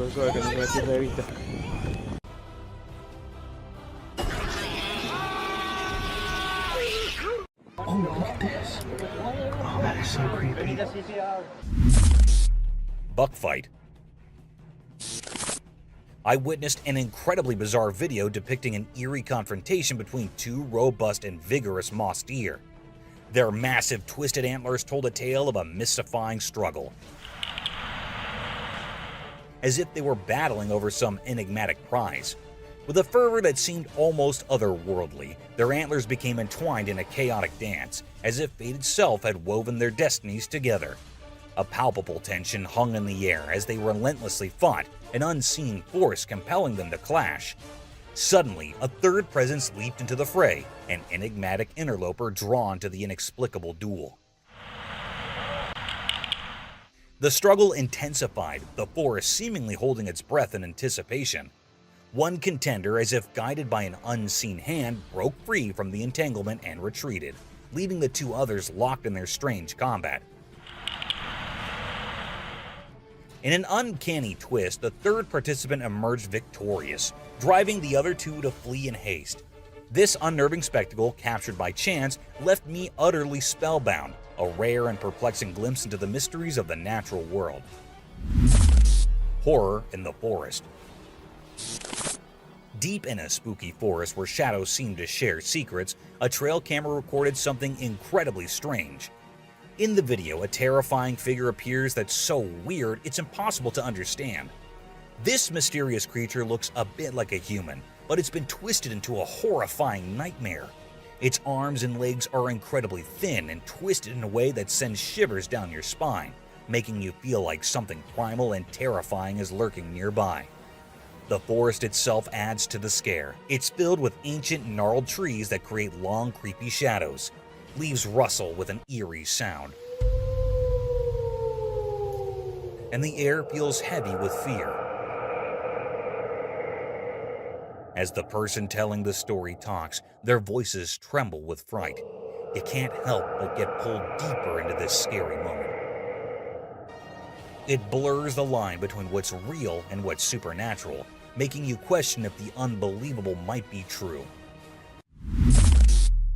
Lo so che non me la tiro vita. Oh, look at this. Oh, that is so creepy. Buck fight. I witnessed an incredibly bizarre video depicting an eerie confrontation between two robust and vigorous moss deer. Their massive twisted antlers told a tale of a mystifying struggle, as if they were battling over some enigmatic prize. With a fervor that seemed almost otherworldly, their antlers became entwined in a chaotic dance, as if fate itself had woven their destinies together. A palpable tension hung in the air as they relentlessly fought, an unseen force compelling them to clash. Suddenly, a third presence leaped into the fray, an enigmatic interloper drawn to the inexplicable duel. The struggle intensified, the forest seemingly holding its breath in anticipation. One contender, as if guided by an unseen hand, broke free from the entanglement and retreated, leaving the two others locked in their strange combat. In an uncanny twist, the third participant emerged victorious, driving the other two to flee in haste. This unnerving spectacle, captured by chance, left me utterly spellbound, a rare and perplexing glimpse into the mysteries of the natural world. Horror in the forest. Deep in a spooky forest where shadows seem to share secrets, a trail camera recorded something incredibly strange. In the video, a terrifying figure appears that's so weird it's impossible to understand. This mysterious creature looks a bit like a human, but it's been twisted into a horrifying nightmare. Its arms and legs are incredibly thin and twisted in a way that sends shivers down your spine, making you feel like something primal and terrifying is lurking nearby. The forest itself adds to the scare. It's filled with ancient, gnarled trees that create long, creepy shadows. Leaves rustle with an eerie sound, and the air feels heavy with fear. As the person telling the story talks, their voices tremble with fright. You can't help but get pulled deeper into this scary moment. It blurs the line between what's real and what's supernatural, making you question if the unbelievable might be true.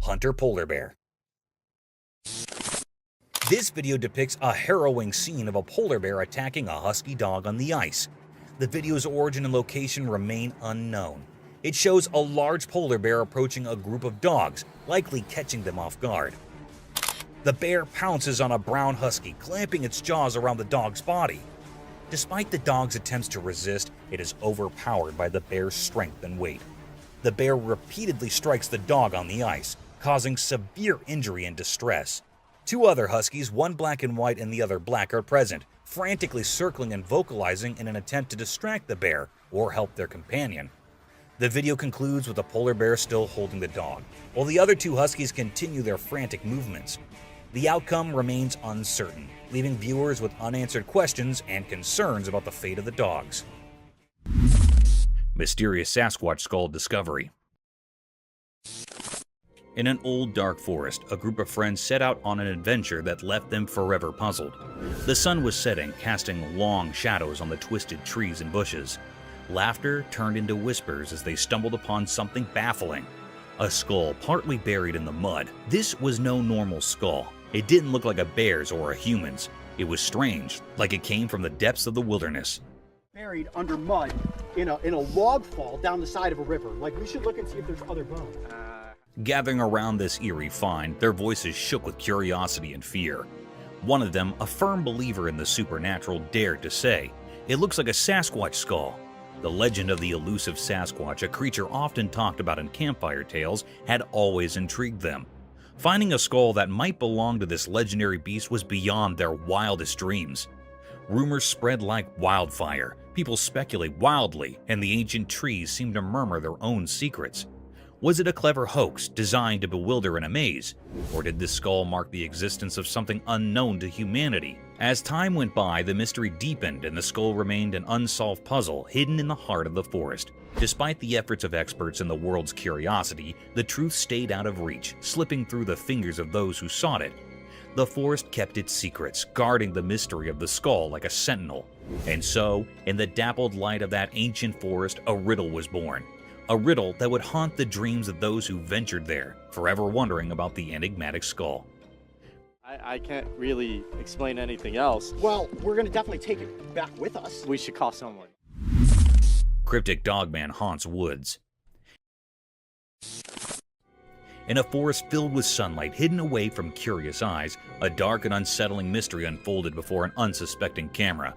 Hunter polar bear. This video depicts a harrowing scene of a polar bear attacking a husky dog on the ice. The video's origin and location remain unknown. It shows a large polar bear approaching a group of dogs, likely catching them off guard. The bear pounces on a brown husky, clamping its jaws around the dog's body. Despite the dog's attempts to resist, it is overpowered by the bear's strength and weight. The bear repeatedly strikes the dog on the ice, causing severe injury and distress. Two other huskies, one black and white and the other black, are present, frantically circling and vocalizing in an attempt to distract the bear or help their companion. The video concludes with the polar bear still holding the dog, while the other two huskies continue their frantic movements. The outcome remains uncertain, leaving viewers with unanswered questions and concerns about the fate of the dogs. Mysterious Sasquatch skull discovery. In an old dark forest, a group of friends set out on an adventure that left them forever puzzled. The sun was setting, casting long shadows on the twisted trees and bushes. Laughter turned into whispers as they stumbled upon something baffling. A skull partly buried in the mud. This was no normal skull. It didn't look like a bear's or a human's. It was strange, like it came from the depths of the wilderness. Buried under mud in a log fall down the side of a river. Like, we should look and see if there's other bones. Gathering around this eerie find, their voices shook with curiosity and fear. One of them, a firm believer in the supernatural, dared to say, "It looks like a Sasquatch skull." The legend of the elusive Sasquatch, a creature often talked about in campfire tales, had always intrigued them. Finding a skull that might belong to this legendary beast was beyond their wildest dreams. Rumors spread like wildfire, people speculate wildly, and the ancient trees seemed to murmur their own secrets. Was it a clever hoax designed to bewilder and amaze? Or did this skull mark the existence of something unknown to humanity? As time went by, the mystery deepened and the skull remained an unsolved puzzle hidden in the heart of the forest. Despite the efforts of experts and the world's curiosity, the truth stayed out of reach, slipping through the fingers of those who sought it. The forest kept its secrets, guarding the mystery of the skull like a sentinel. And so, in the dappled light of that ancient forest, a riddle was born. A riddle that would haunt the dreams of those who ventured there, forever wondering about the enigmatic skull. I can't really explain anything else. Well, we're going to definitely take it back with us. We should call someone. Cryptic Dogman haunts woods. In a forest filled with sunlight hidden away from curious eyes, a dark and unsettling mystery unfolded before an unsuspecting camera.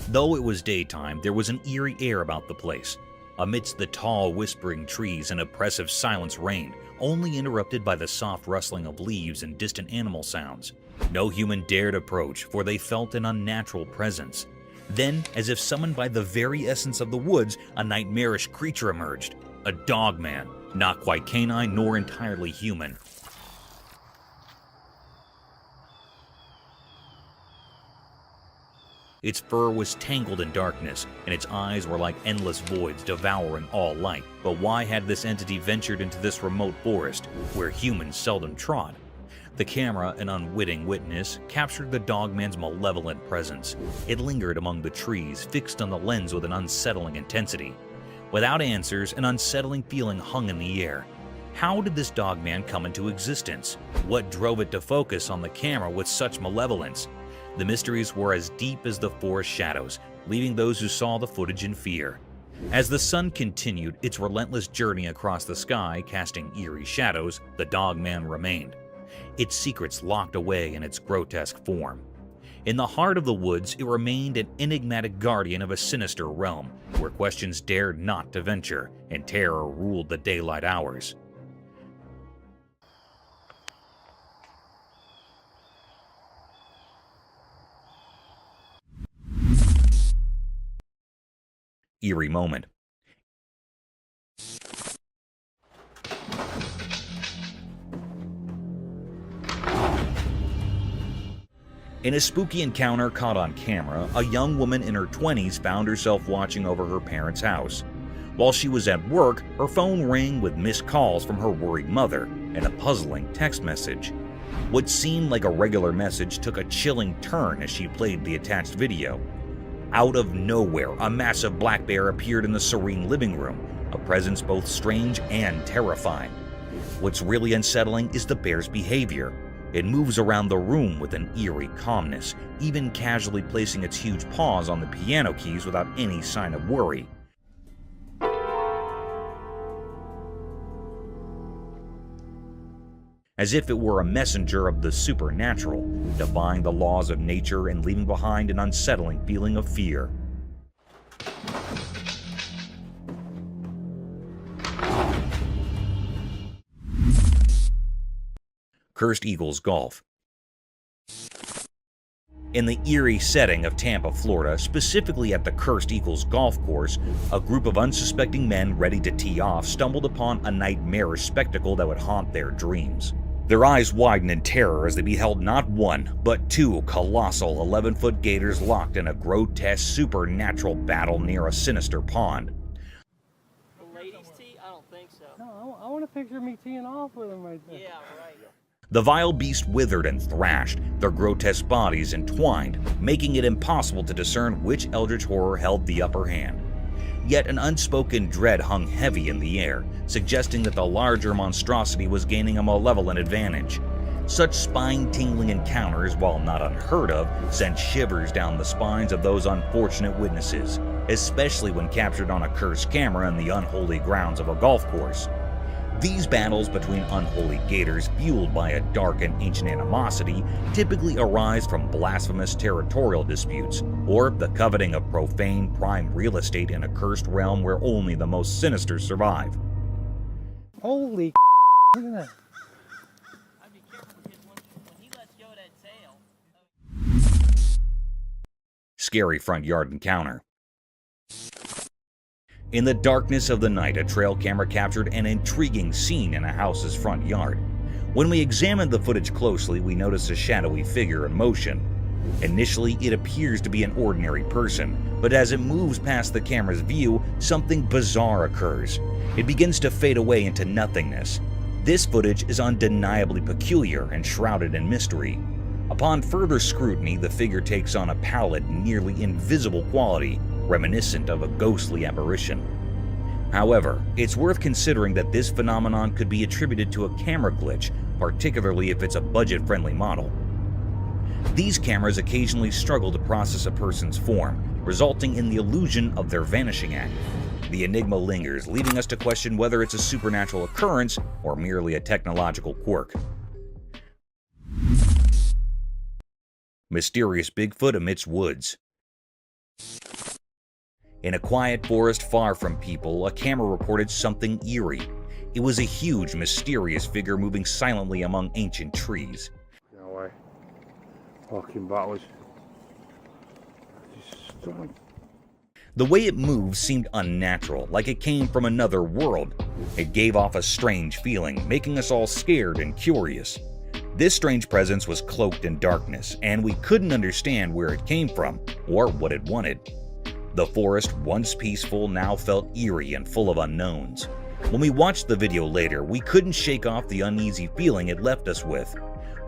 Though it was daytime, there was an eerie air about the place. Amidst the tall, whispering trees, an oppressive silence reigned, only interrupted by the soft rustling of leaves and distant animal sounds. No human dared approach, for they felt an unnatural presence. Then, as if summoned by the very essence of the woods, a nightmarish creature emerged. A dogman, not quite canine nor entirely human. Its fur was tangled in darkness, and its eyes were like endless voids devouring all light. But why had this entity ventured into this remote forest, where humans seldom trod? The camera, an unwitting witness, captured the dogman's malevolent presence. It lingered among the trees, fixed on the lens with an unsettling intensity. Without answers, an unsettling feeling hung in the air. How did this dogman come into existence? What drove it to focus on the camera with such malevolence? The mysteries were as deep as the forest shadows, leaving those who saw the footage in fear. As the sun continued its relentless journey across the sky, casting eerie shadows, the dogman remained, its secrets locked away in its grotesque form. In the heart of the woods, it remained an enigmatic guardian of a sinister realm, where questions dared not to venture, and terror ruled the daylight hours. Eerie moment. In a spooky encounter caught on camera, a young woman in her 20s found herself watching over her parents' house. While she was at work, her phone rang with missed calls from her worried mother and a puzzling text message. What seemed like a regular message took a chilling turn as she played the attached video. Out of nowhere, a massive black bear appeared in the serene living room, a presence both strange and terrifying. What's really unsettling is the bear's behavior. It moves around the room with an eerie calmness, even casually placing its huge paws on the piano keys without any sign of worry. As if it were a messenger of the supernatural, defying the laws of nature and leaving behind an unsettling feeling of fear. Cursed Eagles Golf. In the eerie setting of Tampa, Florida, specifically at the Cursed Eagles golf course, a group of unsuspecting men ready to tee off stumbled upon a nightmarish spectacle that would haunt their dreams. Their eyes widened in terror as they beheld not one, but two colossal 11-foot gators locked in a grotesque supernatural battle near a sinister pond. The ladies tee? I don't think so. No, I want a picture of me teeing off with them right there. Yeah, right. The vile beast withered and thrashed, their grotesque bodies entwined, making it impossible to discern which eldritch horror held the upper hand. Yet an unspoken dread hung heavy in the air, suggesting that the larger monstrosity was gaining a malevolent advantage. Such spine-tingling encounters, while not unheard of, sent shivers down the spines of those unfortunate witnesses, especially when captured on a cursed camera in the unholy grounds of a golf course. These battles between unholy gators, fueled by a dark and ancient animosity, typically arise from blasphemous territorial disputes, or the coveting of profane prime real estate in a cursed realm where only the most sinister survive. Holy look at that. I'd be careful because when he lets go of that tail. Scary front yard encounter. In the darkness of the night, a trail camera captured an intriguing scene in a house's front yard. When we examined the footage closely, we noticed a shadowy figure in motion. Initially, it appears to be an ordinary person, but as it moves past the camera's view, something bizarre occurs. It begins to fade away into nothingness. This footage is undeniably peculiar and shrouded in mystery. A Upon further scrutiny, the figure takes on a pallid, nearly invisible quality, reminiscent of a ghostly apparition. However, it's worth considering that this phenomenon could be attributed to a camera glitch, particularly if it's a budget-friendly model. These cameras occasionally struggle to process a person's form, resulting in the illusion of their vanishing act. The enigma lingers, leading us to question whether it's a supernatural occurrence or merely a technological quirk. Mysterious Bigfoot amidst woods. In a quiet forest far from people, a camera reported something eerie. It was a huge, mysterious figure moving silently among ancient trees. No way. Fucking battles. The way it moved seemed unnatural, like it came from another world. It gave off a strange feeling, making us all scared and curious. This strange presence was cloaked in darkness, and we couldn't understand where it came from or what it wanted. The forest, once peaceful, now felt eerie and full of unknowns. When we watched the video later, we couldn't shake off the uneasy feeling it left us with.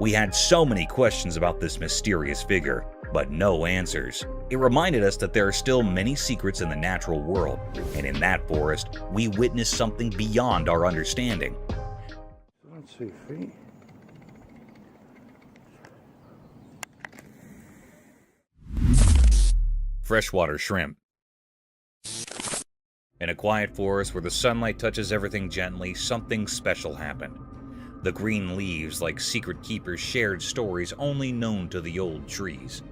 We had so many questions about this mysterious figure, but no answers. It reminded us that there are still many secrets in the natural world, and in that forest, we witnessed something beyond our understanding. That's 2 feet. Freshwater shrimp. In a quiet forest where the sunlight touches everything gently, something special happened. The green leaves, like secret keepers, shared stories only known to the old trees.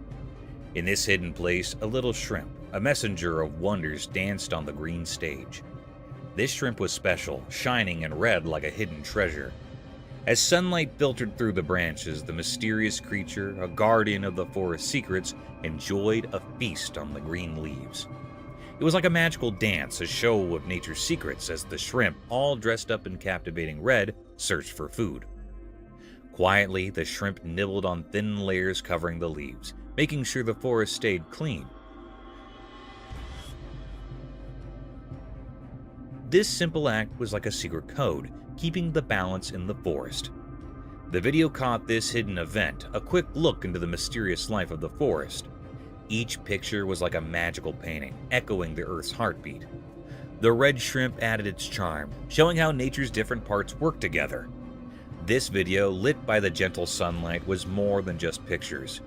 In this hidden place, a little shrimp, a messenger of wonders, danced on the green stage. This shrimp was special, shining and red like a hidden treasure. As sunlight filtered through the branches, the mysterious creature, a guardian of the forest's secrets, enjoyed a feast on the green leaves. It was like a magical dance, a show of nature's secrets, as the shrimp, all dressed up in captivating red, searched for food. Quietly, the shrimp nibbled on thin layers covering the leaves, making sure the forest stayed clean. This simple act was like a secret code, keeping the balance in the forest. The video caught this hidden event, a quick look into the mysterious life of the forest. Each picture was like a magical painting, echoing the Earth's heartbeat. The red shrimp added its charm, showing how nature's different parts work together. This video, lit by the gentle sunlight, was more than just pictures.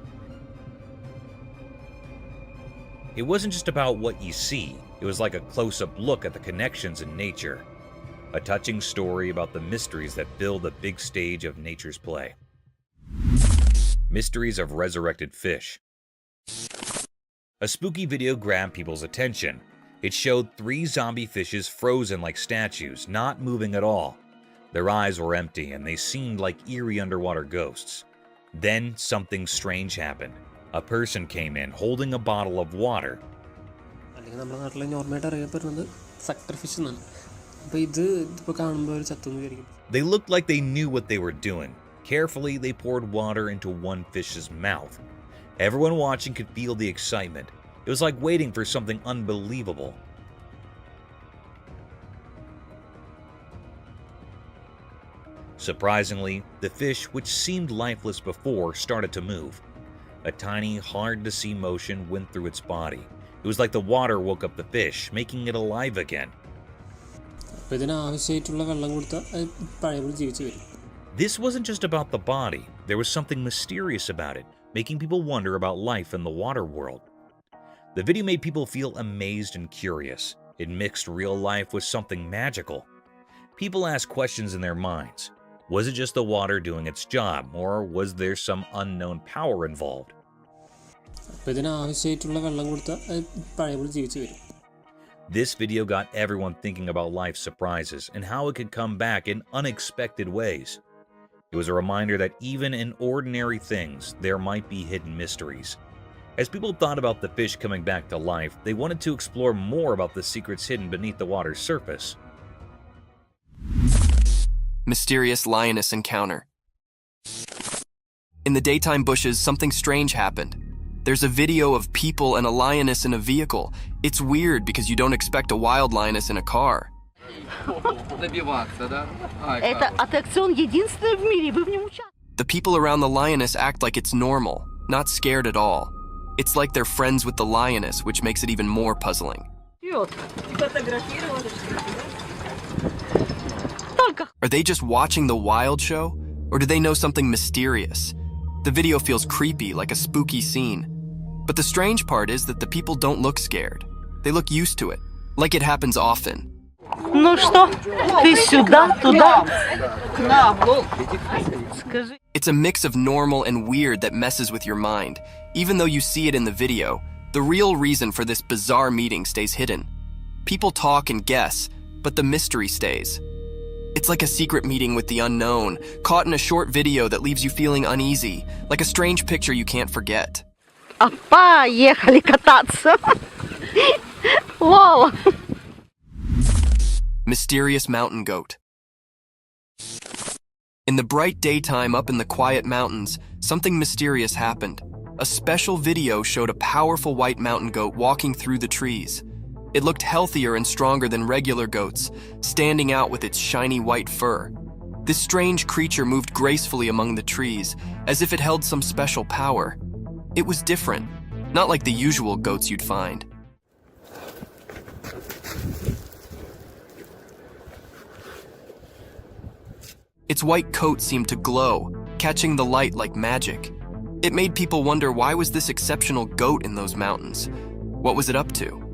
It wasn't just about what you see, it was like a close-up look at the connections in nature. A touching story about the mysteries that fill the big stage of nature's play. Mysteries of resurrected fish. A spooky video grabbed people's attention. It showed 3 zombie fishes frozen like statues, not moving at all. Their eyes were empty and they seemed like eerie underwater ghosts. Then something strange happened. A person came in holding a bottle of water. They looked like they knew what they were doing. Carefully, they poured water into one fish's mouth. Everyone watching could feel the excitement. It was like waiting for something unbelievable. Surprisingly, the fish, which seemed lifeless before, started to move. A tiny, hard-to-see motion went through its body. It was like the water woke up the fish, making it alive again. This wasn't just about the body. There was something mysterious about it, making people wonder about life in the water world. The video made people feel amazed and curious. It mixed real life with something magical. People asked questions in their minds. Was it just the water doing its job, or was there some unknown power involved? This video got everyone thinking about life's surprises and how it could come back in unexpected ways. It was a reminder that even in ordinary things, there might be hidden mysteries. As people thought about the fish coming back to life, they wanted to explore more about the secrets hidden beneath the water's surface. Mysterious lioness encounter. In the daytime bushes, something strange happened. There's a video of people and a lioness in a vehicle. It's weird because you don't expect a wild lioness in a car. Это аттракцион единственный в мире, вы в нем участвуете. The people around the lioness act like it's normal, not scared at all. It's like they're friends with the lioness, which makes it even more puzzling. Are they just watching the wild show? Or do they know something mysterious? The video feels creepy, like a spooky scene. But the strange part is that the people don't look scared. They look used to it, like it happens often. Ну что, ты сюда, туда? К нам, ну. Скажи. It's a mix of normal and weird that messes with your mind. Even though you see it in the video, the real reason for this bizarre meeting stays hidden. People talk and guess, but the mystery stays. It's like a secret meeting with the unknown, caught in a short video that leaves you feeling uneasy, like a strange picture you can't forget. Поехали кататься. Вау. Mysterious mountain goat. In the bright daytime up in the quiet mountains, something mysterious happened. A special video showed a powerful white mountain goat walking through the trees. It looked healthier and stronger than regular goats, standing out with its shiny white fur. This strange creature moved gracefully among the trees, as if it held some special power. It was different, not like the usual goats you'd find. Its white coat seemed to glow, catching the light like magic. It made people wonder, why was this exceptional goat in those mountains? What was it up to?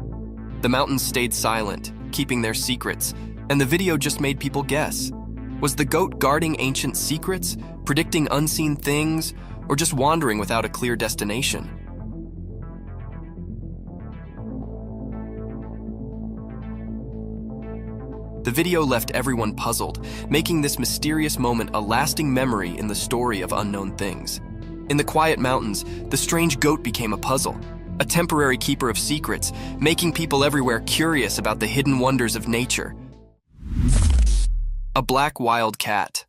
The mountains stayed silent, keeping their secrets, and the video just made people guess. Was the goat guarding ancient secrets, predicting unseen things, or just wandering without a clear destination? The video left everyone puzzled, making this mysterious moment a lasting memory in the story of unknown things. In the quiet mountains, the strange goat became a puzzle, a temporary keeper of secrets, making people everywhere curious about the hidden wonders of nature. A black wild cat.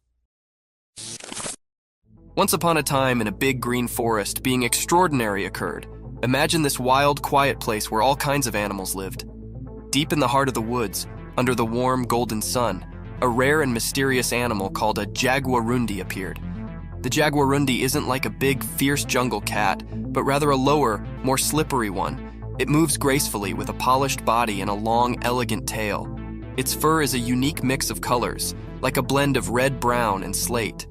Once upon a time, in a big green forest, being extraordinary occurred. Imagine this wild, quiet place where all kinds of animals lived. Deep in the heart of the woods, under the warm, golden sun, a rare and mysterious animal called a jaguarundi appeared. The jaguarundi isn't like a big, fierce jungle cat, but rather a lower, more slippery one. It moves gracefully with a polished body and a long, elegant tail. Its fur is a unique mix of colors, like a blend of red, brown, and slate.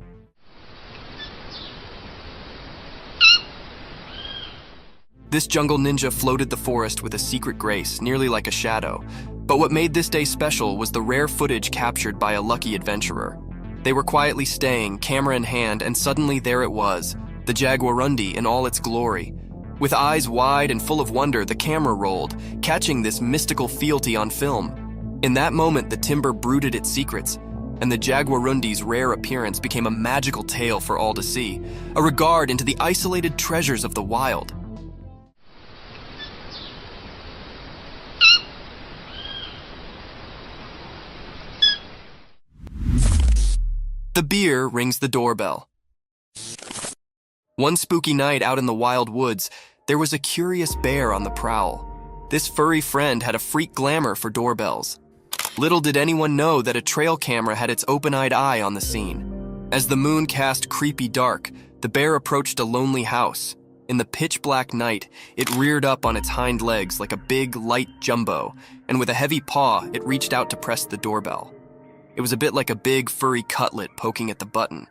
This jungle ninja floated the forest with a secret grace, nearly like a shadow. But what made this day special was the rare footage captured by a lucky adventurer. They were quietly staying, camera in hand, and suddenly there it was, the jaguarundi in all its glory. With eyes wide and full of wonder, the camera rolled, catching this mystical fealty on film. In that moment, the timber brooded its secrets, and the jaguarundi's rare appearance became a magical tale for all to see, a regard into the isolated treasures of the wild. The beer rings the doorbell. One spooky night out in the wild woods, there was a curious bear on the prowl. This furry friend had a freak glamour for doorbells. Little did anyone know that a trail camera had its open-eyed eye on the scene. As the moon cast creepy dark, the bear approached a lonely house. In the pitch-black night, it reared up on its hind legs like a big, light jumbo, and with a heavy paw, it reached out to press the doorbell. It was a bit like a big, furry cutlet poking at the button.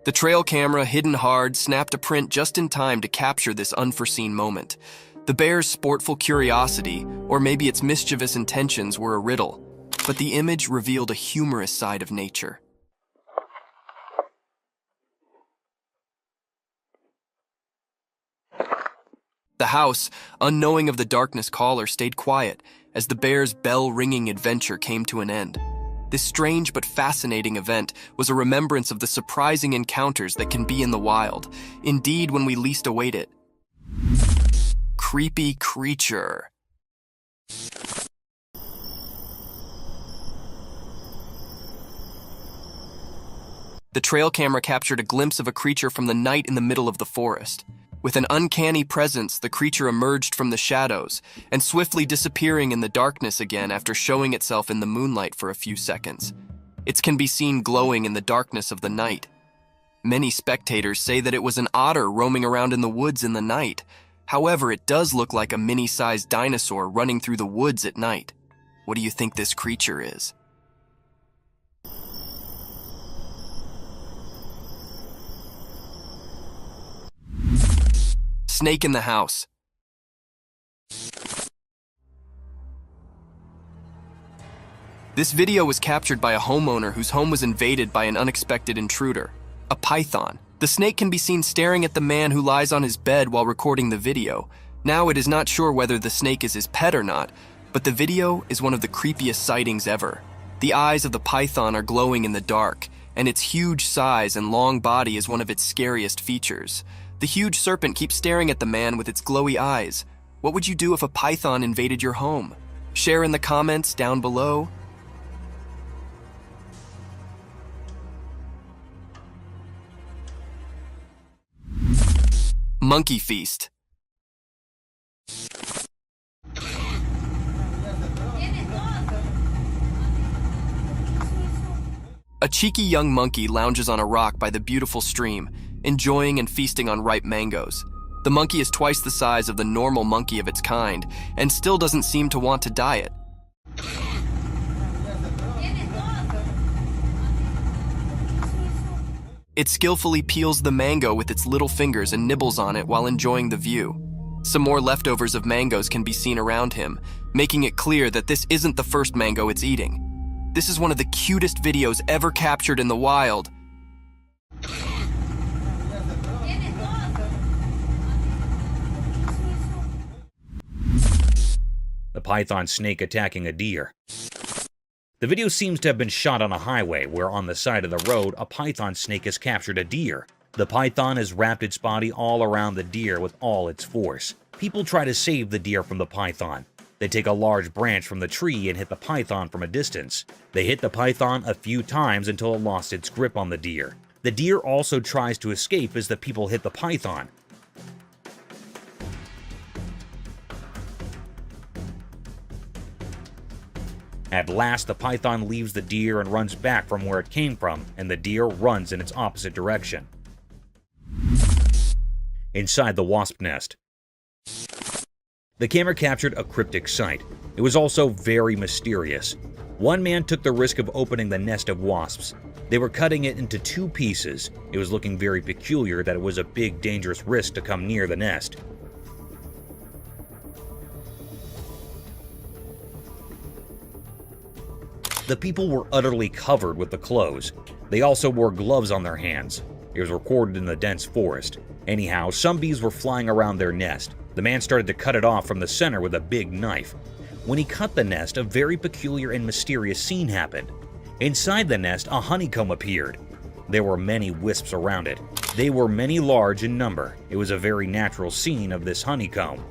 The trail camera, hidden hard, snapped a print just in time to capture this unforeseen moment. The bear's sportful curiosity, or maybe its mischievous intentions, were a riddle, but the image revealed a humorous side of nature. The house, unknowing of the darkness caller, stayed quiet as the bear's bell-ringing adventure came to an end. This strange but fascinating event was a remembrance of the surprising encounters that can be in the wild, indeed when we least await it. Creepy creature. The trail camera captured a glimpse of a creature from the night in the middle of the forest. With an uncanny presence, the creature emerged from the shadows and swiftly disappearing in the darkness again after showing itself in the moonlight for a few seconds. It can be seen glowing in the darkness of the night. Many spectators say that it was an otter roaming around in the woods in the night. However, it does look like a mini-sized dinosaur running through the woods at night. What do you think this creature is? Snake in the house. This video was captured by a homeowner whose home was invaded by an unexpected intruder, a python. The snake can be seen staring at the man who lies on his bed while recording the video. Now it is not sure whether the snake is his pet or not, but the video is one of the creepiest sightings ever. The eyes of the python are glowing in the dark, and its huge size and long body is one of its scariest features. The huge serpent keeps staring at the man with its glowy eyes. What would you do if a python invaded your home? Share in the comments down below. Monkey feast. A cheeky young monkey lounges on a rock by the beautiful stream, enjoying and feasting on ripe mangoes. The monkey is twice the size of the normal monkey of its kind, and still doesn't seem to want to diet. It skillfully peels the mango with its little fingers and nibbles on it while enjoying the view. Some more leftovers of mangoes can be seen around him, making it clear that this isn't the first mango it's eating. This is one of the cutest videos ever captured in the wild. The python snake attacking a deer. The video seems to have been shot on a highway where on the side of the road a python snake has captured a deer. The python has wrapped its body all around the deer with all its force. People try to save the deer from the python. They take a large branch from the tree and hit the python from a distance. They hit the python a few times until it lost its grip on the deer. The deer also tries to escape as the people hit the python. At last, the python leaves the deer and runs back from where it came from, and the deer runs in its opposite direction. Inside the wasp nest. The camera captured a cryptic sight. It was also very mysterious. One man took the risk of opening the nest of wasps. They were cutting it into 2 pieces. It was looking very peculiar that it was a big, dangerous risk to come near the nest. The people were utterly covered with the clothes. They also wore gloves on their hands. It was recorded in the dense forest. Anyhow, some bees were flying around their nest. The man started to cut it off from the center with a big knife. When he cut the nest, a very peculiar and mysterious scene happened. Inside the nest, a honeycomb appeared. There were many wisps around it. They were many large in number. It was a very natural scene of this honeycomb.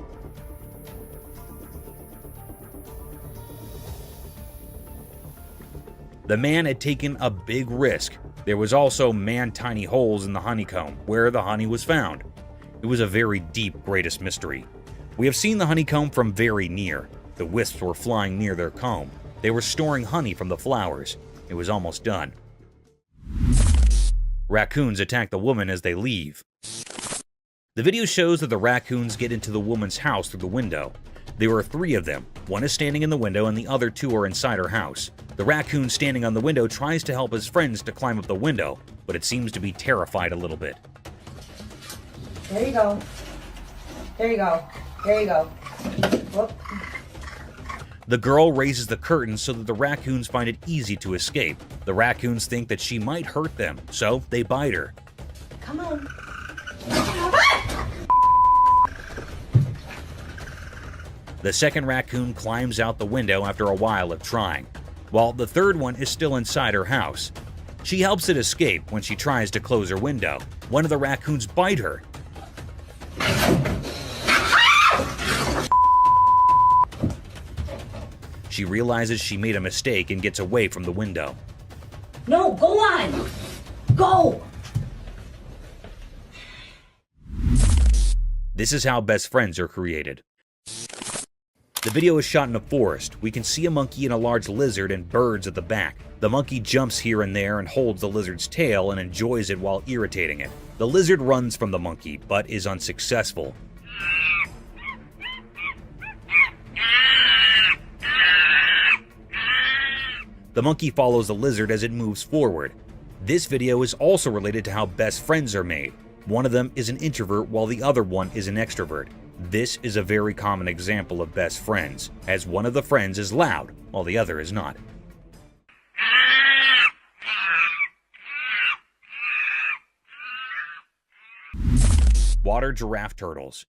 The man had taken a big risk. There was also man-tiny holes in the honeycomb, where the honey was found. It was a very deep, greatest mystery. We have seen the honeycomb from very near. The wisps were flying near their comb. They were storing honey from the flowers. It was almost done. Raccoons attack the woman as they leave. The video shows that the raccoons get into the woman's house through the window. There were 3 of them. One is standing in the window and the other 2 are inside her house. The raccoon standing on the window tries to help his friends to climb up the window, but it seems to be terrified a little bit. There you go. There you go. There you go. Whoop. The girl raises the curtains so that the raccoons find it easy to escape. The raccoons think that she might hurt them, so they bite her. Come on. The second raccoon climbs out the window after a while of trying, while the third one is still inside her house. She helps it escape when she tries to close her window. One of the raccoons bite her. She realizes she made a mistake and gets away from the window. No, go on. Go. This is how best friends are created. The video is shot in a forest. We can see a monkey and a large lizard and birds at the back. The monkey jumps here and there and holds the lizard's tail and enjoys it while irritating it. The lizard runs from the monkey, but is unsuccessful. The monkey follows the lizard as it moves forward. This video is also related to how best friends are made. One of them is an introvert while the other one is an extrovert. This is a very common example of best friends, as one of the friends is loud while the other is not. Water giraffe turtles.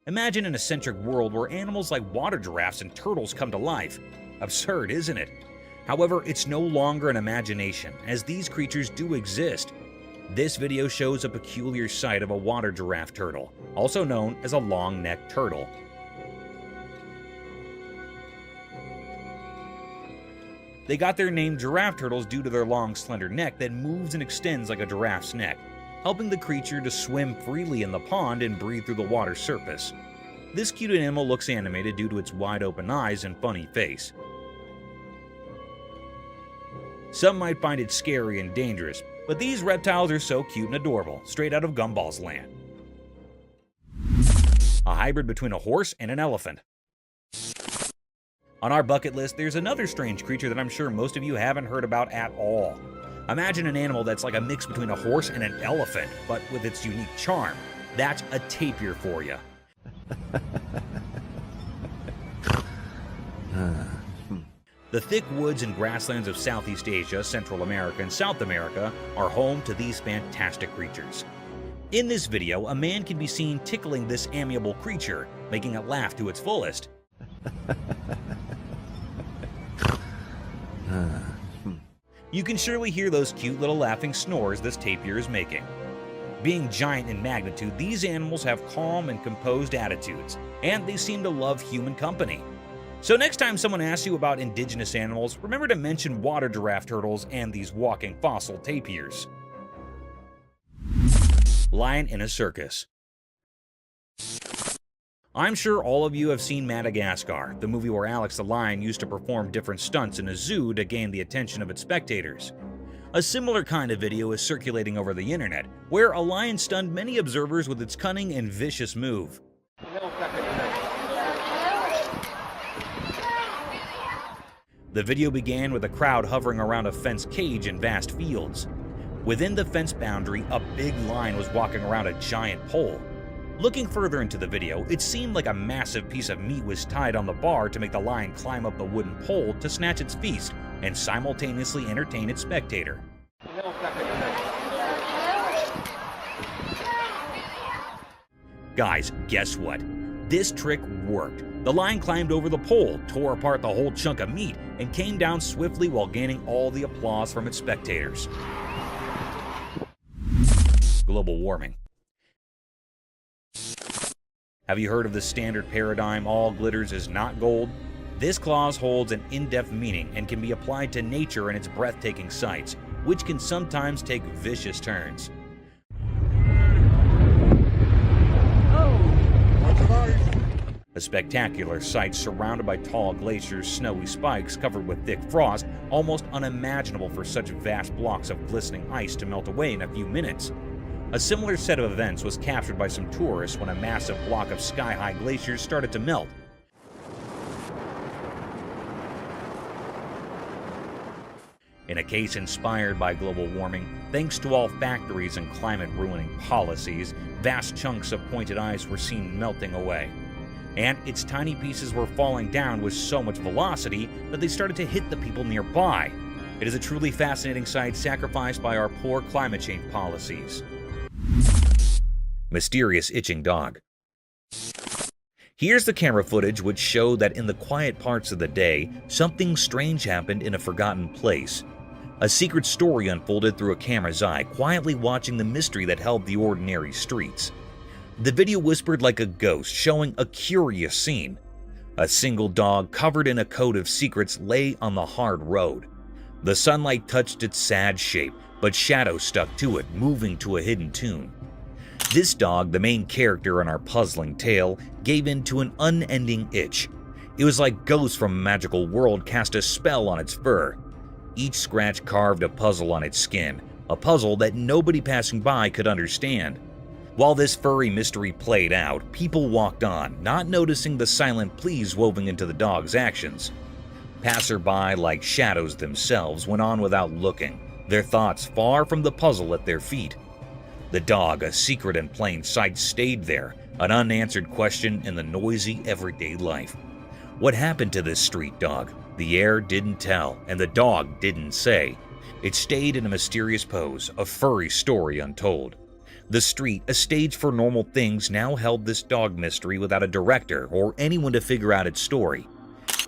Imagine an eccentric world where animals like water giraffes and turtles come to life. Absurd, isn't it? However, it's no longer an imagination, as these creatures do exist. This video shows a peculiar sight of a water giraffe turtle, also known as a long-necked turtle. They got their name giraffe turtles due to their long, slender neck that moves and extends like a giraffe's neck, helping the creature to swim freely in the pond and breathe through the water's surface. This cute animal looks animated due to its wide-open eyes and funny face. Some might find it scary and dangerous, but these reptiles are so cute and adorable, straight out of Gumball's land. A hybrid between a horse and an elephant. On our bucket list, there's another strange creature that I'm sure most of you haven't heard about at all. Imagine an animal that's like a mix between a horse and an elephant, but with its unique charm. That's a tapir for you. The thick woods and grasslands of Southeast Asia, Central America, and South America are home to these fantastic creatures. In this video, a man can be seen tickling this amiable creature, making it laugh to its fullest. You can surely hear those cute little laughing snores this tapir is making. Being giant in magnitude, these animals have calm and composed attitudes, and they seem to love human company. So next time someone asks you about indigenous animals, remember to mention water giraffe turtles and these walking fossil tapirs. Lion in a circus. I'm sure all of you have seen Madagascar, the movie where Alex the lion used to perform different stunts in a zoo to gain the attention of its spectators. A similar kind of video is circulating over the internet, where a lion stunned many observers with its cunning and vicious move. The video began with a crowd hovering around a fenced cage in vast fields. Within the fence boundary, a big lion was walking around a giant pole. Looking further into the video, it seemed like a massive piece of meat was tied on the bar to make the lion climb up the wooden pole to snatch its feast and simultaneously entertain its spectator. Guys, guess what? This trick worked. The lion climbed over the pole, tore apart the whole chunk of meat, and came down swiftly while gaining all the applause from its spectators. Global warming. Have you heard of the standard paradigm, all glitters is not gold? This clause holds an in-depth meaning and can be applied to nature and its breathtaking sights, which can sometimes take vicious turns. A spectacular sight surrounded by tall glaciers, snowy spikes covered with thick frost, almost unimaginable for such vast blocks of glistening ice to melt away in a few minutes. A similar set of events was captured by some tourists when a massive block of sky-high glaciers started to melt. In a case inspired by global warming, thanks to all factories and climate-ruining policies, vast chunks of pointed ice were seen melting away. And its tiny pieces were falling down with so much velocity that they started to hit the people nearby. It is a truly fascinating sight sacrificed by our poor climate change policies. Mysterious itching dog. Here's the camera footage which showed that in the quiet parts of the day, something strange happened in a forgotten place. A secret story unfolded through a camera's eye, quietly watching the mystery that held the ordinary streets. The video whispered like a ghost, showing a curious scene. A single dog covered in a coat of secrets lay on the hard road. The sunlight touched its sad shape, but shadows stuck to it, moving to a hidden tune. This dog, the main character in our puzzling tale, gave in to an unending itch. It was like ghosts from a magical world cast a spell on its fur. Each scratch carved a puzzle on its skin, a puzzle that nobody passing by could understand. While this furry mystery played out, people walked on, not noticing the silent pleas woven into the dog's actions. Passerby, like shadows themselves, went on without looking, their thoughts far from the puzzle at their feet. The dog, a secret in plain sight, stayed there, an unanswered question in the noisy everyday life. What happened to this street dog? The air didn't tell, and the dog didn't say. It stayed in a mysterious pose, a furry story untold. The street, a stage for normal things, now held this dog mystery without a director or anyone to figure out its story.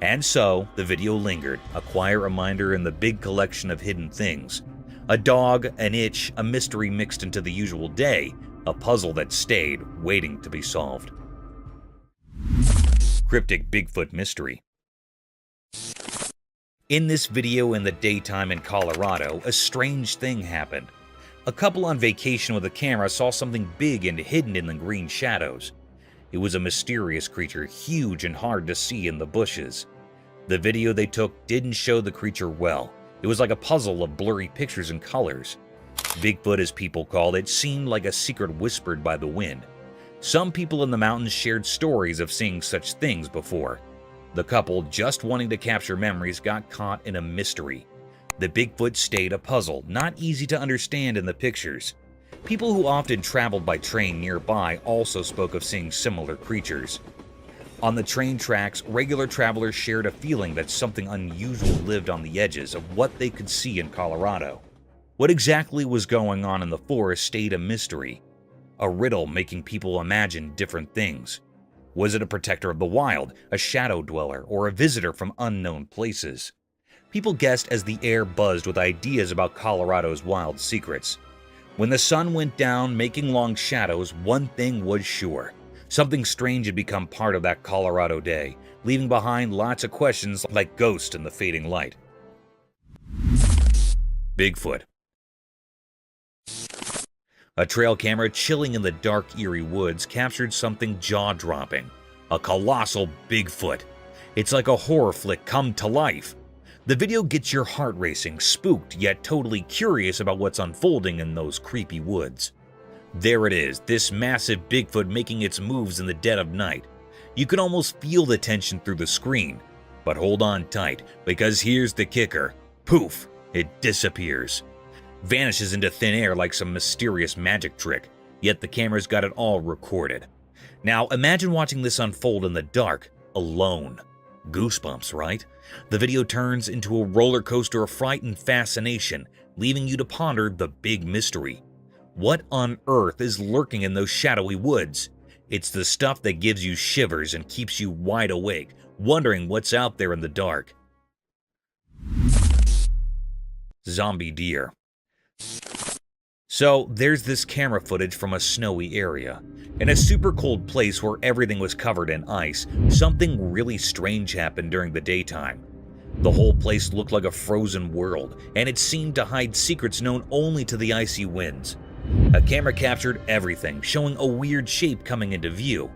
And so, the video lingered, a quiet reminder in the big collection of hidden things. A dog, an itch, a mystery mixed into the usual day, a puzzle that stayed, waiting to be solved. Cryptic Bigfoot Mystery. In this video in the daytime in Colorado, a strange thing happened. A couple on vacation with a camera saw something big and hidden in the green shadows. It was a mysterious creature, huge and hard to see in the bushes. The video they took didn't show the creature well. It was like a puzzle of blurry pictures and colors. Bigfoot, as people called it, seemed like a secret whispered by the wind. Some people in the mountains shared stories of seeing such things before. The couple, just wanting to capture memories, got caught in a mystery. The Bigfoot stayed a puzzle, not easy to understand in the pictures. People who often traveled by train nearby also spoke of seeing similar creatures. On the train tracks, regular travelers shared a feeling that something unusual lived on the edges of what they could see in Colorado. What exactly was going on in the forest stayed a mystery, a riddle making people imagine different things. Was it a protector of the wild, a shadow dweller, or a visitor from unknown places? People guessed as the air buzzed with ideas about Colorado's wild secrets. When the sun went down, making long shadows, one thing was sure. Something strange had become part of that Colorado day, leaving behind lots of questions like ghosts in the fading light. Bigfoot. A trail camera chilling in the dark, eerie woods captured something jaw-dropping. A colossal Bigfoot. It's like a horror flick come to life. The video gets your heart racing, spooked yet totally curious about what's unfolding in those creepy woods. There it is, this massive Bigfoot making its moves in the dead of night. You can almost feel the tension through the screen. But hold on tight, because here's the kicker. Poof! It disappears. Vanishes into thin air like some mysterious magic trick, yet the camera's got it all recorded. Now imagine watching this unfold in the dark, alone. Goosebumps, right? The video turns into a roller coaster of fright and fascination, leaving you to ponder the big mystery. What on earth is lurking in those shadowy woods? It's the stuff that gives you shivers and keeps you wide awake, wondering what's out there in the dark. Zombie deer. So there's this camera footage from a snowy area. In a super cold place where everything was covered in ice, something really strange happened during the daytime. The whole place looked like a frozen world, and it seemed to hide secrets known only to the icy winds. A camera captured everything, showing a weird shape coming into view.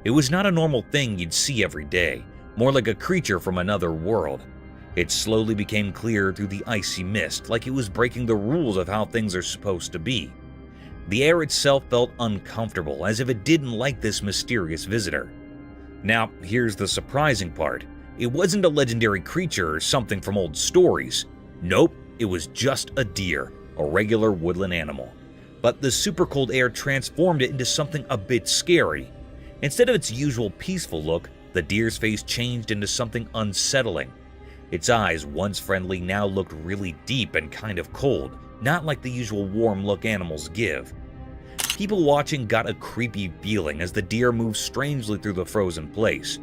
It was not a normal thing you'd see every day, more like a creature from another world. It slowly became clear through the icy mist, like it was breaking the rules of how things are supposed to be. The air itself felt uncomfortable, as if it didn't like this mysterious visitor. Now, here's the surprising part. It wasn't a legendary creature or something from old stories. Nope, it was just a deer, a regular woodland animal. But the super cold air transformed it into something a bit scary. Instead of its usual peaceful look, the deer's face changed into something unsettling. Its eyes, once friendly, now looked really deep and kind of cold, not like the usual warm look animals give. People watching got a creepy feeling as the deer moved strangely through the frozen place.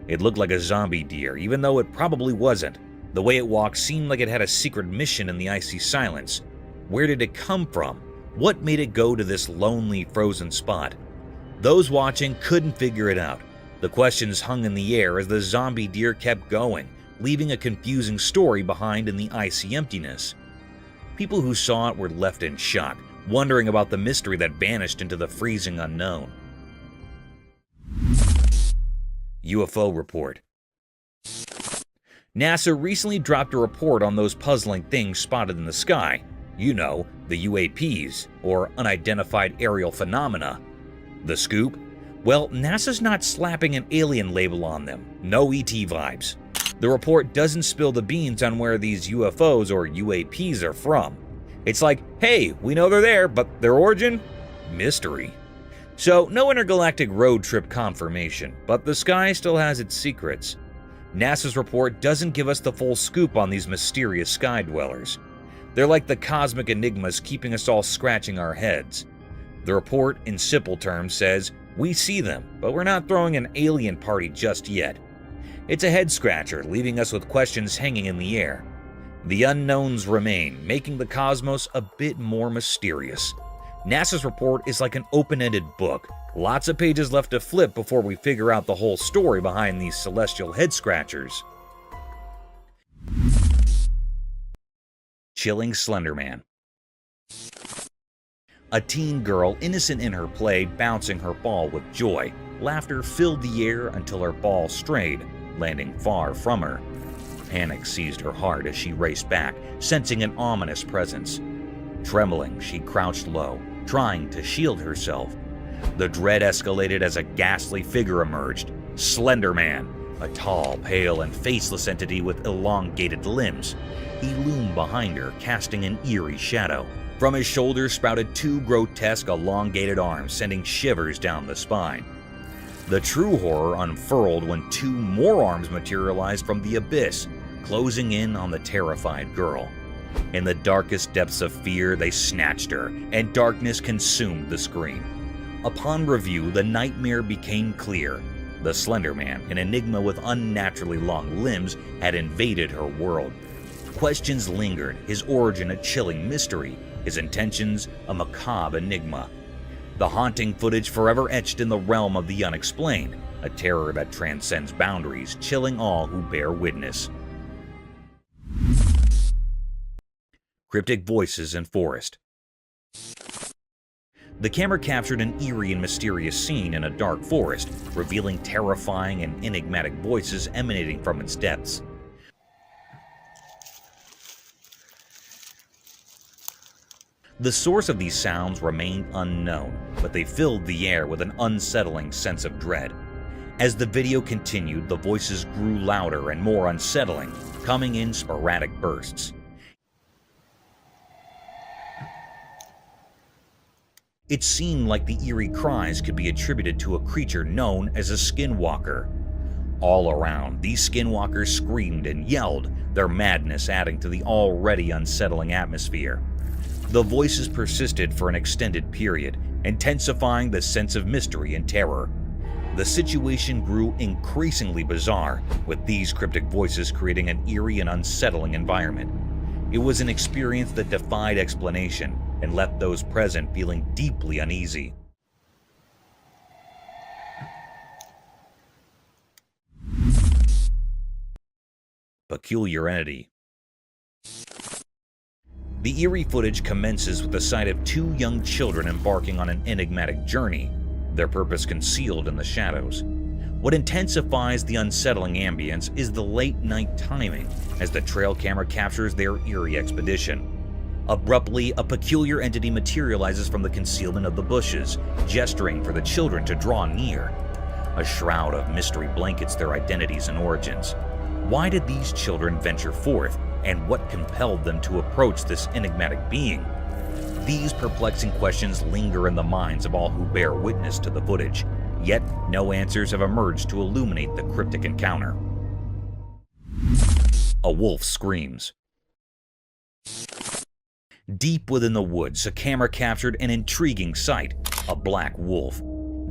It looked like a zombie deer, even though it probably wasn't. The way it walked seemed like it had a secret mission in the icy silence. Where did it come from? What made it go to this lonely, frozen spot? Those watching couldn't figure it out. The questions hung in the air as the zombie deer kept going, leaving a confusing story behind in the icy emptiness. People who saw it were left in shock, wondering about the mystery that vanished into the freezing unknown. UFO report. NASA recently dropped a report on those puzzling things spotted in the sky. You know, the UAPs, or unidentified aerial phenomena. The scoop? Well, NASA's not slapping an alien label on them. No ET vibes. The report doesn't spill the beans on where these UFOs or UAPs are from. It's like, hey, we know they're there, but their origin? Mystery. So, no intergalactic road trip confirmation, but the sky still has its secrets. NASA's report doesn't give us the full scoop on these mysterious sky dwellers. They're like the cosmic enigmas keeping us all scratching our heads. The report, in simple terms, says, we see them, but we're not throwing an alien party just yet. It's a head-scratcher, leaving us with questions hanging in the air. The unknowns remain, making the cosmos a bit more mysterious. NASA's report is like an open-ended book. Lots of pages left to flip before we figure out the whole story behind these celestial head-scratchers. Chilling Slender Man. A teen girl, innocent in her play, bouncing her ball with joy. Laughter filled the air until her ball strayed, landing far from her. Panic seized her heart as she raced back, sensing an ominous presence. Trembling, she crouched low, trying to shield herself. The dread escalated as a ghastly figure emerged. Slender Man, a tall, pale, and faceless entity with elongated limbs. He loomed behind her, casting an eerie shadow. From his shoulders sprouted two grotesque, elongated arms, sending shivers down the spine. The true horror unfurled when two more arms materialized from the abyss, closing in on the terrified girl. In the darkest depths of fear, they snatched her, and darkness consumed the screen. Upon review, the nightmare became clear. The Slender Man, an enigma with unnaturally long limbs, had invaded her world. Questions lingered, his origin a chilling mystery, his intentions a macabre enigma. The haunting footage forever etched in the realm of the unexplained, a terror that transcends boundaries, chilling all who bear witness. Cryptic voices in forest. The camera captured an eerie and mysterious scene in a dark forest, revealing terrifying and enigmatic voices emanating from its depths. The source of these sounds remained unknown, but they filled the air with an unsettling sense of dread. As the video continued, the voices grew louder and more unsettling, coming in sporadic bursts. It seemed like the eerie cries could be attributed to a creature known as a skinwalker. All around, these skinwalkers screamed and yelled, their madness adding to the already unsettling atmosphere. The voices persisted for an extended period, intensifying the sense of mystery and terror. The situation grew increasingly bizarre, with these cryptic voices creating an eerie and unsettling environment. It was an experience that defied explanation and left those present feeling deeply uneasy. Peculiar entity. The eerie footage commences with the sight of two young children embarking on an enigmatic journey, their purpose concealed in the shadows. What intensifies the unsettling ambience is the late-night timing as the trail camera captures their eerie expedition. Abruptly, a peculiar entity materializes from the concealment of the bushes, gesturing for the children to draw near. A shroud of mystery blankets their identities and origins. Why did these children venture forth, and what compelled them to approach this enigmatic being? These perplexing questions linger in the minds of all who bear witness to the footage, yet no answers have emerged to illuminate the cryptic encounter. A wolf screams. Deep within the woods, a camera captured an intriguing sight, a black wolf.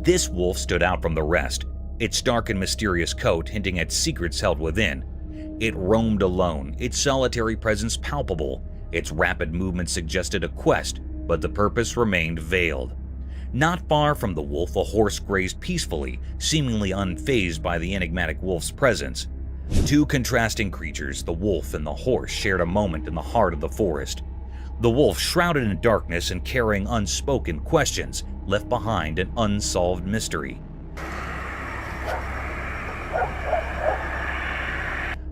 This wolf stood out from the rest, its dark and mysterious coat hinting at secrets held within. It roamed alone, its solitary presence palpable. Its rapid movement suggested a quest, but the purpose remained veiled. Not far from the wolf, a horse grazed peacefully, seemingly unfazed by the enigmatic wolf's presence. Two contrasting creatures, the wolf and the horse, shared a moment in the heart of the forest. The wolf, shrouded in darkness and carrying unspoken questions, left behind an unsolved mystery.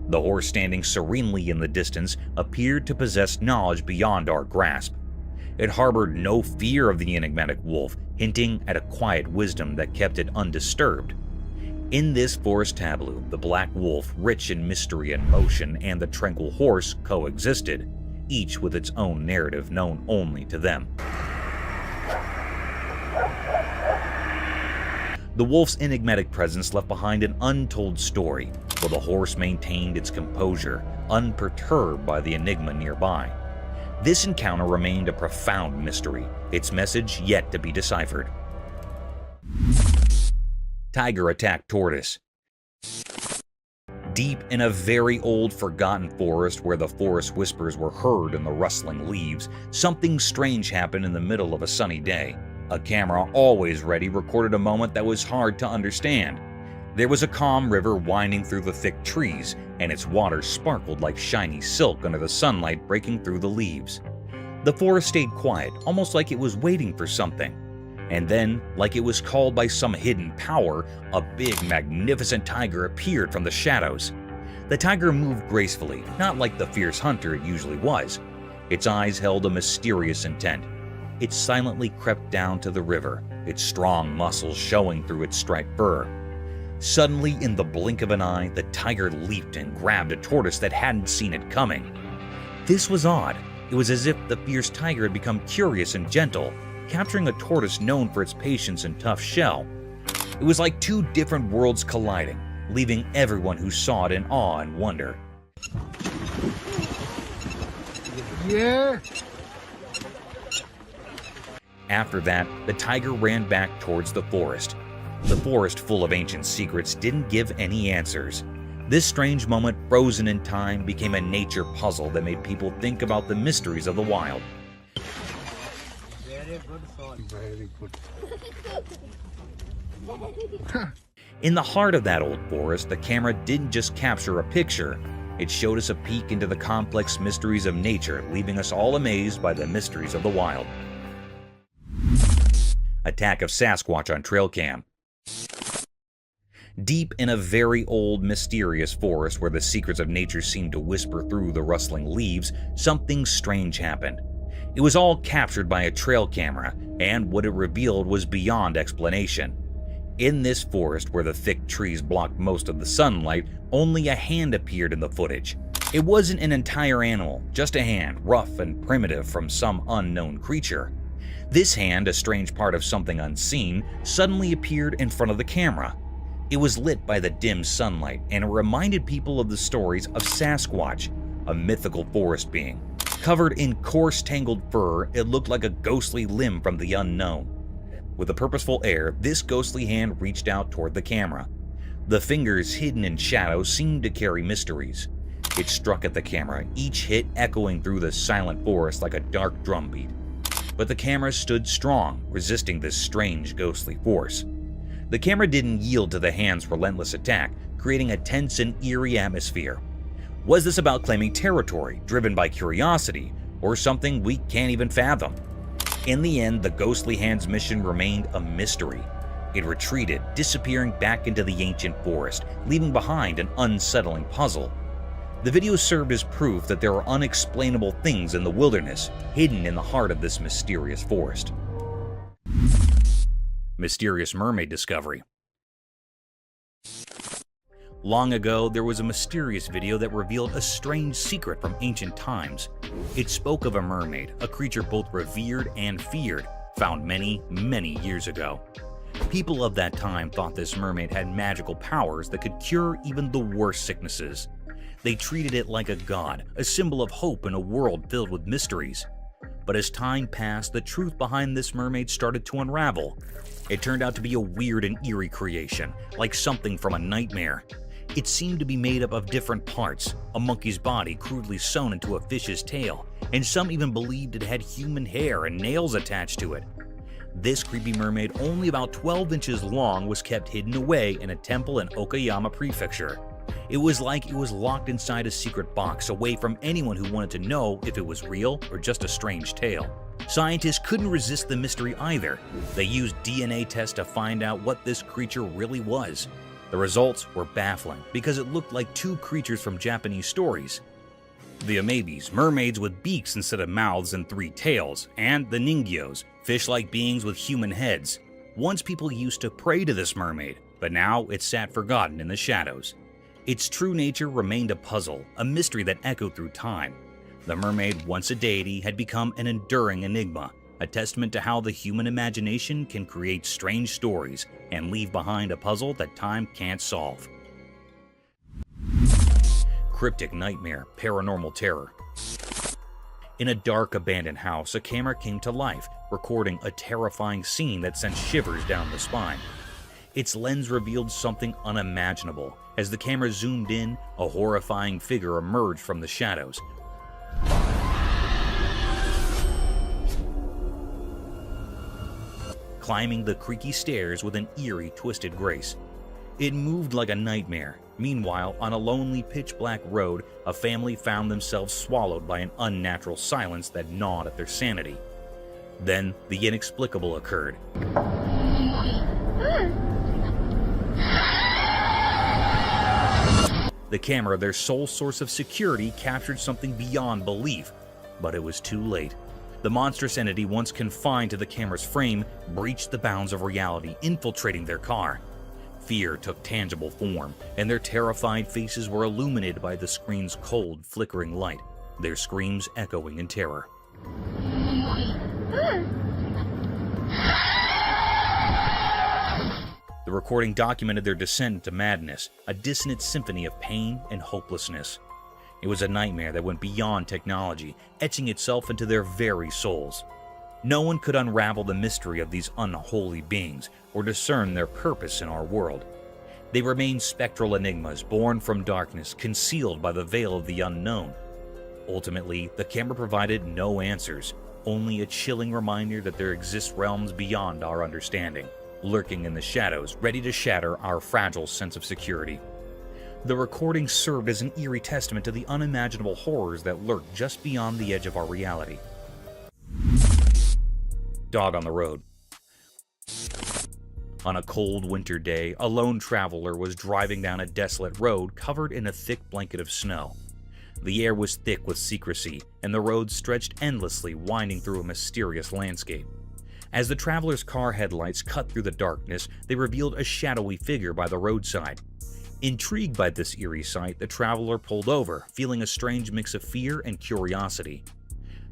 The horse, standing serenely in the distance, appeared to possess knowledge beyond our grasp. It harbored no fear of the enigmatic wolf, hinting at a quiet wisdom that kept it undisturbed. In this forest tableau, the black wolf, rich in mystery and motion, and the tranquil horse coexisted, each with its own narrative known only to them. The wolf's enigmatic presence left behind an untold story, while the horse maintained its composure, unperturbed by the enigma nearby. This encounter remained a profound mystery, its message yet to be deciphered. Tiger attacked tortoise. Deep in a very old, forgotten forest where the forest whispers were heard in the rustling leaves, something strange happened in the middle of a sunny day. A camera, always ready, recorded a moment that was hard to understand. There was a calm river winding through the thick trees, and its water sparkled like shiny silk under the sunlight breaking through the leaves. The forest stayed quiet, almost like it was waiting for something. And then, like it was called by some hidden power, a big, magnificent tiger appeared from the shadows. The tiger moved gracefully, not like the fierce hunter it usually was. Its eyes held a mysterious intent. It silently crept down to the river, its strong muscles showing through its striped fur. Suddenly, in the blink of an eye, the tiger leaped and grabbed a tortoise that hadn't seen it coming. This was odd. It was as if the fierce tiger had become curious and gentle, capturing a tortoise known for its patience and tough shell. It was like two different worlds colliding, leaving everyone who saw it in awe and wonder. Yeah. After that, the tiger ran back towards the forest. The forest, full of ancient secrets, didn't give any answers. This strange moment, frozen in time, became a nature puzzle that made people think about the mysteries of the wild. Very good. In the heart of that old forest, the camera didn't just capture a picture. It showed us a peek into the complex mysteries of nature, leaving us all amazed by the mysteries of the wild. Attack of Sasquatch on trail cam. Deep in a very old, mysterious forest where the secrets of nature seemed to whisper through the rustling leaves, something strange happened. It was all captured by a trail camera, and what it revealed was beyond explanation. In this forest, where the thick trees blocked most of the sunlight, only a hand appeared in the footage. It wasn't an entire animal, just a hand, rough and primitive from some unknown creature. This hand, a strange part of something unseen, suddenly appeared in front of the camera. It was lit by the dim sunlight, and it reminded people of the stories of Sasquatch, a mythical forest being. Covered in coarse, tangled fur, it looked like a ghostly limb from the unknown. With a purposeful air, this ghostly hand reached out toward the camera. The fingers, hidden in shadow, seemed to carry mysteries. It struck at the camera, each hit echoing through the silent forest like a dark drumbeat. But the camera stood strong, resisting this strange, ghostly force. The camera didn't yield to the hand's relentless attack, creating a tense and eerie atmosphere. Was this about claiming territory, driven by curiosity, or something we can't even fathom? In the end, the ghostly hand's mission remained a mystery. It retreated, disappearing back into the ancient forest, leaving behind an unsettling puzzle. The video served as proof that there are unexplainable things in the wilderness, hidden in the heart of this mysterious forest. Mysterious mermaid discovery. Long ago, there was a mysterious video that revealed a strange secret from ancient times. It spoke of a mermaid, a creature both revered and feared, found many, many years ago. People of that time thought this mermaid had magical powers that could cure even the worst sicknesses. They treated it like a god, a symbol of hope in a world filled with mysteries. But as time passed, the truth behind this mermaid started to unravel. It turned out to be a weird and eerie creation, like something from a nightmare. It seemed to be made up of different parts, a monkey's body crudely sewn into a fish's tail, and some even believed it had human hair and nails attached to it. This creepy mermaid, only about 12 inches long, was kept hidden away in a temple in Okayama Prefecture. It was like it was locked inside a secret box, away from anyone who wanted to know if it was real or just a strange tale. Scientists couldn't resist the mystery either. They used DNA tests to find out what this creature really was. The results were baffling because it looked like two creatures from Japanese stories. The amebis, mermaids with beaks instead of mouths and 3 tails, and the ningyos, fish-like beings with human heads. Once people used to pray to this mermaid, but now it sat forgotten in the shadows. Its true nature remained a puzzle, a mystery that echoed through time. The mermaid, once a deity, had become an enduring enigma, a testament to how the human imagination can create strange stories and leave behind a puzzle that time can't solve. Cryptic nightmare, paranormal terror. In a dark, abandoned house, a camera came to life, recording a terrifying scene that sent shivers down the spine. Its lens revealed something unimaginable. As the camera zoomed in, a horrifying figure emerged from the shadows. Climbing the creaky stairs with an eerie, twisted grace. It moved like a nightmare. Meanwhile, on a lonely, pitch-black road, a family found themselves swallowed by an unnatural silence that gnawed at their sanity. Then, the inexplicable occurred. The camera, their sole source of security, captured something beyond belief, but it was too late. The monstrous entity, once confined to the camera's frame, breached the bounds of reality, infiltrating their car. Fear took tangible form, and their terrified faces were illuminated by the screen's cold, flickering light, their screams echoing in terror. The recording documented their descent into madness, a dissonant symphony of pain and hopelessness. It was a nightmare that went beyond technology, etching itself into their very souls. No one could unravel the mystery of these unholy beings or discern their purpose in our world. They remained spectral enigmas born from darkness, concealed by the veil of the unknown. Ultimately, the camera provided no answers, only a chilling reminder that there exist realms beyond our understanding, lurking in the shadows, ready to shatter our fragile sense of security. The recording served as an eerie testament to the unimaginable horrors that lurk just beyond the edge of our reality. Dog on the road. On a cold winter day, a lone traveler was driving down a desolate road covered in a thick blanket of snow. The air was thick with secrecy, and the road stretched endlessly, winding through a mysterious landscape. As the traveler's car headlights cut through the darkness, they revealed a shadowy figure by the roadside. Intrigued by this eerie sight, the traveler pulled over, feeling a strange mix of fear and curiosity.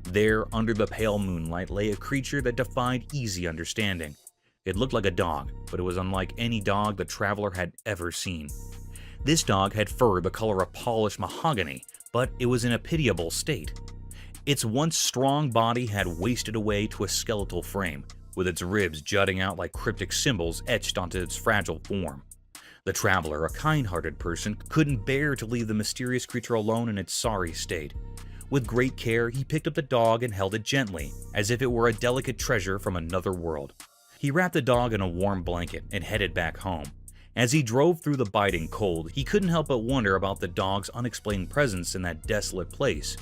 There, under the pale moonlight, lay a creature that defied easy understanding. It looked like a dog, but it was unlike any dog the traveler had ever seen. This dog had fur the color of polished mahogany, but it was in a pitiable state. Its once strong body had wasted away to a skeletal frame, with its ribs jutting out like cryptic symbols etched onto its fragile form. The traveler, a kind-hearted person, couldn't bear to leave the mysterious creature alone in its sorry state. With great care, he picked up the dog and held it gently, as if it were a delicate treasure from another world. He wrapped the dog in a warm blanket and headed back home. As he drove through the biting cold, he couldn't help but wonder about the dog's unexplained presence in that desolate place.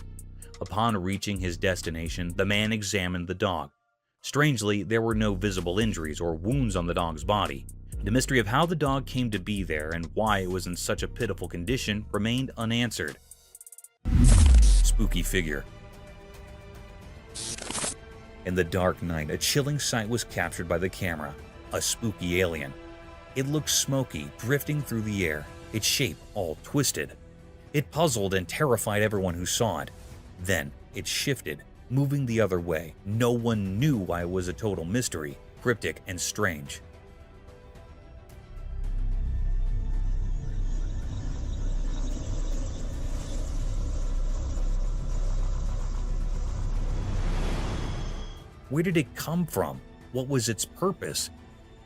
Upon reaching his destination, the man examined the dog. Strangely, there were no visible injuries or wounds on the dog's body. The mystery of how the dog came to be there and why it was in such a pitiful condition remained unanswered. Spooky figure. In the dark night, a chilling sight was captured by the camera. A spooky alien. It looked smoky, drifting through the air, its shape all twisted. It puzzled and terrified everyone who saw it. Then, it shifted, moving the other way. No one knew why it was a total mystery, cryptic and strange. Where did it come from? What was its purpose?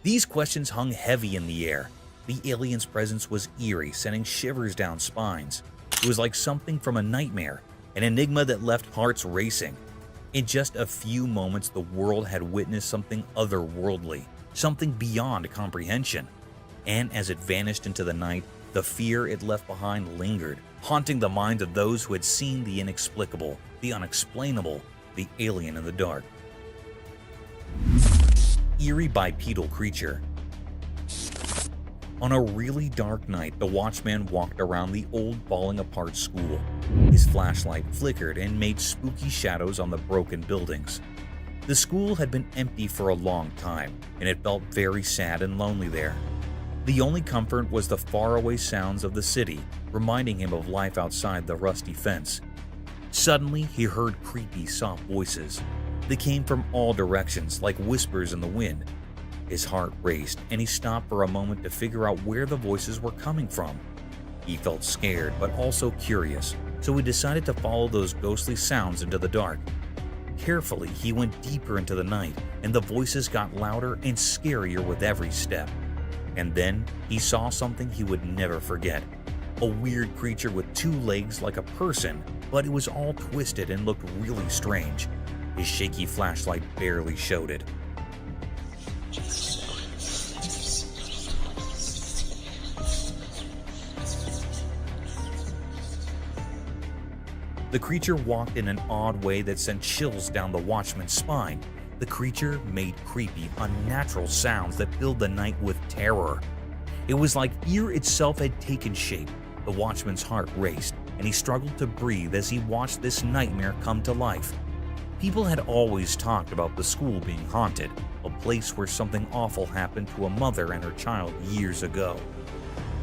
These questions hung heavy in the air. The alien's presence was eerie, sending shivers down spines. It was like something from a nightmare, an enigma that left hearts racing. In just a few moments, the world had witnessed something otherworldly, something beyond comprehension. And as it vanished into the night, The fear it left behind lingered, haunting the minds of those who had seen the inexplicable, the unexplainable, the alien in the dark. Eerie bipedal creature. On a really dark night, the watchman walked around the old falling apart school. His flashlight flickered and made spooky shadows on the broken buildings. The school had been empty for a long time, and it felt very sad and lonely there. The only comfort was the faraway sounds of the city, reminding him of life outside the rusty fence. Suddenly, he heard creepy, soft voices. They came from all directions, like whispers in the wind. His heart raced, and he stopped for a moment to figure out where the voices were coming from. He felt scared, but also curious, so he decided to follow those ghostly sounds into the dark. Carefully, he went deeper into the night, and the voices got louder and scarier with every step. And then, he saw something he would never forget. A weird creature with 2 legs like a person, but it was all twisted and looked really strange. His shaky flashlight barely showed it. The creature walked in an odd way that sent chills down the watchman's spine. The creature made creepy, unnatural sounds that filled the night with terror. It was like fear itself had taken shape. The watchman's heart raced, and he struggled to breathe as he watched this nightmare come to life. People had always talked about the school being haunted, a place where something awful happened to a mother and her child years ago.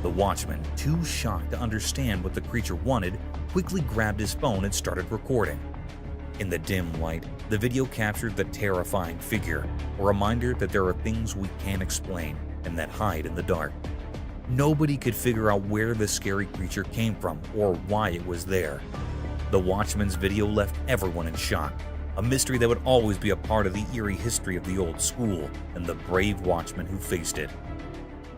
The watchman, too shocked to understand what the creature wanted, quickly grabbed his phone and started recording. In the dim light, the video captured the terrifying figure, a reminder that there are things we can't explain and that hide in the dark. Nobody could figure out where the scary creature came from or why it was there. The watchman's video left everyone in shock, a mystery that would always be a part of the eerie history of the old school and the brave watchman who faced it.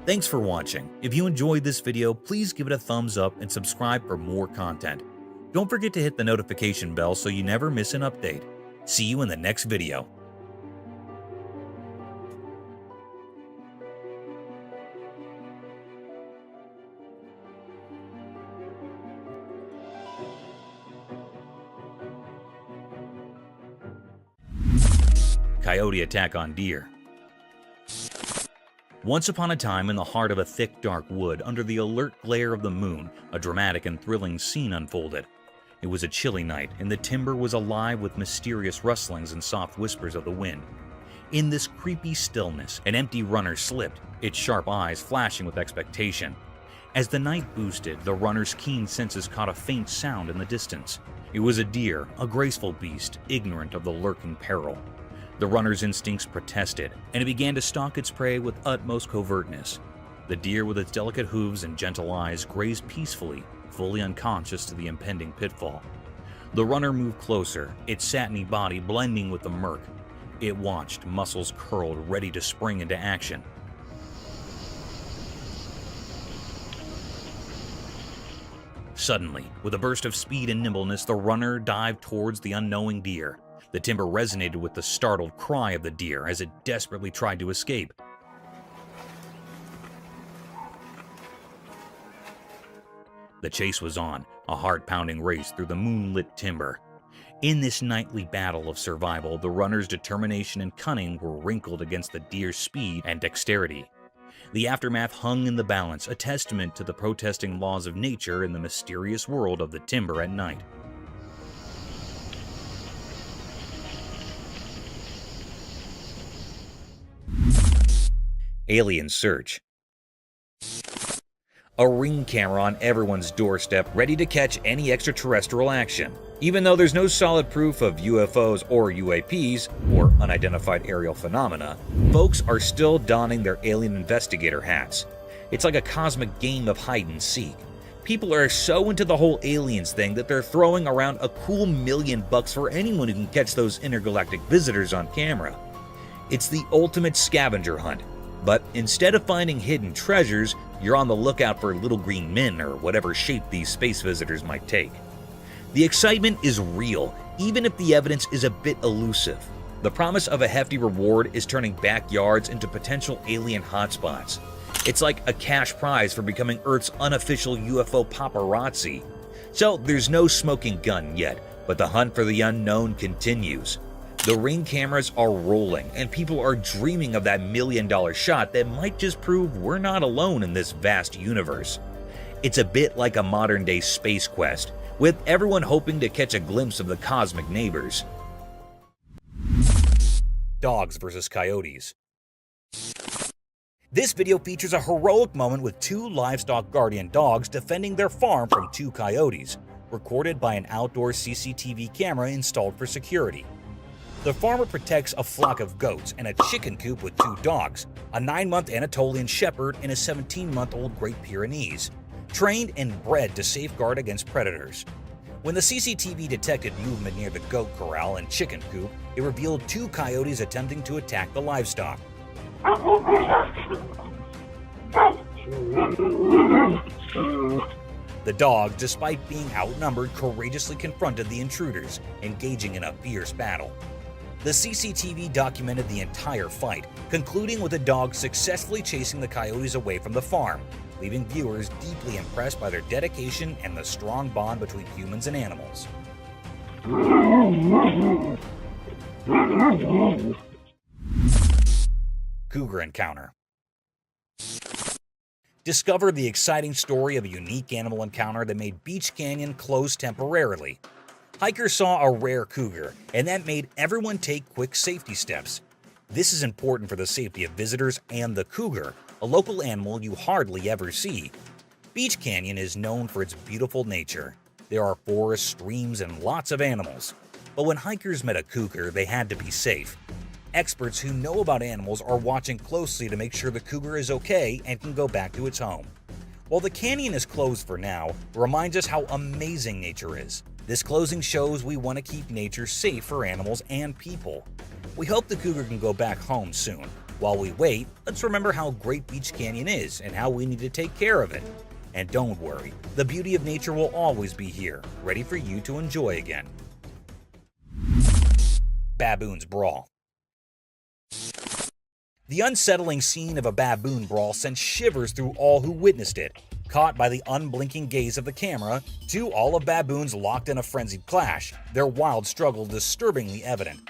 Thanks for watching. If you enjoyed this video, please give it a thumbs up and subscribe for more content. Don't forget to hit the notification bell so you never miss an update. See you in the next video. Coyote attack on deer. Once upon a time, in the heart of a thick, dark wood, under the alert glare of the moon, a dramatic and thrilling scene unfolded. It was a chilly night, and the timber was alive with mysterious rustlings and soft whispers of the wind. In this creepy stillness, an empty runner slipped, its sharp eyes flashing with expectation. As the night boosted, the runner's keen senses caught a faint sound in the distance. It was a deer, a graceful beast, ignorant of the lurking peril. The runner's instincts protested, and it began to stalk its prey with utmost covertness. The deer, with its delicate hooves and gentle eyes, grazed peacefully, fully unconscious to the impending pitfall. The runner moved closer, its satiny body blending with the murk. It watched, muscles curled, ready to spring into action. Suddenly, with a burst of speed and nimbleness, the runner dived towards the unknowing deer. The timber resonated with the startled cry of the deer as it desperately tried to escape. The chase was on, a heart-pounding race through the moonlit timber. In this nightly battle of survival, the runner's determination and cunning were wrinkled against the deer's speed and dexterity. The aftermath hung in the balance, a testament to the protesting laws of nature in the mysterious world of the timber at night. Alien search. A ring camera on everyone's doorstep, ready to catch any extraterrestrial action. Even though there's no solid proof of UFOs or UAPs, or unidentified aerial phenomena, folks are still donning their alien investigator hats. It's like a cosmic game of hide and seek. People are so into the whole aliens thing that they're throwing around a cool $1 million for anyone who can catch those intergalactic visitors on camera. It's the ultimate scavenger hunt. But instead of finding hidden treasures, you're on the lookout for little green men or whatever shape these space visitors might take. The excitement is real, even if the evidence is a bit elusive. The promise of a hefty reward is turning backyards into potential alien hotspots. It's like a cash prize for becoming Earth's unofficial UFO paparazzi. So there's no smoking gun yet, but the hunt for the unknown continues. The Ring cameras are rolling, and people are dreaming of that $1 million shot that might just prove we're not alone in this vast universe. It's a bit like a modern-day space quest, with everyone hoping to catch a glimpse of the cosmic neighbors. Dogs versus coyotes. This video features a heroic moment with 2 livestock guardian dogs defending their farm from 2 coyotes, recorded by an outdoor CCTV camera installed for security. The farmer protects a flock of goats and a chicken coop with 2 dogs, a 9-month Anatolian Shepherd and a 17-month-old Great Pyrenees, trained and bred to safeguard against predators. When the CCTV detected movement near the goat corral and chicken coop, it revealed 2 coyotes attempting to attack the livestock. The dogs, despite being outnumbered, courageously confronted the intruders, engaging in a fierce battle. The CCTV documented the entire fight, concluding with the dogs successfully chasing the coyotes away from the farm, leaving viewers deeply impressed by their dedication and the strong bond between humans and animals. Cougar encounter. Discover the exciting story of a unique animal encounter that made Beach Canyon close temporarily. Hikers saw a rare cougar, and that made everyone take quick safety steps. This is important for the safety of visitors and the cougar, a local animal you hardly ever see. Beach Canyon is known for its beautiful nature. There are forests, streams, and lots of animals. But when hikers met a cougar, they had to be safe. Experts who know about animals are watching closely to make sure the cougar is okay and can go back to its home. While the canyon is closed for now, it reminds us how amazing nature is. This closing shows we want to keep nature safe for animals and people. We hope the cougar can go back home soon. While we wait, let's remember how great Beach Canyon is and how we need to take care of it. And don't worry, the beauty of nature will always be here, ready for you to enjoy again. Baboons brawl. The unsettling scene of a baboon brawl sent shivers through all who witnessed it. Caught by the unblinking gaze of the camera, 2 olive baboons locked in a frenzied clash, their wild struggle disturbingly evident.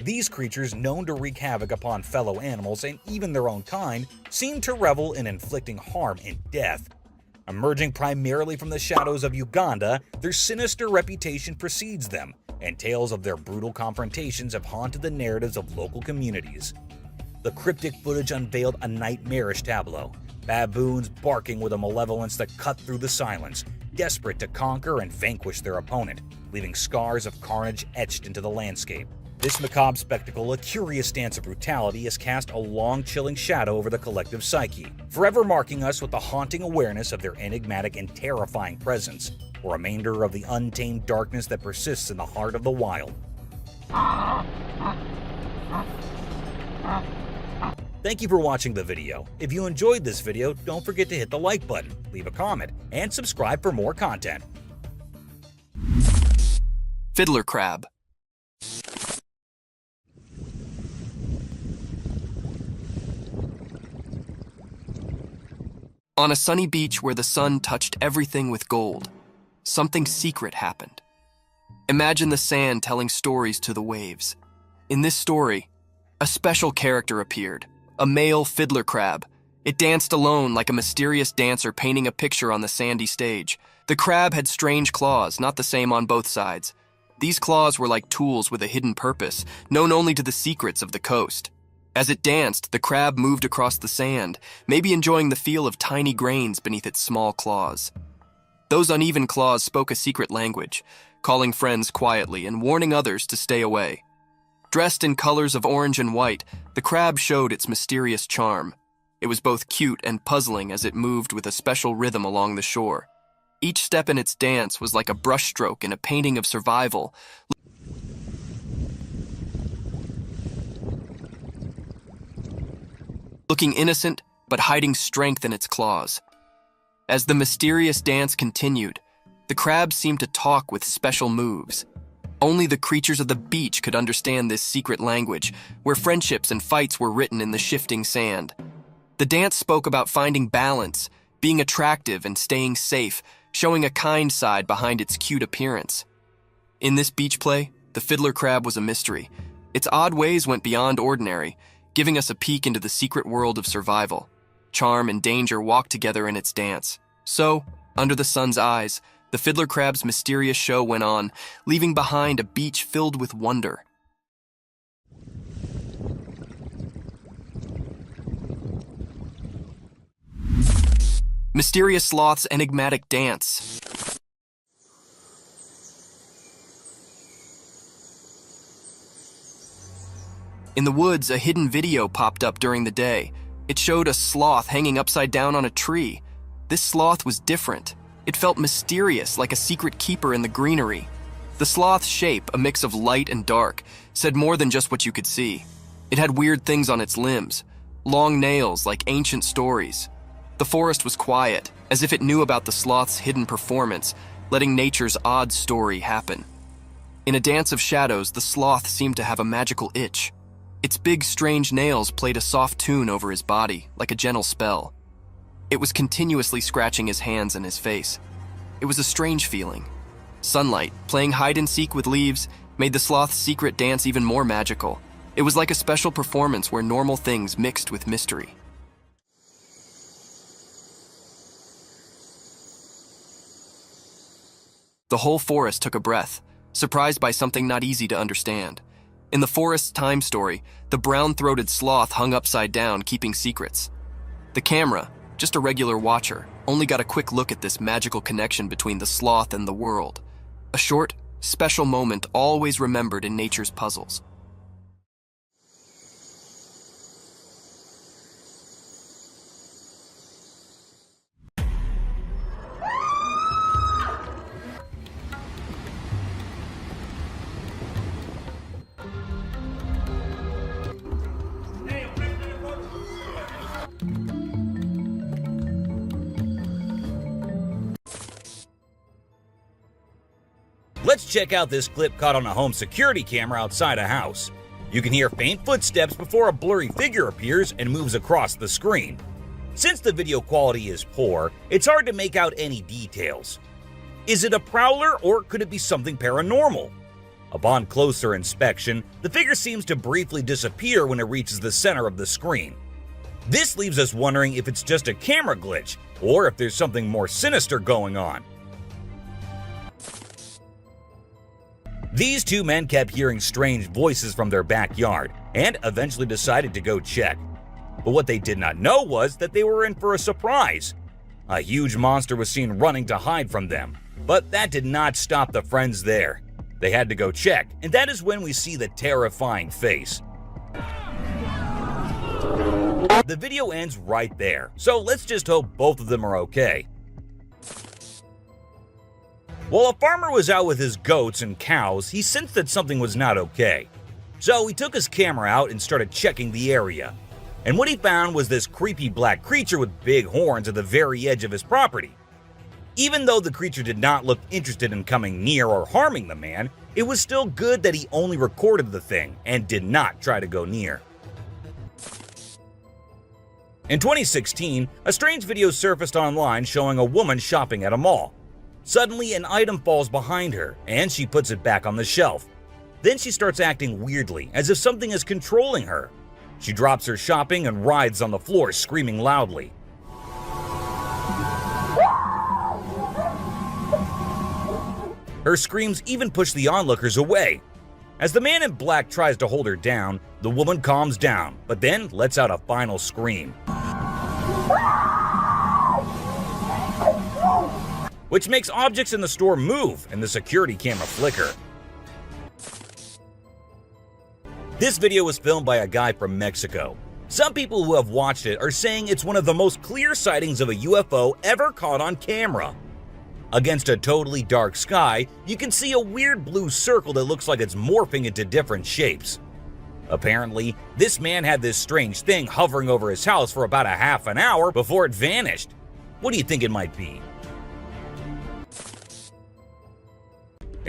These creatures, known to wreak havoc upon fellow animals and even their own kind, seem to revel in inflicting harm and death. Emerging primarily from the shadows of Uganda, their sinister reputation precedes them, and tales of their brutal confrontations have haunted the narratives of local communities. The cryptic footage unveiled a nightmarish tableau, baboons barking with a malevolence that cut through the silence, desperate to conquer and vanquish their opponent, leaving scars of carnage etched into the landscape. This macabre spectacle, a curious dance of brutality, has cast a long, chilling shadow over the collective psyche, forever marking us with the haunting awareness of their enigmatic and terrifying presence, a remainder of the untamed darkness that persists in the heart of the wild. Thank you for watching the video. If you enjoyed this video, don't forget to hit the like button, leave a comment, and subscribe for more content. Fiddler crab. On a sunny beach where the sun touched everything with gold, something secret happened. Imagine the sand telling stories to the waves. In this story, a special character appeared, a male fiddler crab. It danced alone like a mysterious dancer painting a picture on the sandy stage. The crab had strange claws, not the same on both sides. These claws were like tools with a hidden purpose, known only to the secrets of the coast. As it danced, the crab moved across the sand, maybe enjoying the feel of tiny grains beneath its small claws. Those uneven claws spoke a secret language, calling friends quietly and warning others to stay away. Dressed in colors of orange and white, the crab showed its mysterious charm. It was both cute and puzzling as it moved with a special rhythm along the shore. Each step in its dance was like a brushstroke in a painting of survival, looking innocent but hiding strength in its claws. As the mysterious dance continued, the crab seemed to talk with special moves. Only the creatures of the beach could understand this secret language, where friendships and fights were written in the shifting sand. The dance spoke about finding balance, being attractive and staying safe, showing a kind side behind its cute appearance. In this beach play, the fiddler crab was a mystery. Its odd ways went beyond ordinary, giving us a peek into the secret world of survival. Charm and danger walked together in its dance. So, under the sun's eyes, the fiddler crab's mysterious show went on, leaving behind a beach filled with wonder. Mysterious Sloth's enigmatic dance. In the woods, a hidden video popped up during the day. It showed a sloth hanging upside down on a tree. This sloth was different. It felt mysterious, like a secret keeper in the greenery. The sloth's shape, a mix of light and dark, said more than just what you could see. It had weird things on its limbs, long nails like ancient stories. The forest was quiet, as if it knew about the sloth's hidden performance, letting nature's odd story happen. In a dance of shadows, the sloth seemed to have a magical itch. Its big, strange nails played a soft tune over his body, like a gentle spell. It was continuously scratching his hands and his face. It was a strange feeling. Sunlight, playing hide-and-seek with leaves, made the sloth's secret dance even more magical. It was like a special performance where normal things mixed with mystery. The whole forest took a breath, surprised by something not easy to understand. In the forest's time story, the brown-throated sloth hung upside down, keeping secrets. The camera, just a regular watcher, only got a quick look at this magical connection between the sloth and the world. A short, special moment always remembered in nature's puzzles. Let's check out this clip caught on a home security camera outside a house. You can hear faint footsteps before a blurry figure appears and moves across the screen. Since the video quality is poor, it's hard to make out any details. Is it a prowler or could it be something paranormal? Upon closer inspection, the figure seems to briefly disappear when it reaches the center of the screen. This leaves us wondering if it's just a camera glitch or if there's something more sinister going on. These two men kept hearing strange voices from their backyard and eventually decided to go check. But what they did not know was that they were in for a surprise. A huge monster was seen running to hide from them, but that did not stop the friends there. They had to go check, and that is when we see the terrifying face. The video ends right there, so let's just hope both of them are okay. While a farmer was out with his goats and cows, he sensed that something was not okay. So he took his camera out and started checking the area. And what he found was this creepy black creature with big horns at the very edge of his property. Even though the creature did not look interested in coming near or harming the man, it was still good that he only recorded the thing and did not try to go near. In 2016, a strange video surfaced online showing a woman shopping at a mall. Suddenly, an item falls behind her, and she puts it back on the shelf. Then she starts acting weirdly, as if something is controlling her. She drops her shopping and writhes on the floor, screaming loudly. Her screams even push the onlookers away. As the man in black tries to hold her down, the woman calms down, but then lets out a final scream, which makes objects in the store move and the security camera flicker. This video was filmed by a guy from Mexico. Some people who have watched it are saying it's one of the most clear sightings of a UFO ever caught on camera. Against a totally dark sky, you can see a weird blue circle that looks like it's morphing into different shapes. Apparently, this man had this strange thing hovering over his house for about a half an hour before it vanished. What do you think it might be?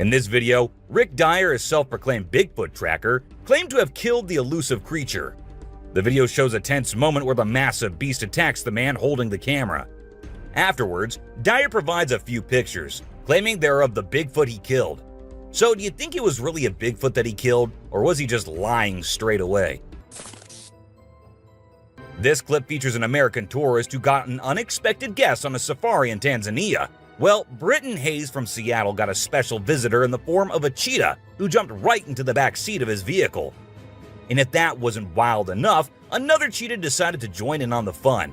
In this video, Rick Dyer, a self-proclaimed Bigfoot tracker, claimed to have killed the elusive creature. The video shows a tense moment where the massive beast attacks the man holding the camera. Afterwards, Dyer provides a few pictures, claiming they're of the Bigfoot he killed. So do you think it was really a Bigfoot that he killed, or was he just lying straight away? This clip features an American tourist who got an unexpected guest on a safari in Tanzania. Well, Britton Hayes from Seattle got a special visitor in the form of a cheetah who jumped right into the back seat of his vehicle. And if that wasn't wild enough, another cheetah decided to join in on the fun.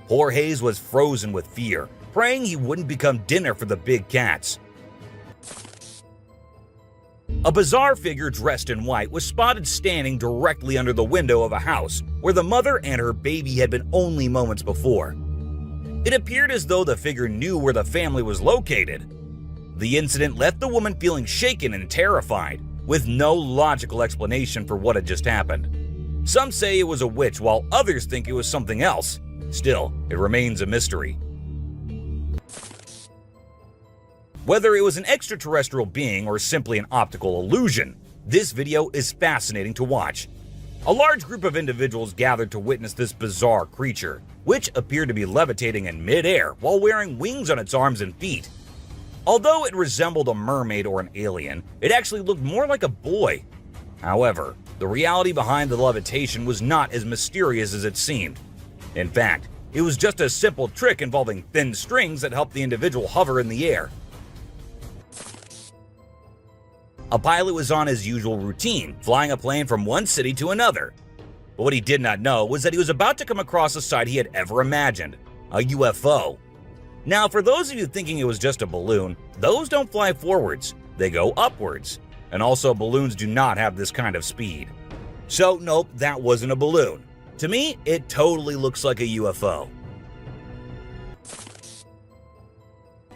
Poor Hayes was frozen with fear, praying he wouldn't become dinner for the big cats. A bizarre figure dressed in white was spotted standing directly under the window of a house where the mother and her baby had been only moments before. It appeared as though the figure knew where the family was located. The incident left the woman feeling shaken and terrified, with no logical explanation for what had just happened. Some say it was a witch, while others think it was something else. Still, it remains a mystery. Whether it was an extraterrestrial being or simply an optical illusion, this video is fascinating to watch. A large group of individuals gathered to witness this bizarre creature, which appeared to be levitating in mid-air while wearing wings on its arms and feet. Although it resembled a mermaid or an alien, it actually looked more like a boy. However, the reality behind the levitation was not as mysterious as it seemed. In fact, it was just a simple trick involving thin strings that helped the individual hover in the air. A pilot was on his usual routine, flying a plane from one city to another. But what he did not know was that he was about to come across a sight he had ever imagined, a UFO. Now, for those of you thinking it was just a balloon, those don't fly forwards, they go upwards. And also, balloons do not have this kind of speed. So nope, that wasn't a balloon. To me, it totally looks like a UFO.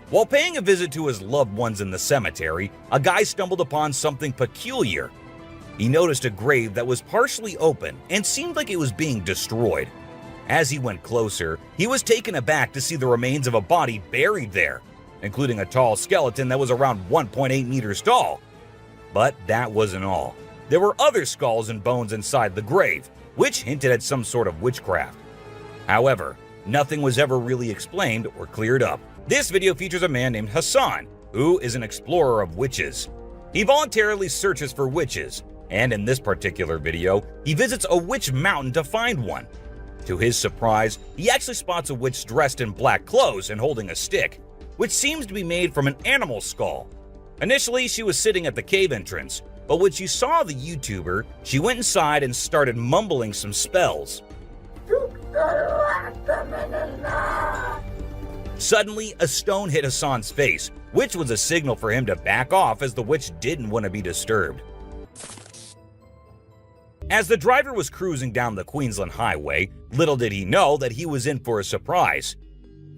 While paying a visit to his loved ones in the cemetery, a guy stumbled upon something peculiar. He noticed a grave that was partially open and seemed like it was being destroyed. As he went closer, he was taken aback to see the remains of a body buried there, including a tall skeleton that was around 1.8 meters tall. But that wasn't all. There were other skulls and bones inside the grave, which hinted at some sort of witchcraft. However, nothing was ever really explained or cleared up. This video features a man named Hassan, who is an explorer of witches. He voluntarily searches for witches, and in this particular video, he visits a witch mountain to find one. To his surprise, he actually spots a witch dressed in black clothes and holding a stick, which seems to be made from an animal skull. Initially, she was sitting at the cave entrance, but when she saw the YouTuber, she went inside and started mumbling some spells. Suddenly, a stone hit Hassan's face, which was a signal for him to back off as the witch didn't want to be disturbed. As the driver was cruising down the Queensland Highway, little did he know that he was in for a surprise.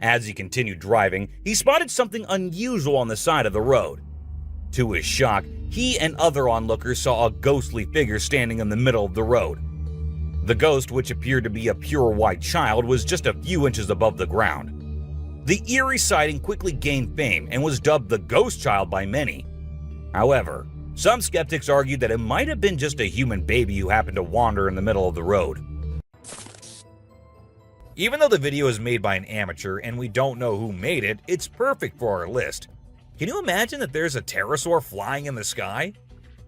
As he continued driving, he spotted something unusual on the side of the road. To his shock, he and other onlookers saw a ghostly figure standing in the middle of the road. The ghost, which appeared to be a pure white child, was just a few inches above the ground. The eerie sighting quickly gained fame and was dubbed the Ghost Child by many. However, some skeptics argued that it might have been just a human baby who happened to wander in the middle of the road. Even though the video is made by an amateur and we don't know who made it, it's perfect for our list. Can you imagine that there's a pterosaur flying in the sky?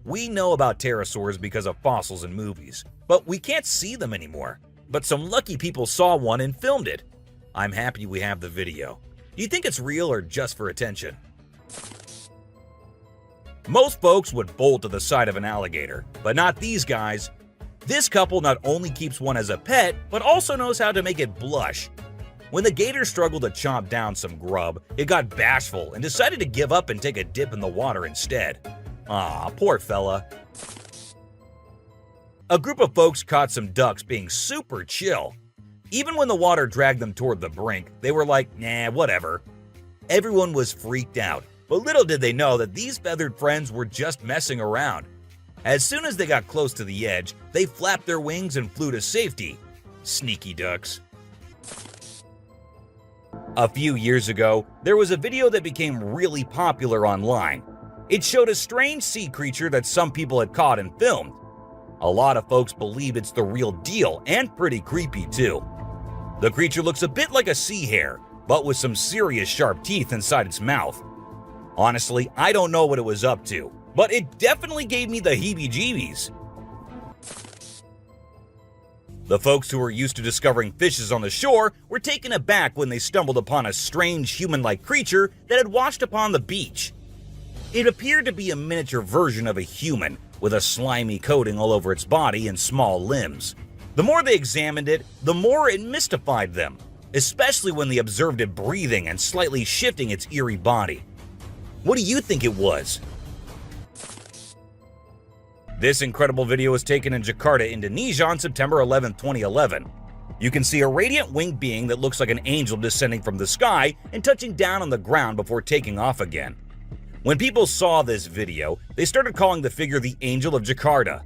We know about pterosaurs because of fossils in movies, but we can't see them anymore. But some lucky people saw one and filmed it. I'm happy we have the video. Do you think it's real or just for attention? Most folks would bolt to the side of an alligator, but not these guys. This couple not only keeps one as a pet, but also knows how to make it blush. When the gator struggled to chomp down some grub, it got bashful and decided to give up and take a dip in the water instead. Aw, poor fella. A group of folks caught some ducks being super chill. Even when the water dragged them toward the brink, they were like, nah, whatever. Everyone was freaked out, but little did they know that these feathered friends were just messing around. As soon as they got close to the edge, they flapped their wings and flew to safety. Sneaky ducks. A few years ago, there was a video that became really popular online. It showed a strange sea creature that some people had caught and filmed. A lot of folks believe it's the real deal and pretty creepy too. The creature looks a bit like a sea hare, but with some serious sharp teeth inside its mouth. Honestly, I don't know what it was up to, but it definitely gave me the heebie-jeebies. The folks who were used to discovering fishes on the shore were taken aback when they stumbled upon a strange human-like creature that had washed upon the beach. It appeared to be a miniature version of a human, with a slimy coating all over its body and small limbs. The more they examined it, the more it mystified them, especially when they observed it breathing and slightly shifting its eerie body. What do you think it was? This incredible video was taken in Jakarta, Indonesia on September 11, 2011. You can see a radiant winged being that looks like an angel descending from the sky and touching down on the ground before taking off again. When people saw this video, they started calling the figure the Angel of Jakarta.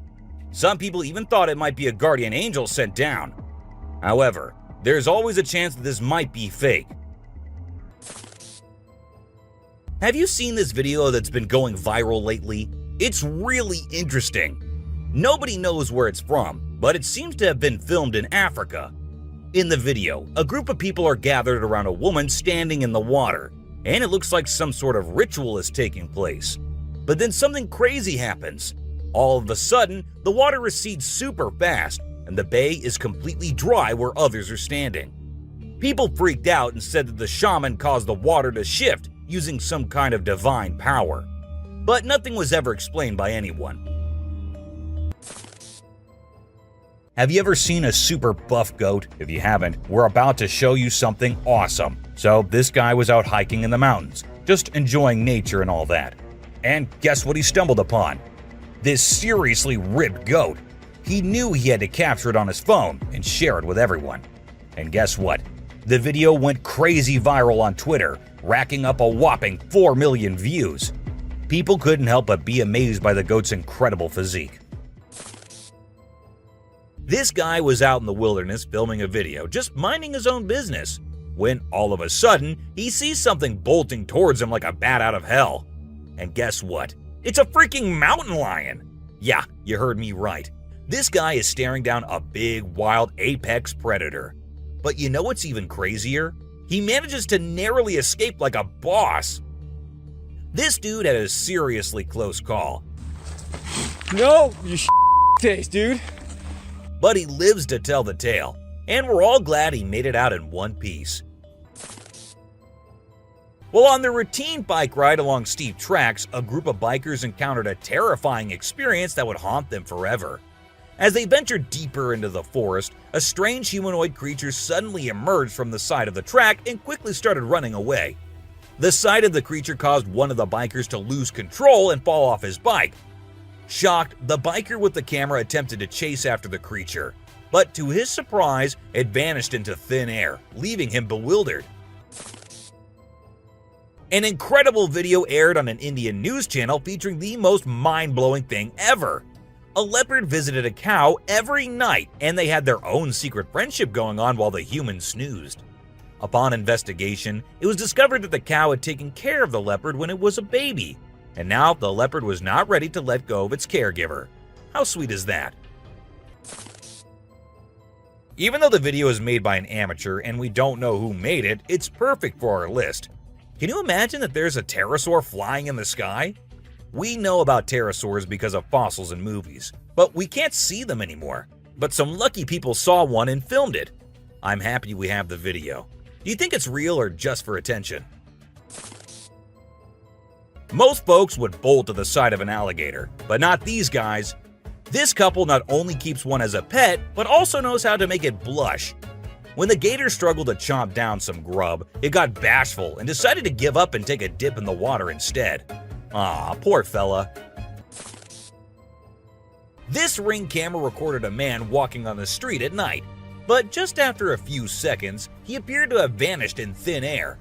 Some people even thought it might be a guardian angel sent down. However, there's always a chance that this might be fake. Have you seen this video that's been going viral lately? It's really interesting. Nobody knows where it's from, but it seems to have been filmed in Africa. In the video, a group of people are gathered around a woman standing in the water, and it looks like some sort of ritual is taking place. But then something crazy happens. All of a sudden, the water recedes super fast, and the bay is completely dry where others are standing. People freaked out and said that the shaman caused the water to shift using some kind of divine power. But nothing was ever explained by anyone. Have you ever seen a super buff goat? If you haven't, we're about to show you something awesome. So this guy was out hiking in the mountains, just enjoying nature and all that. And guess what he stumbled upon? This seriously ripped goat. He knew he had to capture it on his phone and share it with everyone. And guess what? The video went crazy viral on Twitter, racking up a whopping 4 million views. People couldn't help but be amazed by the goat's incredible physique. This guy was out in the wilderness filming a video, just minding his own business, when all of a sudden, he sees something bolting towards him like a bat out of hell. And guess what? It's a freaking mountain lion! Yeah, you heard me right. This guy is staring down a big, wild apex predator. But you know what's even crazier? He manages to narrowly escape like a boss. This dude had a seriously close call. No, you taste, dude. But he lives to tell the tale, and we're all glad he made it out in one piece. Well, on their routine bike ride along steep tracks, a group of bikers encountered a terrifying experience that would haunt them forever. As they ventured deeper into the forest, a strange humanoid creature suddenly emerged from the side of the track and quickly started running away. The sight of the creature caused one of the bikers to lose control and fall off his bike. Shocked, the biker with the camera attempted to chase after the creature, but to his surprise, it vanished into thin air, leaving him bewildered. An incredible video aired on an Indian news channel featuring the most mind-blowing thing ever. A leopard visited a cow every night, and they had their own secret friendship going on while the human snoozed. Upon investigation, it was discovered that the cow had taken care of the leopard when it was a baby, and now the leopard was not ready to let go of its caregiver. How sweet is that? Even though the video is made by an amateur and we don't know who made it, it's perfect for our list. Can you imagine that there's a pterosaur flying in the sky? We know about pterosaurs because of fossils in movies, but we can't see them anymore. But some lucky people saw one and filmed it. I'm happy we have the video. Do you think it's real or just for attention? Most folks would bolt to the side of an alligator, but not these guys. This couple not only keeps one as a pet, but also knows how to make it blush. When the gator struggled to chomp down some grub, it got bashful and decided to give up and take a dip in the water instead. Aw, poor fella. This Ring camera recorded a man walking on the street at night, but just after a few seconds, he appeared to have vanished in thin air.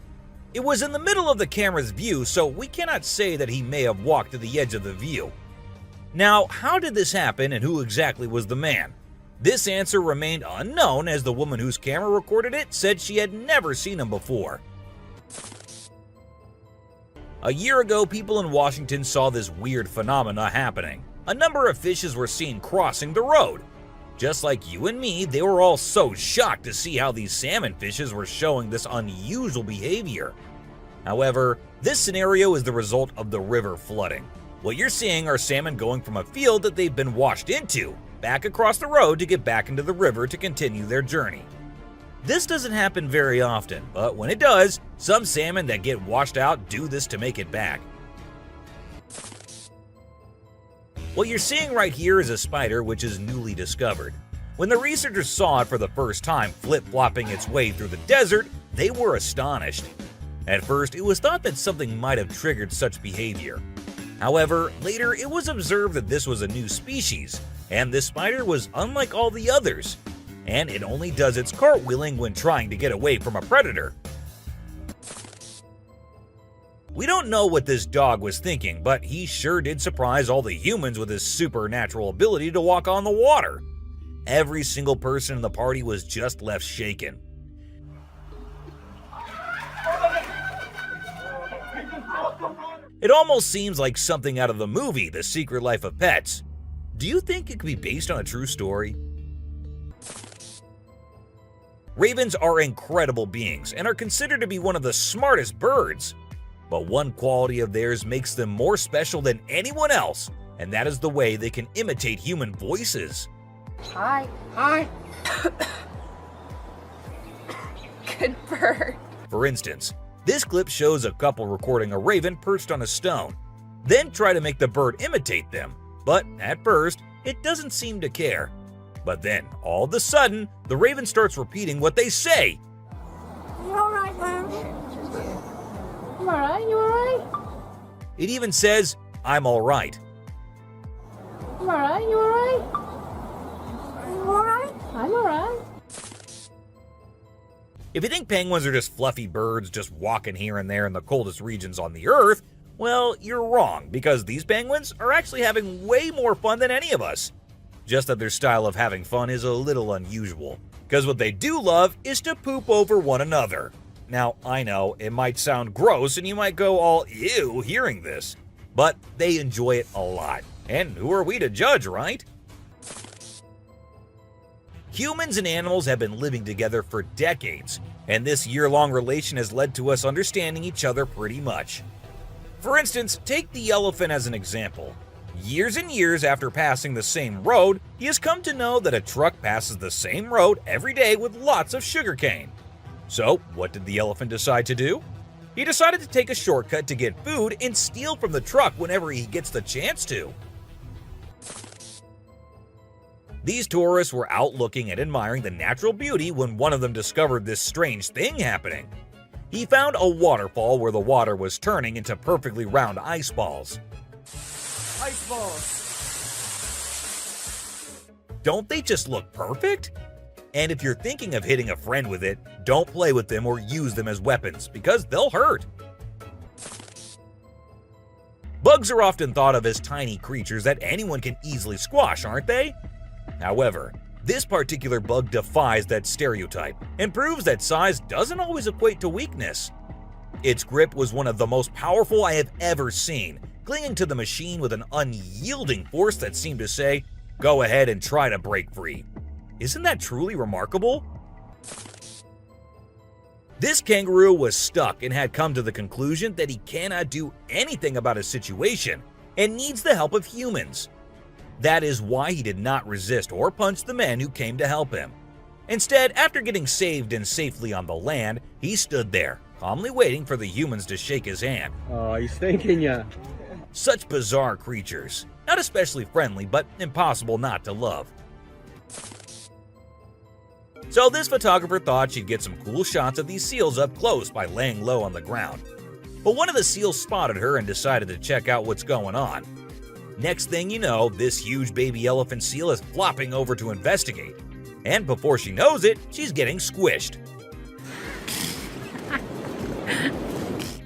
It was in the middle of the camera's view, so we cannot say that he may have walked to the edge of the view. Now, how did this happen and who exactly was the man? This answer remained unknown as the woman whose camera recorded it said she had never seen him before. A year ago, people in Washington saw this weird phenomena happening. A number of fishes were seen crossing the road. Just like you and me, they were all so shocked to see how these salmon fishes were showing this unusual behavior. However, this scenario is the result of the river flooding. What you're seeing are salmon going from a field that they've been washed into, back across the road to get back into the river to continue their journey. This doesn't happen very often, but when it does, some salmon that get washed out do this to make it back. What you're seeing right here is a spider which is newly discovered. When the researchers saw it for the first time flip-flopping its way through the desert, they were astonished. At first, it was thought that something might have triggered such behavior. However, later it was observed that this was a new species, and this spider was unlike all the others, and it only does its cartwheeling when trying to get away from a predator. We don't know what this dog was thinking, but he sure did surprise all the humans with his supernatural ability to walk on the water. Every single person in the party was just left shaken. It almost seems like something out of the movie The Secret Life of Pets. Do you think it could be based on a true story? Ravens are incredible beings and are considered to be one of the smartest birds. But one quality of theirs makes them more special than anyone else, and that is the way they can imitate human voices. Hi. Hi. Good bird. For instance, this clip shows a couple recording a raven perched on a stone, then try to make the bird imitate them, but at first, it doesn't seem to care. But then, all of a sudden, the raven starts repeating what they say. You alright, man? You alright? You alright? It even says, "I'm alright." You alright? You alright? You alright? I'm alright. If you think penguins are just fluffy birds just walking here and there in the coldest regions on the Earth, well, you're wrong, because these penguins are actually having way more fun than any of us. Just that their style of having fun is a little unusual, because what they do love is to poop over one another. Now, I know, it might sound gross and you might go all ew hearing this, but they enjoy it a lot. And who are we to judge, right? Humans and animals have been living together for decades, and this year-long relation has led to us understanding each other pretty much. For instance, take the elephant as an example. Years and years after passing the same road, he has come to know that a truck passes the same road every day with lots of sugarcane. So, what did the elephant decide to do? He decided to take a shortcut to get food and steal from the truck whenever he gets the chance to. These tourists were out looking and admiring the natural beauty when one of them discovered this strange thing happening. He found a waterfall where the water was turning into perfectly round ice balls. Ice balls. Don't they just look perfect? And if you're thinking of hitting a friend with it, don't play with them or use them as weapons, because they'll hurt. Bugs are often thought of as tiny creatures that anyone can easily squash, aren't they? However, this particular bug defies that stereotype and proves that size doesn't always equate to weakness. Its grip was one of the most powerful I have ever seen, clinging to the machine with an unyielding force that seemed to say, "Go ahead and try to break free." Isn't that truly remarkable? This kangaroo was stuck and had come to the conclusion that he cannot do anything about his situation and needs the help of humans. That is why he did not resist or punch the men who came to help him. Instead, after getting saved and safely on the land, he stood there, calmly waiting for the humans to shake his hand. Oh, he's thanking ya. Such bizarre creatures. Not especially friendly, but impossible not to love. So this photographer thought she'd get some cool shots of these seals up close by laying low on the ground. But one of the seals spotted her and decided to check out what's going on. Next thing you know, this huge baby elephant seal is flopping over to investigate. And before she knows it, she's getting squished.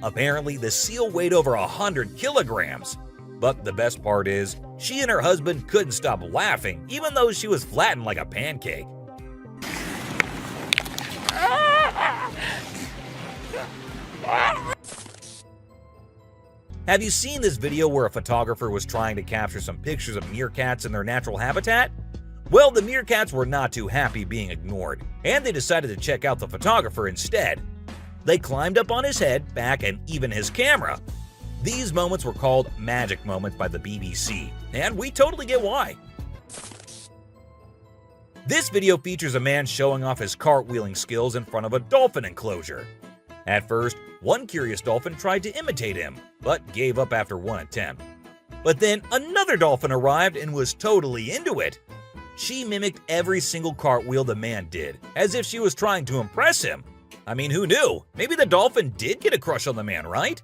Apparently, the seal weighed over 100 kilograms. But the best part is, she and her husband couldn't stop laughing even though she was flattened like a pancake. Have you seen this video where a photographer was trying to capture some pictures of meerkats in their natural habitat? Well, the meerkats were not too happy being ignored, and they decided to check out the photographer instead. They climbed up on his head, back, and even his camera. These moments were called magic moments by the BBC, and we totally get why. This video features a man showing off his cartwheeling skills in front of a dolphin enclosure. At first, one curious dolphin tried to imitate him, but gave up after one attempt. But then another dolphin arrived and was totally into it. She mimicked every single cartwheel the man did, as if she was trying to impress him. I mean, who knew? Maybe the dolphin did get a crush on the man, right?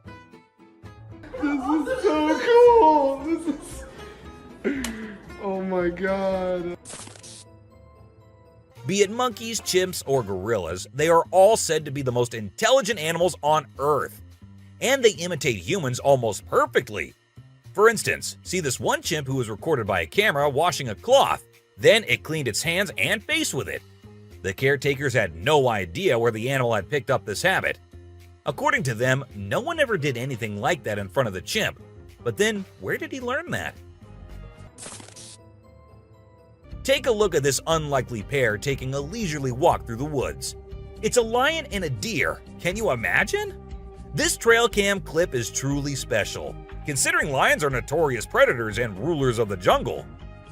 This is so cool. This is... Oh my god. Be it monkeys, chimps, or gorillas, they are all said to be the most intelligent animals on Earth. And they imitate humans almost perfectly. For instance, see this one chimp who was recorded by a camera washing a cloth. Then it cleaned its hands and face with it. The caretakers had no idea where the animal had picked up this habit. According to them, no one ever did anything like that in front of the chimp. But then, where did he learn that? Take a look at this unlikely pair taking a leisurely walk through the woods. It's a lion and a deer. Can you imagine? This trail cam clip is truly special, considering lions are notorious predators and rulers of the jungle.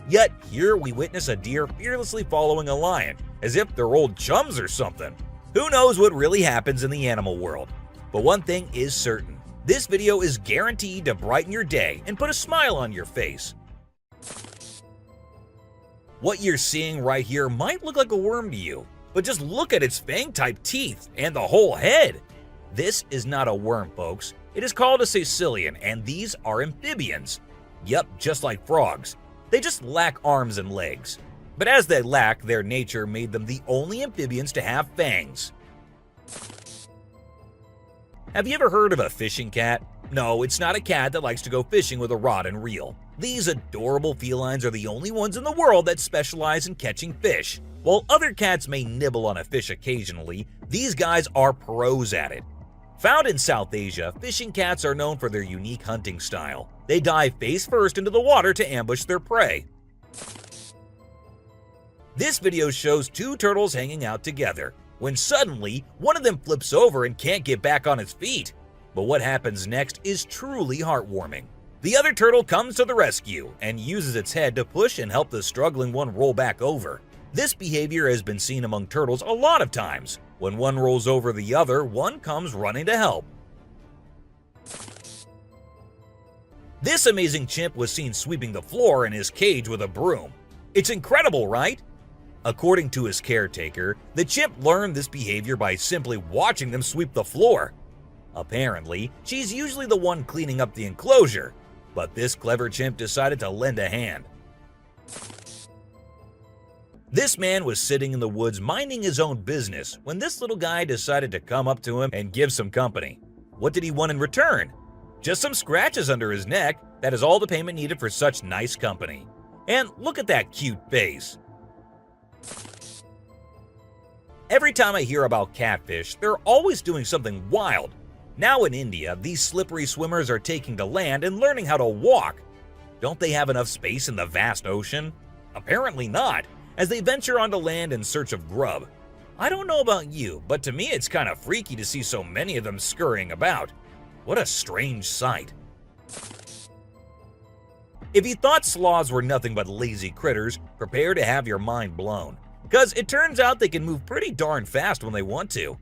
Yet here we witness a deer fearlessly following a lion, as if they're old chums or something. Who knows what really happens in the animal world? But one thing is certain, this video is guaranteed to brighten your day and put a smile on your face. What you're seeing right here might look like a worm to you, but just look at its fang-type teeth and the whole head. This is not a worm, folks. It is called a caecilian, and these are amphibians. Yep, just like frogs. They just lack arms and legs. But as they lack, their nature made them the only amphibians to have fangs. Have you ever heard of a fishing cat? No, it's not a cat that likes to go fishing with a rod and reel. These adorable felines are the only ones in the world that specialize in catching fish. While other cats may nibble on a fish occasionally, these guys are pros at it. Found in South Asia, fishing cats are known for their unique hunting style. They dive face first into the water to ambush their prey. This video shows two turtles hanging out together, when suddenly one of them flips over and can't get back on its feet. But what happens next is truly heartwarming. The other turtle comes to the rescue and uses its head to push and help the struggling one roll back over. This behavior has been seen among turtles a lot of times. When one rolls over the other, one comes running to help. This amazing chimp was seen sweeping the floor in his cage with a broom. It's incredible, right? According to his caretaker, the chimp learned this behavior by simply watching them sweep the floor. Apparently, she's usually the one cleaning up the enclosure, but this clever chimp decided to lend a hand. This man was sitting in the woods minding his own business when this little guy decided to come up to him and give some company. What did he want in return? Just some scratches under his neck. That is all the payment needed for such nice company. And look at that cute face. Every time I hear about catfish, they're always doing something wild. Now in India, these slippery swimmers are taking to land and learning how to walk. Don't they have enough space in the vast ocean? Apparently not, as they venture onto land in search of grub. I don't know about you, but to me it's kind of freaky to see so many of them scurrying about. What a strange sight. If you thought sloths were nothing but lazy critters, prepare to have your mind blown. Because it turns out they can move pretty darn fast when they want to.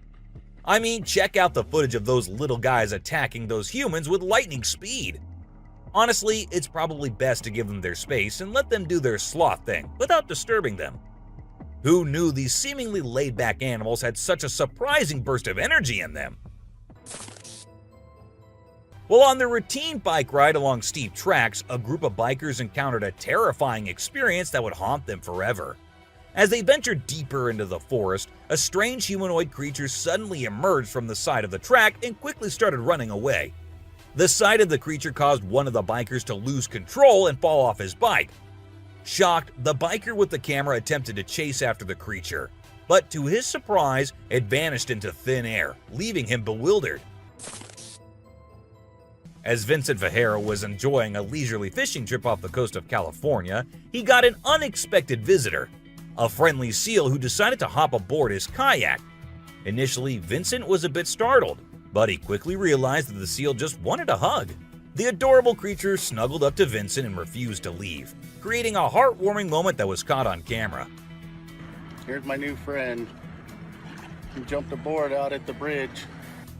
I mean, check out the footage of those little guys attacking those humans with lightning speed. Honestly, it's probably best to give them their space and let them do their sloth thing without disturbing them. Who knew these seemingly laid-back animals had such a surprising burst of energy in them? While on their routine bike ride along steep tracks, a group of bikers encountered a terrifying experience that would haunt them forever. As they ventured deeper into the forest, a strange humanoid creature suddenly emerged from the side of the track and quickly started running away. The sight of the creature caused one of the bikers to lose control and fall off his bike. Shocked, the biker with the camera attempted to chase after the creature, but to his surprise, it vanished into thin air, leaving him bewildered. As Vincent Vajera was enjoying a leisurely fishing trip off the coast of California, he got an unexpected visitor, a friendly seal who decided to hop aboard his kayak. Initially, Vincent was a bit startled, but he quickly realized that the seal just wanted a hug. The adorable creature snuggled up to Vincent and refused to leave, creating a heartwarming moment that was caught on camera. Here's my new friend. He jumped aboard out at the bridge.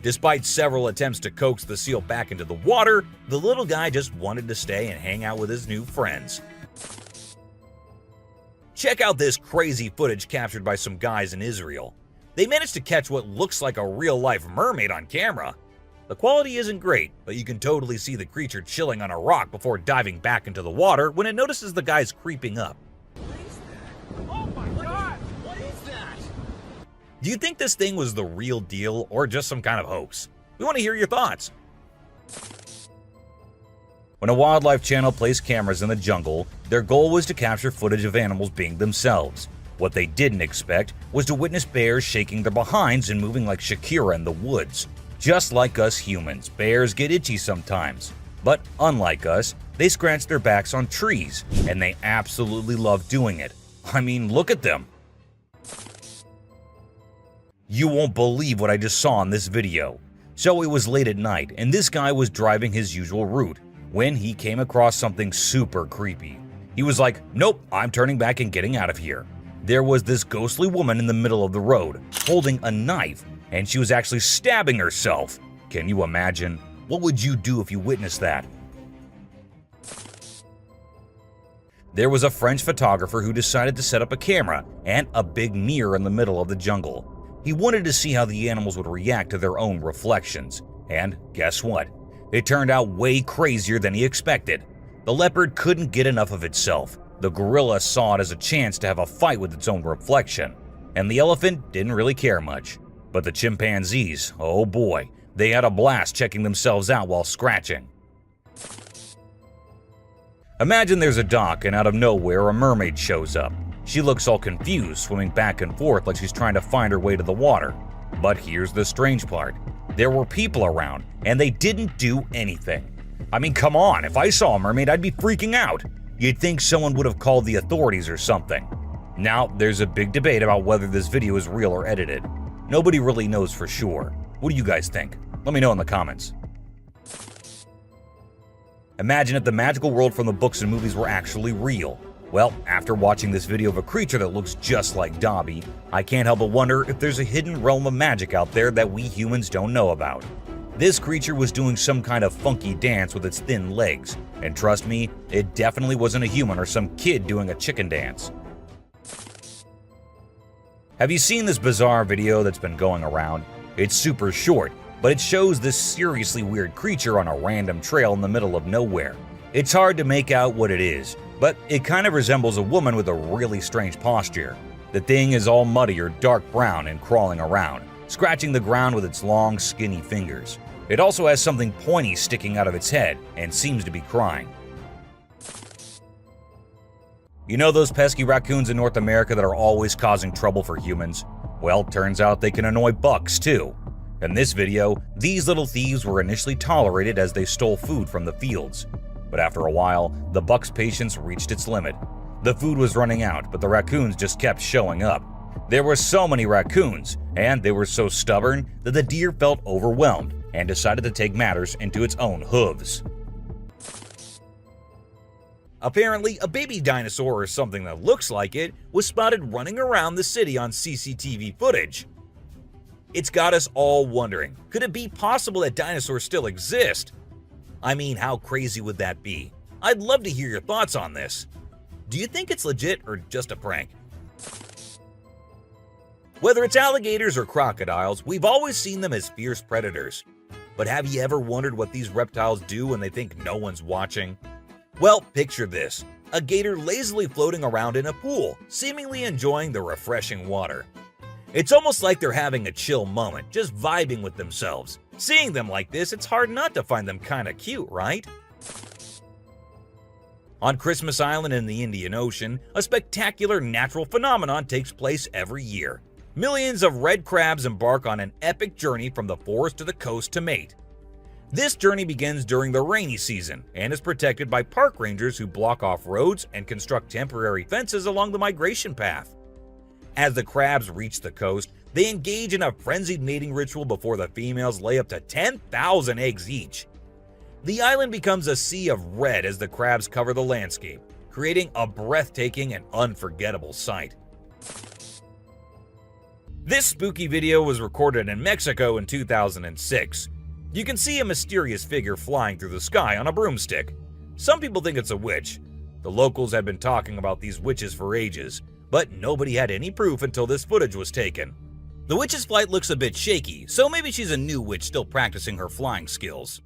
Despite several attempts to coax the seal back into the water, the little guy just wanted to stay and hang out with his new friends. Check out this crazy footage captured by some guys in Israel. They managed to catch what looks like a real-life mermaid on camera. The quality isn't great, but you can totally see the creature chilling on a rock before diving back into the water when it notices the guys creeping up. Oh my God! What is that? Do you think this thing was the real deal or just some kind of hoax? We want to hear your thoughts. When a wildlife channel placed cameras in the jungle, their goal was to capture footage of animals being themselves. What they didn't expect was to witness bears shaking their behinds and moving like Shakira in the woods. Just like us humans, bears get itchy sometimes. But unlike us, they scratch their backs on trees, and they absolutely love doing it. I mean, look at them. You won't believe what I just saw in this video. So it was late at night, and this guy was driving his usual route when he came across something super creepy. He was like, nope, I'm turning back and getting out of here. There was this ghostly woman in the middle of the road, holding a knife, and she was actually stabbing herself. Can you imagine? What would you do if you witnessed that? There was a French photographer who decided to set up a camera and a big mirror in the middle of the jungle. He wanted to see how the animals would react to their own reflections. And guess what? It turned out way crazier than he expected. The leopard couldn't get enough of itself. The gorilla saw it as a chance to have a fight with its own reflection. And the elephant didn't really care much. But the chimpanzees, oh boy, they had a blast checking themselves out while scratching. Imagine there's a dock and out of nowhere a mermaid shows up. She looks all confused, swimming back and forth like she's trying to find her way to the water. But here's the strange part. There were people around, and they didn't do anything. I mean, come on, if I saw a mermaid, I'd be freaking out. You'd think someone would have called the authorities or something. Now, there's a big debate about whether this video is real or edited. Nobody really knows for sure. What do you guys think? Let me know in the comments. Imagine if the magical world from the books and movies were actually real. Well, after watching this video of a creature that looks just like Dobby, I can't help but wonder if there's a hidden realm of magic out there that we humans don't know about. This creature was doing some kind of funky dance with its thin legs, and trust me, it definitely wasn't a human or some kid doing a chicken dance. Have you seen this bizarre video that's been going around? It's super short, but it shows this seriously weird creature on a random trail in the middle of nowhere. It's hard to make out what it is, but it kind of resembles a woman with a really strange posture. The thing is all muddy or dark brown and crawling around, scratching the ground with its long, skinny fingers. It also has something pointy sticking out of its head and seems to be crying. You know those pesky raccoons in North America that are always causing trouble for humans? Well, turns out they can annoy bucks too. In this video, these little thieves were initially tolerated as they stole food from the fields. But after a while, the buck's patience reached its limit. The food was running out, but the raccoons just kept showing up. There were so many raccoons, and they were so stubborn that the deer felt overwhelmed and decided to take matters into its own hooves. Apparently, a baby dinosaur or something that looks like it was spotted running around the city on CCTV footage. It's got us all wondering, could it be possible that dinosaurs still exist? I mean, how crazy would that be? I'd love to hear your thoughts on this. Do you think it's legit or just a prank? Whether it's alligators or crocodiles, we've always seen them as fierce predators. But have you ever wondered what these reptiles do when they think no one's watching? Well, picture this. A gator lazily floating around in a pool, seemingly enjoying the refreshing water. It's almost like they're having a chill moment, just vibing with themselves. Seeing them like this, it's hard not to find them kinda cute, right? On Christmas Island in the Indian Ocean, a spectacular natural phenomenon takes place every year. Millions of red crabs embark on an epic journey from the forest to the coast to mate. This journey begins during the rainy season and is protected by park rangers who block off roads and construct temporary fences along the migration path. As the crabs reach the coast, they engage in a frenzied mating ritual before the females lay up to 10,000 eggs each. The island becomes a sea of red as the crabs cover the landscape, creating a breathtaking and unforgettable sight. This spooky video was recorded in Mexico in 2006. You can see a mysterious figure flying through the sky on a broomstick. Some people think it's a witch. The locals had been talking about these witches for ages, but nobody had any proof until this footage was taken. The witch's flight looks a bit shaky, so maybe she's a new witch still practicing her flying skills.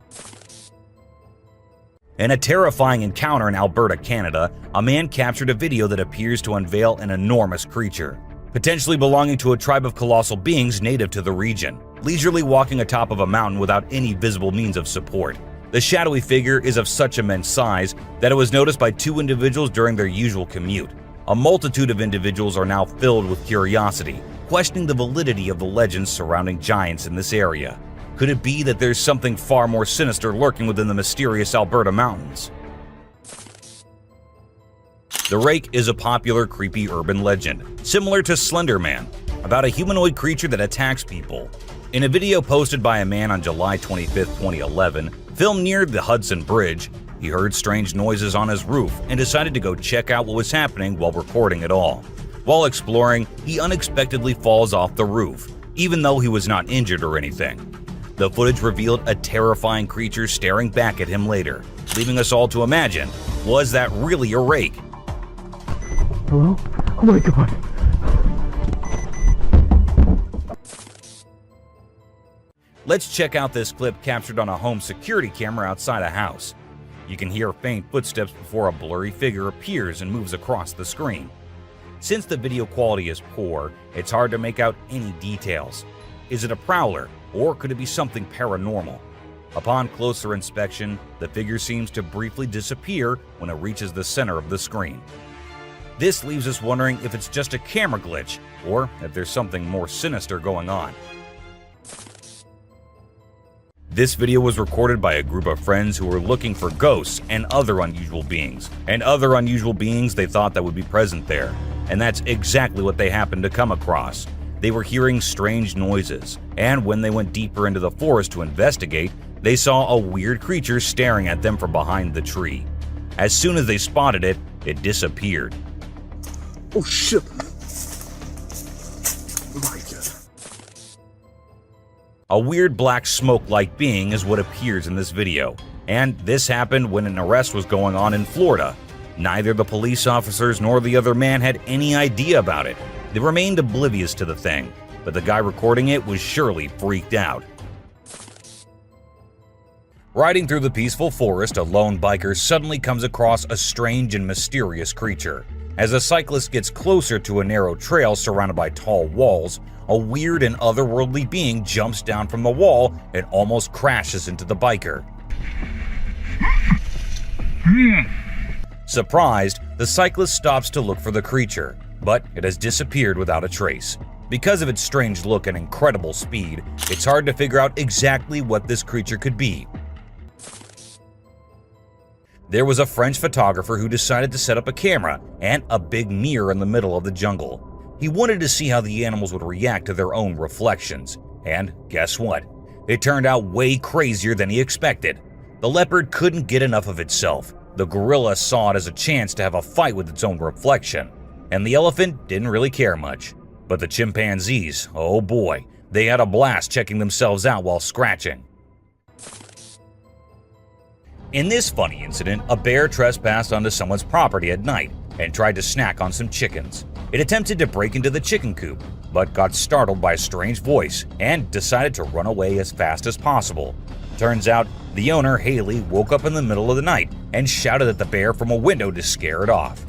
In a terrifying encounter in Alberta, Canada, a man captured a video that appears to unveil an enormous creature, potentially belonging to a tribe of colossal beings native to the region, leisurely walking atop of a mountain without any visible means of support. The shadowy figure is of such immense size that it was noticed by two individuals during their usual commute. A multitude of individuals are now filled with curiosity, questioning the validity of the legends surrounding giants in this area. Could it be that there's something far more sinister lurking within the mysterious Alberta mountains? The Rake is a popular creepy urban legend, similar to Slender Man, about a humanoid creature that attacks people. In a video posted by a man on July 25, 2011, filmed near the Hudson Bridge, he heard strange noises on his roof and decided to go check out what was happening while recording it all. While exploring, he unexpectedly falls off the roof, even though he was not injured or anything. The footage revealed a terrifying creature staring back at him later, leaving us all to imagine, was that really a rake? Hello? Oh my god. Let's check out this clip captured on a home security camera outside a house. You can hear faint footsteps before a blurry figure appears and moves across the screen. Since the video quality is poor, it's hard to make out any details. Is it a prowler, or could it be something paranormal? Upon closer inspection, the figure seems to briefly disappear when it reaches the center of the screen. This leaves us wondering if it's just a camera glitch, or if there's something more sinister going on. This video was recorded by a group of friends who were looking for ghosts and other unusual beings they thought that would be present there. And that's exactly what they happened to come across. They were hearing strange noises, and when they went deeper into the forest to investigate, they saw a weird creature staring at them from behind the tree. As soon as they spotted it, it disappeared. Oh shit! My god. A weird black smoke-like being is what appears in this video, and this happened when an arrest was going on in Florida. Neither the police officers nor the other man had any idea about it. They remained oblivious to the thing, but the guy recording it was surely freaked out. Riding through the peaceful forest, a lone biker suddenly comes across a strange and mysterious creature. As the cyclist gets closer to a narrow trail surrounded by tall walls, a weird and otherworldly being jumps down from the wall and almost crashes into the biker. Surprised, the cyclist stops to look for the creature, but it has disappeared without a trace. Because of its strange look and incredible speed, it's hard to figure out exactly what this creature could be. There was a French photographer who decided to set up a camera and a big mirror in the middle of the jungle. He wanted to see how the animals would react to their own reflections. And guess what? It turned out way crazier than he expected. The leopard couldn't get enough of itself. The gorilla saw it as a chance to have a fight with its own reflection. And the elephant didn't really care much. But the chimpanzees, oh boy, they had a blast checking themselves out while scratching. In this funny incident, a bear trespassed onto someone's property at night and tried to snack on some chickens. It attempted to break into the chicken coop, but got startled by a strange voice and decided to run away as fast as possible. Turns out, the owner, Haley, woke up in the middle of the night and shouted at the bear from a window to scare it off.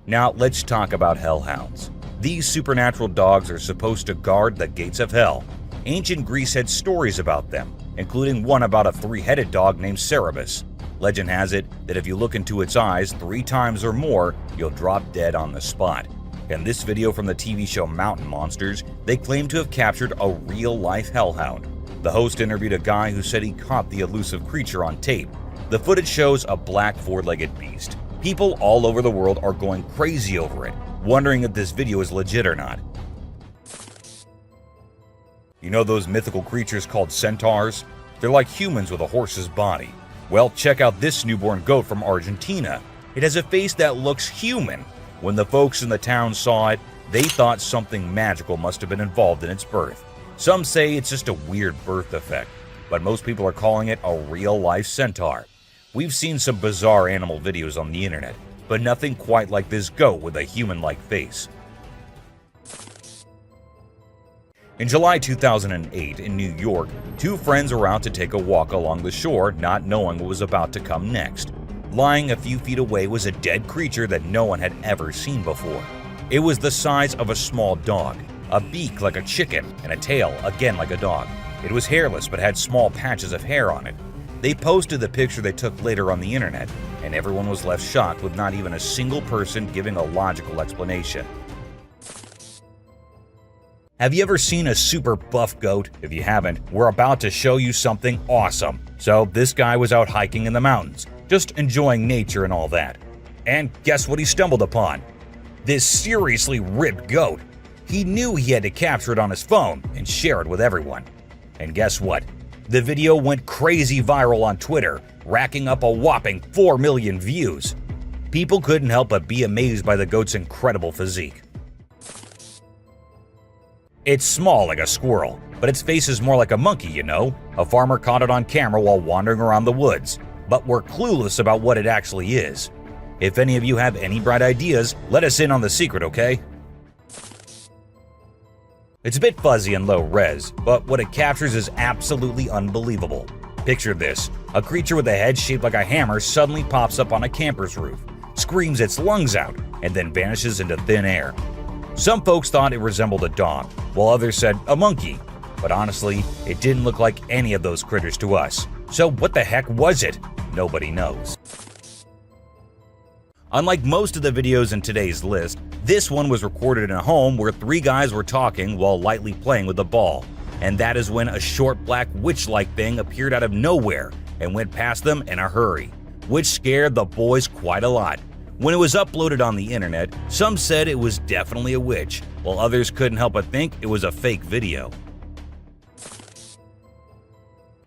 Now let's talk about hellhounds. These supernatural dogs are supposed to guard the gates of hell. Ancient Greece had stories about them, including one about a three-headed dog named Cerberus. Legend has it that if you look into its eyes 3 times or more, you'll drop dead on the spot. In this video from the TV show Mountain Monsters, they claim to have captured a real-life hellhound. The host interviewed a guy who said he caught the elusive creature on tape. The footage shows a black four-legged beast. People all over the world are going crazy over it, wondering if this video is legit or not. You know those mythical creatures called centaurs? They're like humans with a horse's body. Well, check out this newborn goat from Argentina. It has a face that looks human. When the folks in the town saw it, they thought something magical must have been involved in its birth. Some say it's just a weird birth defect, but most people are calling it a real-life centaur. We've seen some bizarre animal videos on the internet, but nothing quite like this goat with a human-like face. In July 2008 in New York, two friends were out to take a walk along the shore, not knowing what was about to come next. Lying a few feet away was a dead creature that no one had ever seen before. It was the size of a small dog, a beak like a chicken, and a tail again like a dog. It was hairless but had small patches of hair on it. They posted the picture they took later on the internet, and everyone was left shocked with not even a single person giving a logical explanation. Have you ever seen a super buff goat? If you haven't, we're about to show you something awesome. So this guy was out hiking in the mountains, just enjoying nature and all that. And guess what he stumbled upon? This seriously ripped goat. He knew he had to capture it on his phone and share it with everyone. And guess what? The video went crazy viral on Twitter, racking up a whopping 4 million views. People couldn't help but be amazed by the goat's incredible physique. It's small like a squirrel, but its face is more like a monkey, you know. A farmer caught it on camera while wandering around the woods, but we're clueless about what it actually is. If any of you have any bright ideas, let us in on the secret, okay? It's a bit fuzzy and low res, but what it captures is absolutely unbelievable. Picture this: a creature with a head shaped like a hammer suddenly pops up on a camper's roof, screams its lungs out, and then vanishes into thin air. Some folks thought it resembled a dog, while others said a monkey, but honestly, it didn't look like any of those critters to us. So what the heck was it? Nobody knows. Unlike most of the videos in today's list, this one was recorded in a home where three guys were talking while lightly playing with a ball. And that is when a short black witch-like thing appeared out of nowhere and went past them in a hurry, which scared the boys quite a lot. When it was uploaded on the internet, some said it was definitely a witch, while others couldn't help but think it was a fake video.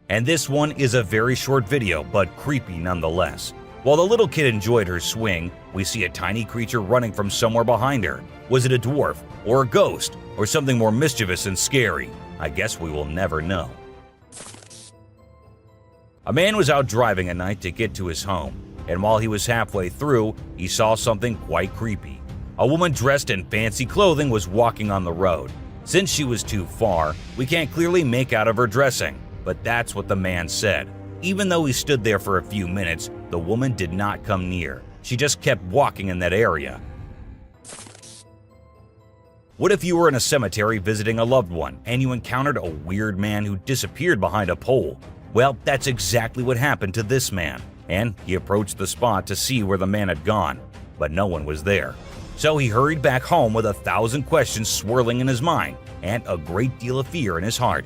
And this one is a very short video, but creepy nonetheless. While the little kid enjoyed her swing, we see a tiny creature running from somewhere behind her. Was it a dwarf, or a ghost, or something more mischievous and scary? I guess we will never know. A man was out driving at night to get to his home, and while he was halfway through, he saw something quite creepy. A woman dressed in fancy clothing was walking on the road. Since she was too far, we can't clearly make out of her dressing, but that's what the man said. Even though he stood there for a few minutes, the woman did not come near. She just kept walking in that area. What if you were in a cemetery visiting a loved one and you encountered a weird man who disappeared behind a pole? Well, that's exactly what happened to this man, and he approached the spot to see where the man had gone, but no one was there. So he hurried back home with 1,000 questions swirling in his mind and a great deal of fear in his heart.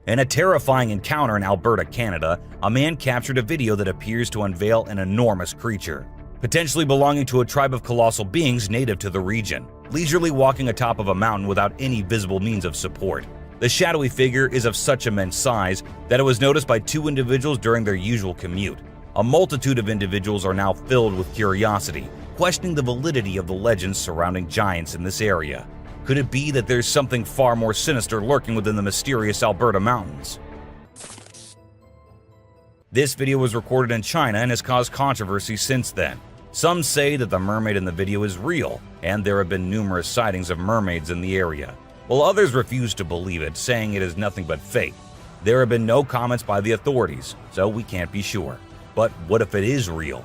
In a terrifying encounter in Alberta, Canada, a man captured a video that appears to unveil an enormous creature, potentially belonging to a tribe of colossal beings native to the region, leisurely walking atop of a mountain without any visible means of support. The shadowy figure is of such immense size that it was noticed by two individuals during their usual commute. A multitude of individuals are now filled with curiosity, questioning the validity of the legends surrounding giants in this area. Could it be that there's something far more sinister lurking within the mysterious Alberta mountains? This video was recorded in China and has caused controversy since then. Some say that the mermaid in the video is real, and there have been numerous sightings of mermaids in the area, while others refuse to believe it, saying it is nothing but fake. There have been no comments by the authorities, so we can't be sure. But what if it is real?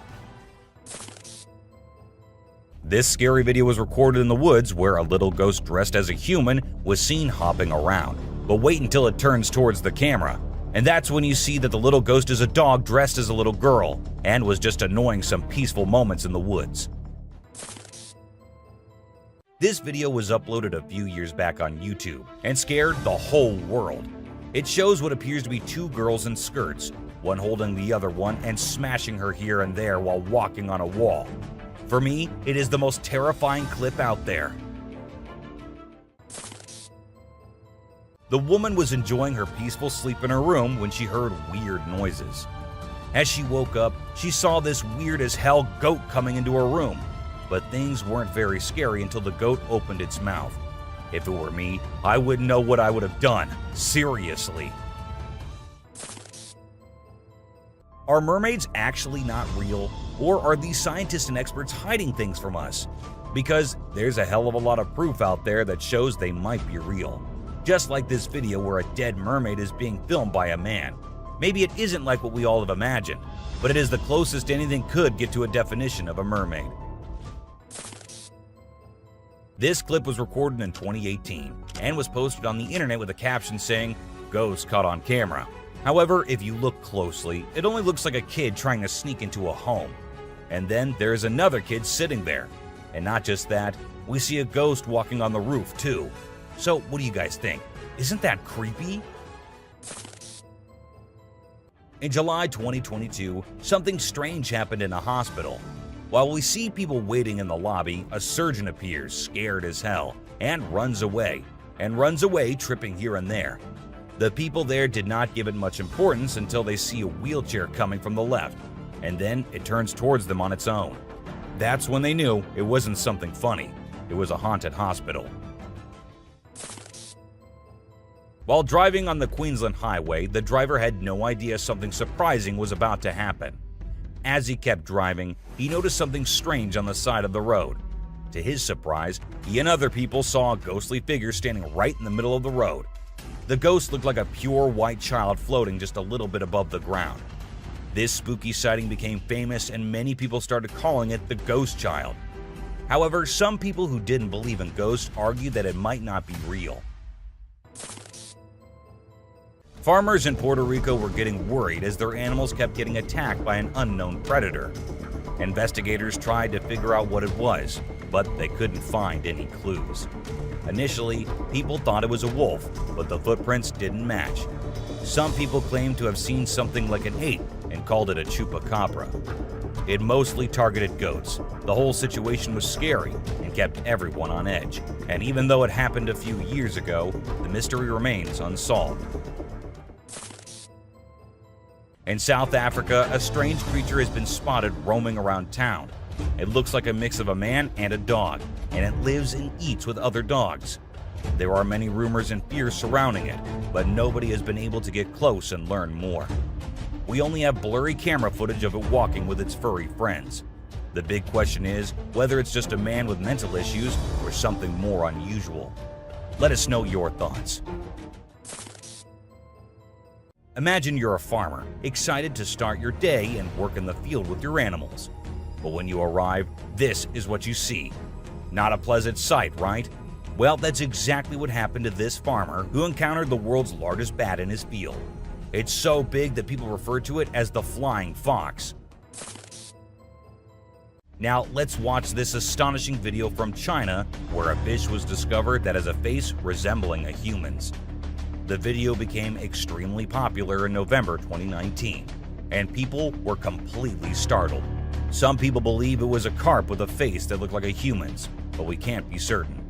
This scary video was recorded in the woods where a little ghost dressed as a human was seen hopping around. But wait until it turns towards the camera, and that's when you see that the little ghost is a dog dressed as a little girl and was just annoying some peaceful moments in the woods. This video was uploaded a few years back on YouTube and scared the whole world. It shows what appears to be two girls in skirts, one holding the other one and smashing her here and there while walking on a wall. For me, it is the most terrifying clip out there. The woman was enjoying her peaceful sleep in her room when she heard weird noises. As she woke up, she saw this weird as hell goat coming into her room, but things weren't very scary until the goat opened its mouth. If it were me, I wouldn't know what I would have done. Seriously. Are mermaids actually not real? Or are these scientists and experts hiding things from us? Because there's a hell of a lot of proof out there that shows they might be real. Just like this video where a dead mermaid is being filmed by a man. Maybe it isn't like what we all have imagined, but it is the closest anything could get to a definition of a mermaid. This clip was recorded in 2018 and was posted on the internet with a caption saying, "Ghost caught on camera." However, if you look closely, it only looks like a kid trying to sneak into a home. And then there's another kid sitting there. And not just that, we see a ghost walking on the roof too. So what do you guys think? Isn't that creepy? In July 2022, something strange happened in a hospital. While we see people waiting in the lobby, a surgeon appears, scared as hell, and runs away tripping here and there. The people there did not give it much importance until they see a wheelchair coming from the left, and then it turns towards them on its own. That's when they knew it wasn't something funny. It was a haunted hospital. While driving on the Queensland Highway, the driver had no idea something surprising was about to happen. As he kept driving, he noticed something strange on the side of the road. To his surprise, he and other people saw a ghostly figure standing right in the middle of the road. The ghost looked like a pure white child floating just a little bit above the ground. This spooky sighting became famous and many people started calling it the Ghost Child. However, some people who didn't believe in ghosts argued that it might not be real. Farmers in Puerto Rico were getting worried as their animals kept getting attacked by an unknown predator. Investigators tried to figure out what it was, but they couldn't find any clues. Initially, people thought it was a wolf, but the footprints didn't match. Some people claimed to have seen something like an ape and called it a chupacabra. It mostly targeted goats. The whole situation was scary and kept everyone on edge. And even though it happened a few years ago, the mystery remains unsolved. In South Africa, a strange creature has been spotted roaming around town. It looks like a mix of a man and a dog, and it lives and eats with other dogs. There are many rumors and fears surrounding it, but nobody has been able to get close and learn more. We only have blurry camera footage of it walking with its furry friends. The big question is whether it's just a man with mental issues or something more unusual. Let us know your thoughts. Imagine you're a farmer, excited to start your day and work in the field with your animals. But when you arrive, this is what you see. Not a pleasant sight, right? Well, that's exactly what happened to this farmer who encountered the world's largest bat in his field. It's so big that people refer to it as the flying fox. Now, let's watch this astonishing video from China where a fish was discovered that has a face resembling a human's. The video became extremely popular in November 2019, and people were completely startled. Some people believe it was a carp with a face that looked like a human's, but we can't be certain.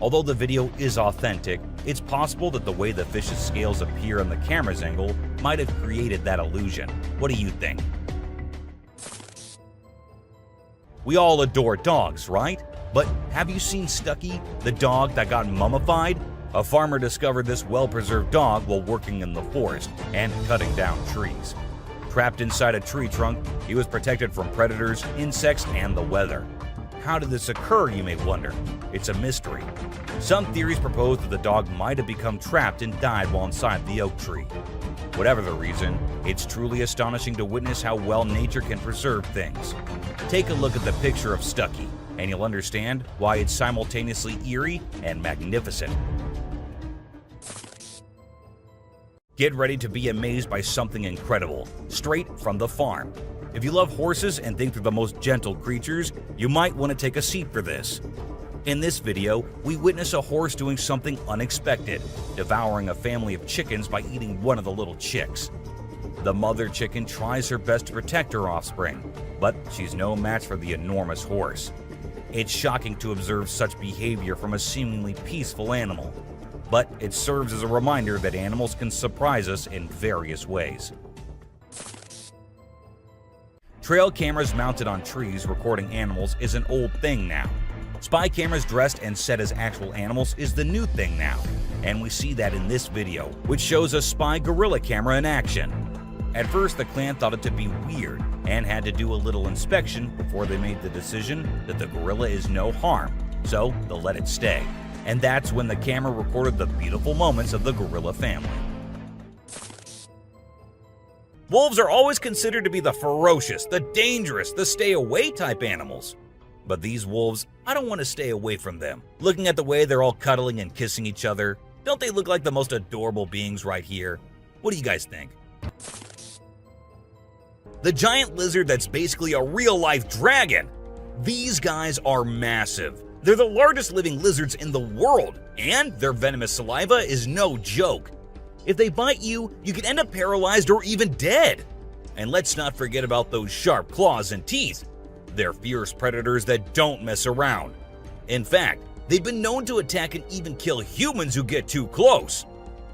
Although the video is authentic, it's possible that the way the fish's scales appear on the camera's angle might have created that illusion. What do you think? We all adore dogs, right? But have you seen Stucky, the dog that got mummified? A farmer discovered this well-preserved dog while working in the forest and cutting down trees. Trapped inside a tree trunk, he was protected from predators, insects, and the weather. How did this occur, you may wonder? It's a mystery. Some theories propose that the dog might have become trapped and died while inside the oak tree. Whatever the reason, it's truly astonishing to witness how well nature can preserve things. Take a look at the picture of Stucky, and you'll understand why it's simultaneously eerie and magnificent. Get ready to be amazed by something incredible, straight from the farm. If you love horses and think they're the most gentle creatures, you might want to take a seat for this. In this video, we witness a horse doing something unexpected, devouring a family of chickens by eating one of the little chicks. The mother chicken tries her best to protect her offspring, but she's no match for the enormous horse. It's shocking to observe such behavior from a seemingly peaceful animal, but it serves as a reminder that animals can surprise us in various ways. Trail cameras mounted on trees recording animals is an old thing now. Spy cameras dressed and set as actual animals is the new thing now, and we see that in this video, which shows a spy gorilla camera in action. At first, the clan thought it to be weird and had to do a little inspection before they made the decision that the gorilla is no harm, so they'll let it stay. And that's when the camera recorded the beautiful moments of the gorilla family. Wolves are always considered to be the ferocious, the dangerous, the stay-away type animals. But these wolves, I don't want to stay away from them. Looking at the way they're all cuddling and kissing each other, don't they look like the most adorable beings right here? What do you guys think? The giant lizard that's basically a real-life dragon. These guys are massive. They're the largest living lizards in the world, and their venomous saliva is no joke. If they bite you, you could end up paralyzed or even dead. And let's not forget about those sharp claws and teeth. They're fierce predators that don't mess around. In fact, they've been known to attack and even kill humans who get too close.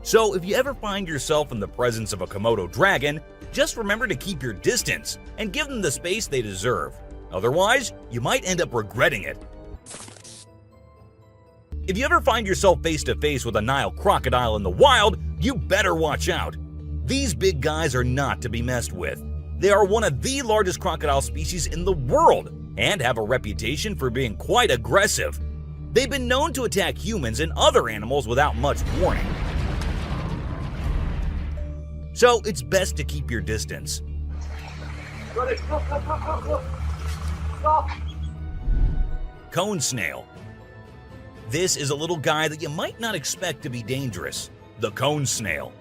So if you ever find yourself in the presence of a Komodo dragon, just remember to keep your distance and give them the space they deserve. Otherwise, you might end up regretting it. If you ever find yourself face to face with a Nile crocodile in the wild, you better watch out. These big guys are not to be messed with. They are one of the largest crocodile species in the world and have a reputation for being quite aggressive. They've been known to attack humans and other animals without much warning. So it's best to keep your distance. Cone snail. This is a little guy that you might not expect to be dangerous. The cone snail.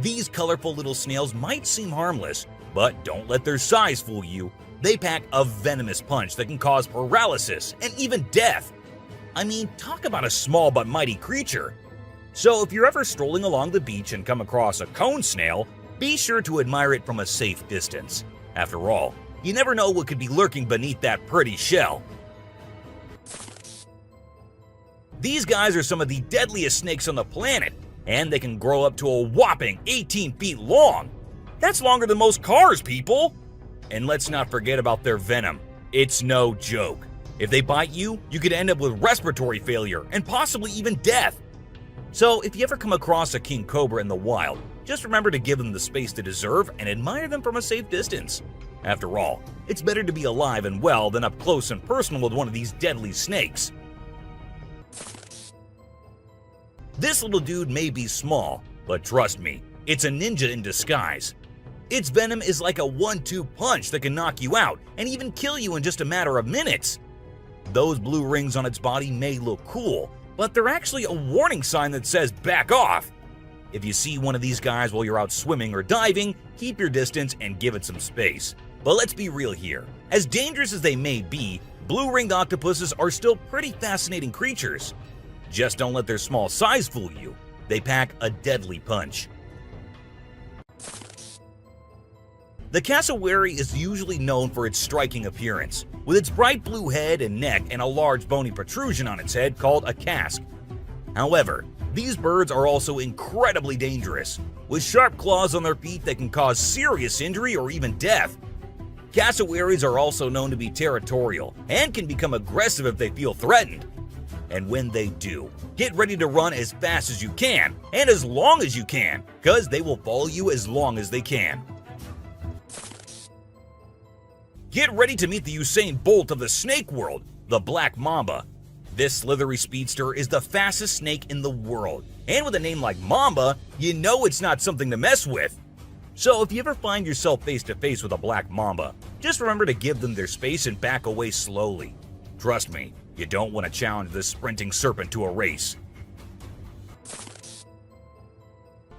These colorful little snails might seem harmless, but don't let their size fool you. They pack a venomous punch that can cause paralysis and even death. I mean, talk about a small but mighty creature. So if you're ever strolling along the beach and come across a cone snail, be sure to admire it from a safe distance. After all, you never know what could be lurking beneath that pretty shell. These guys are some of the deadliest snakes on the planet, and they can grow up to a whopping 18 feet long. That's longer than most cars, people! And let's not forget about their venom. It's no joke. If they bite you, you could end up with respiratory failure and possibly even death. So if you ever come across a king cobra in the wild, just remember to give them the space they deserve and admire them from a safe distance. After all, it's better to be alive and well than up close and personal with one of these deadly snakes. This little dude may be small, but trust me, it's a ninja in disguise. Its venom is like a 1-2 punch that can knock you out and even kill you in just a matter of minutes. Those blue rings on its body may look cool, but they're actually a warning sign that says back off. If you see one of these guys while you're out swimming or diving, keep your distance and give it some space. But let's be real here. As dangerous as they may be, blue-ringed octopuses are still pretty fascinating creatures. Just don't let their small size fool you. They pack a deadly punch. The cassowary is usually known for its striking appearance, with its bright blue head and neck and a large bony protrusion on its head called a casque. However, these birds are also incredibly dangerous, with sharp claws on their feet that can cause serious injury or even death. Cassowaries are also known to be territorial and can become aggressive if they feel threatened. And when they do, get ready to run as fast as you can and as long as you can, because they will follow you as long as they can. Get ready to meet the Usain Bolt of the snake world, the black mamba. This slithery speedster is the fastest snake in the world, and with a name like Mamba, you know it's not something to mess with. So if you ever find yourself face to face with a black mamba, just remember to give them their space and back away slowly. Trust me, you don't want to challenge this sprinting serpent to a race.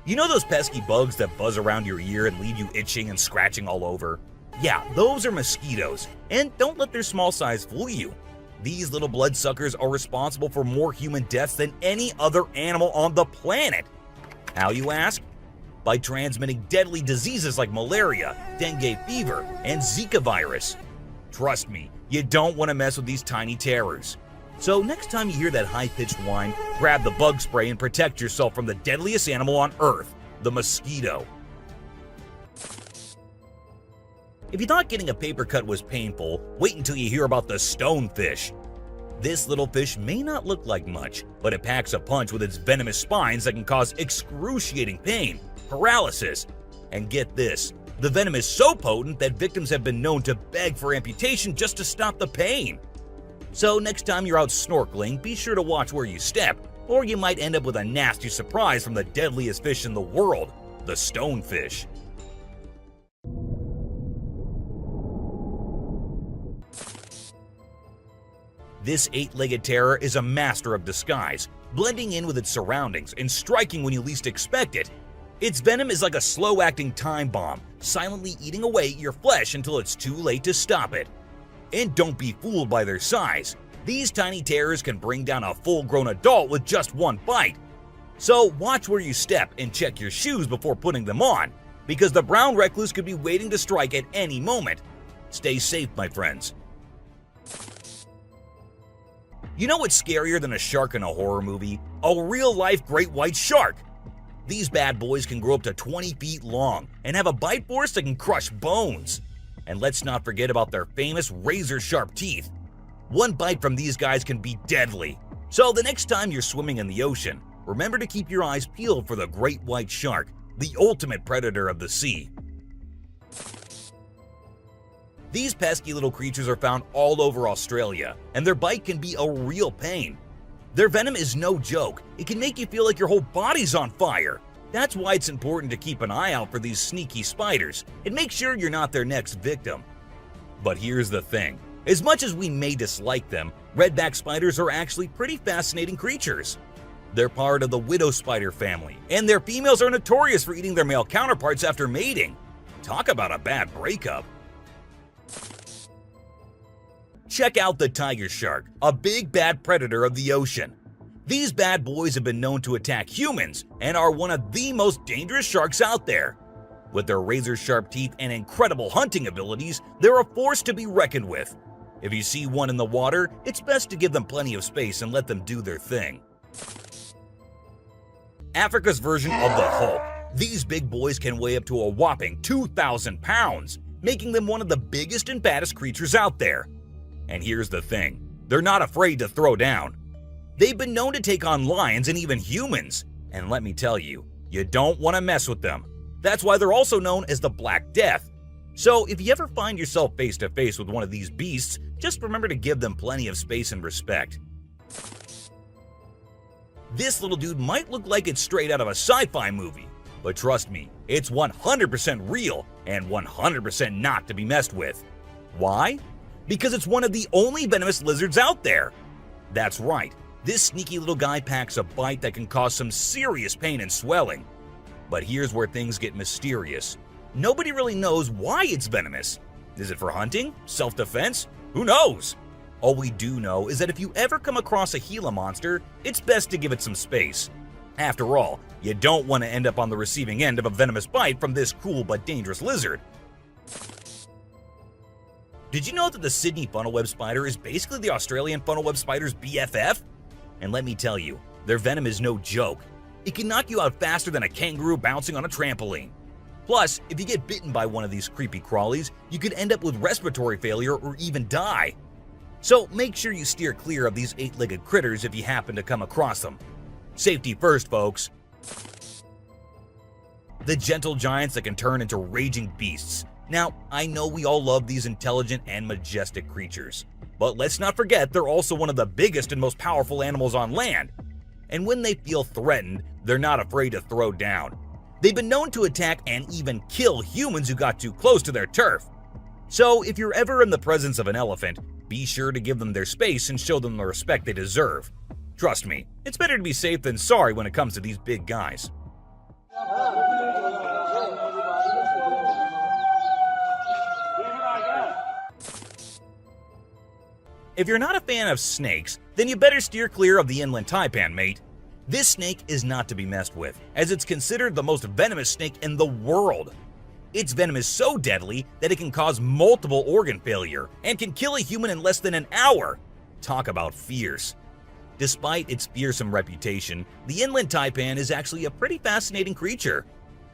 You know those pesky bugs that buzz around your ear and leave you itching and scratching all over? Yeah, those are mosquitoes, and don't let their small size fool you. These little bloodsuckers are responsible for more human deaths than any other animal on the planet. How, you ask? By transmitting deadly diseases like malaria, dengue fever, and Zika virus. Trust me, you don't want to mess with these tiny terrors. So next time you hear that high-pitched whine, grab the bug spray and protect yourself from the deadliest animal on Earth, the mosquito. If you thought getting a paper cut was painful, wait until you hear about the stonefish. This little fish may not look like much, but it packs a punch with its venomous spines that can cause excruciating pain, paralysis, and get this, the venom is so potent that victims have been known to beg for amputation just to stop the pain. So next time you're out snorkeling, be sure to watch where you step, or you might end up with a nasty surprise from the deadliest fish in the world, the stonefish. This eight-legged terror is a master of disguise, blending in with its surroundings and striking when you least expect it. Its venom is like a slow-acting time bomb, silently eating away at your flesh until it's too late to stop it. And don't be fooled by their size. These tiny terrors can bring down a full-grown adult with just one bite. So watch where you step and check your shoes before putting them on, because the brown recluse could be waiting to strike at any moment. Stay safe, my friends. You know what's scarier than a shark in a horror movie? A real-life great white shark! These bad boys can grow up to 20 feet long and have a bite force that can crush bones. And let's not forget about their famous razor-sharp teeth. One bite from these guys can be deadly. So the next time you're swimming in the ocean, remember to keep your eyes peeled for the great white shark, the ultimate predator of the sea. These pesky little creatures are found all over Australia, and their bite can be a real pain. Their venom is no joke. It can make you feel like your whole body's on fire. That's why it's important to keep an eye out for these sneaky spiders and make sure you're not their next victim. But here's the thing. As much as we may dislike them, redback spiders are actually pretty fascinating creatures. They're part of the widow spider family, and their females are notorious for eating their male counterparts after mating. Talk about a bad breakup. Check out the tiger shark, a big bad predator of the ocean. These bad boys have been known to attack humans and are one of the most dangerous sharks out there. With their razor-sharp teeth and incredible hunting abilities, they're a force to be reckoned with. If you see one in the water, it's best to give them plenty of space and let them do their thing. Africa's version of the Hulk. These big boys can weigh up to a whopping 2,000 pounds, making them one of the biggest and baddest creatures out there. And here's the thing, they're not afraid to throw down. They've been known to take on lions and even humans, and let me tell you, you don't want to mess with them. That's why they're also known as the Black Death. So if you ever find yourself face to face with one of these beasts, just remember to give them plenty of space and respect. This little dude might look like it's straight out of a sci-fi movie, but trust me, it's 100% real and 100% not to be messed with. Why? Because it's one of the only venomous lizards out there. That's right, this sneaky little guy packs a bite that can cause some serious pain and swelling. But here's where things get mysterious. Nobody really knows why it's venomous. Is it for hunting? Self-defense? Who knows? All we do know is that if you ever come across a Gila monster, it's best to give it some space. After all, you don't want to end up on the receiving end of a venomous bite from this cool but dangerous lizard. Did you know that the Sydney funnel-web spider is basically the Australian funnel-web spider's BFF? And let me tell you, their venom is no joke. It can knock you out faster than a kangaroo bouncing on a trampoline. Plus, if you get bitten by one of these creepy crawlies, you could end up with respiratory failure or even die. So make sure you steer clear of these eight-legged critters if you happen to come across them. Safety first, folks. The gentle giants that can turn into raging beasts. Now, I know we all love these intelligent and majestic creatures, but let's not forget they're also one of the biggest and most powerful animals on land. And when they feel threatened, they're not afraid to throw down. They've been known to attack and even kill humans who got too close to their turf. So if you're ever in the presence of an elephant, be sure to give them their space and show them the respect they deserve. Trust me, it's better to be safe than sorry when it comes to these big guys. If you're not a fan of snakes, then you better steer clear of the inland taipan, mate. This snake is not to be messed with, as it's considered the most venomous snake in the world. Its venom is so deadly that it can cause multiple organ failure and can kill a human in less than an hour. Talk about fierce. Despite its fearsome reputation, the inland taipan is actually a pretty fascinating creature.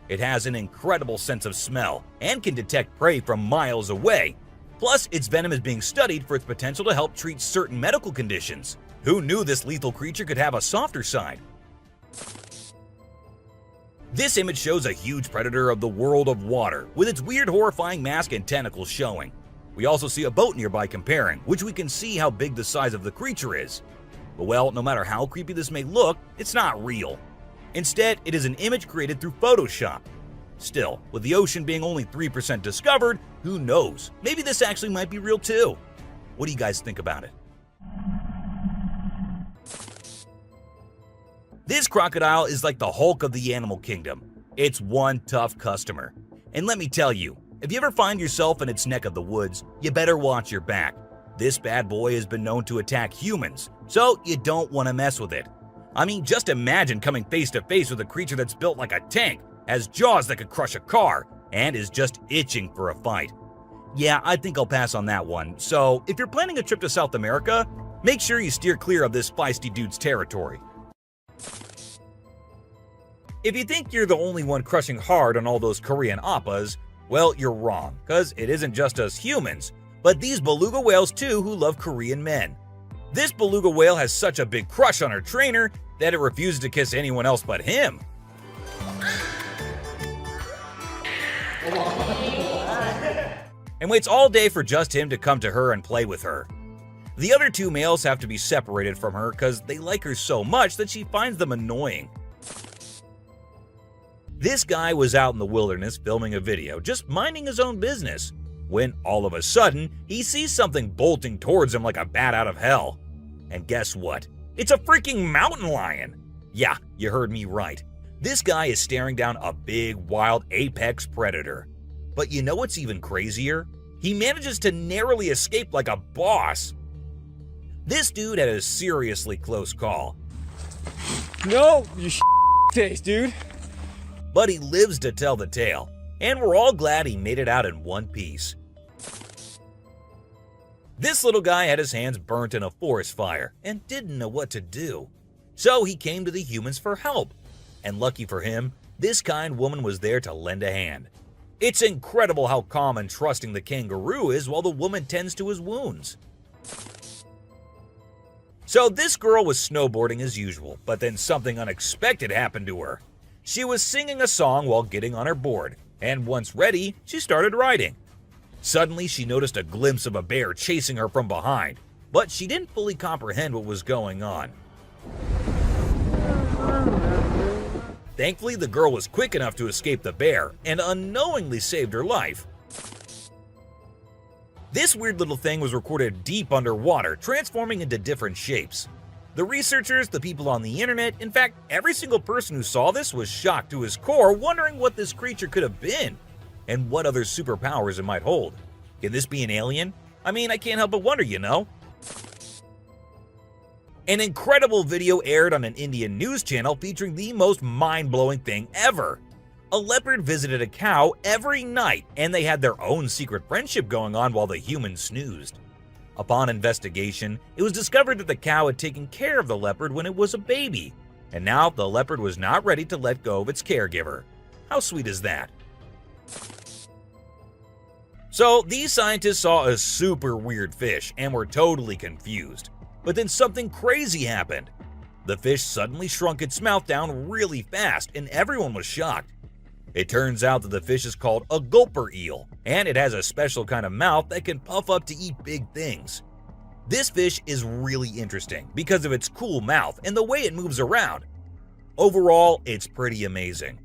It has an incredible sense of smell and can detect prey from miles away. Plus, its venom is being studied for its potential to help treat certain medical conditions. Who knew this lethal creature could have a softer side? This image shows a huge predator of the world of water, with its weird horrifying mask and tentacles showing. We also see a boat nearby comparing, which we can see how big the size of the creature is. But well, no matter how creepy this may look, it's not real. Instead, it is an image created through Photoshop. Still, with the ocean being only 3% discovered, who knows? Maybe this actually might be real too. What do you guys think about it? This crocodile is like the Hulk of the animal kingdom. It's one tough customer. And let me tell you, if you ever find yourself in its neck of the woods, you better watch your back. This bad boy has been known to attack humans, so you don't want to mess with it. I mean, just imagine coming face to face with a creature that's built like a tank, has jaws that could crush a car, and is just itching for a fight. Yeah, I think I'll pass on that one. So, if you're planning a trip to South America, make sure you steer clear of this feisty dude's territory. If you think you're the only one crushing hard on all those Korean oppas, well, you're wrong, because it isn't just us humans, but these beluga whales too who love Korean men. This beluga whale has such a big crush on her trainer that it refuses to kiss anyone else but him. And waits all day for just him to come to her and play with her. The other two males have to be separated from her because they like her so much that she finds them annoying. This guy was out in the wilderness filming a video, just minding his own business, when all of a sudden, he sees something bolting towards him like a bat out of hell. And guess what? It's a freaking mountain lion! Yeah, you heard me right. This guy is staring down a big, wild apex predator. But you know what's even crazier? He manages to narrowly escape like a boss. This dude had a seriously close call. No, you face, dude. But he lives to tell the tale, and we're all glad he made it out in one piece. This little guy had his hands burnt in a forest fire and didn't know what to do. So he came to the humans for help. And lucky for him, this kind woman was there to lend a hand. It's incredible how calm and trusting the kangaroo is while the woman tends to his wounds. So this girl was snowboarding as usual, but then something unexpected happened to her. She was singing a song while getting on her board, and once ready, she started riding. Suddenly, she noticed a glimpse of a bear chasing her from behind, but she didn't fully comprehend what was going on. Thankfully, the girl was quick enough to escape the bear and unknowingly saved her life. This weird little thing was recorded deep underwater, transforming into different shapes. The researchers, the people on the internet, in fact, every single person who saw this was shocked to his core, wondering what this creature could have been and what other superpowers it might hold. Can this be an alien? I mean, I can't help but wonder, you know? An incredible video aired on an Indian news channel featuring the most mind-blowing thing ever. A leopard visited a cow every night, and they had their own secret friendship going on while the humans snoozed. Upon investigation, it was discovered that the cow had taken care of the leopard when it was a baby, and now the leopard was not ready to let go of its caregiver. How sweet is that? So, these scientists saw a super weird fish and were totally confused. But then something crazy happened. The fish suddenly shrunk its mouth down really fast, and everyone was shocked. It turns out that the fish is called a gulper eel, and it has a special kind of mouth that can puff up to eat big things. This fish is really interesting because of its cool mouth and the way it moves around. Overall, it's pretty amazing.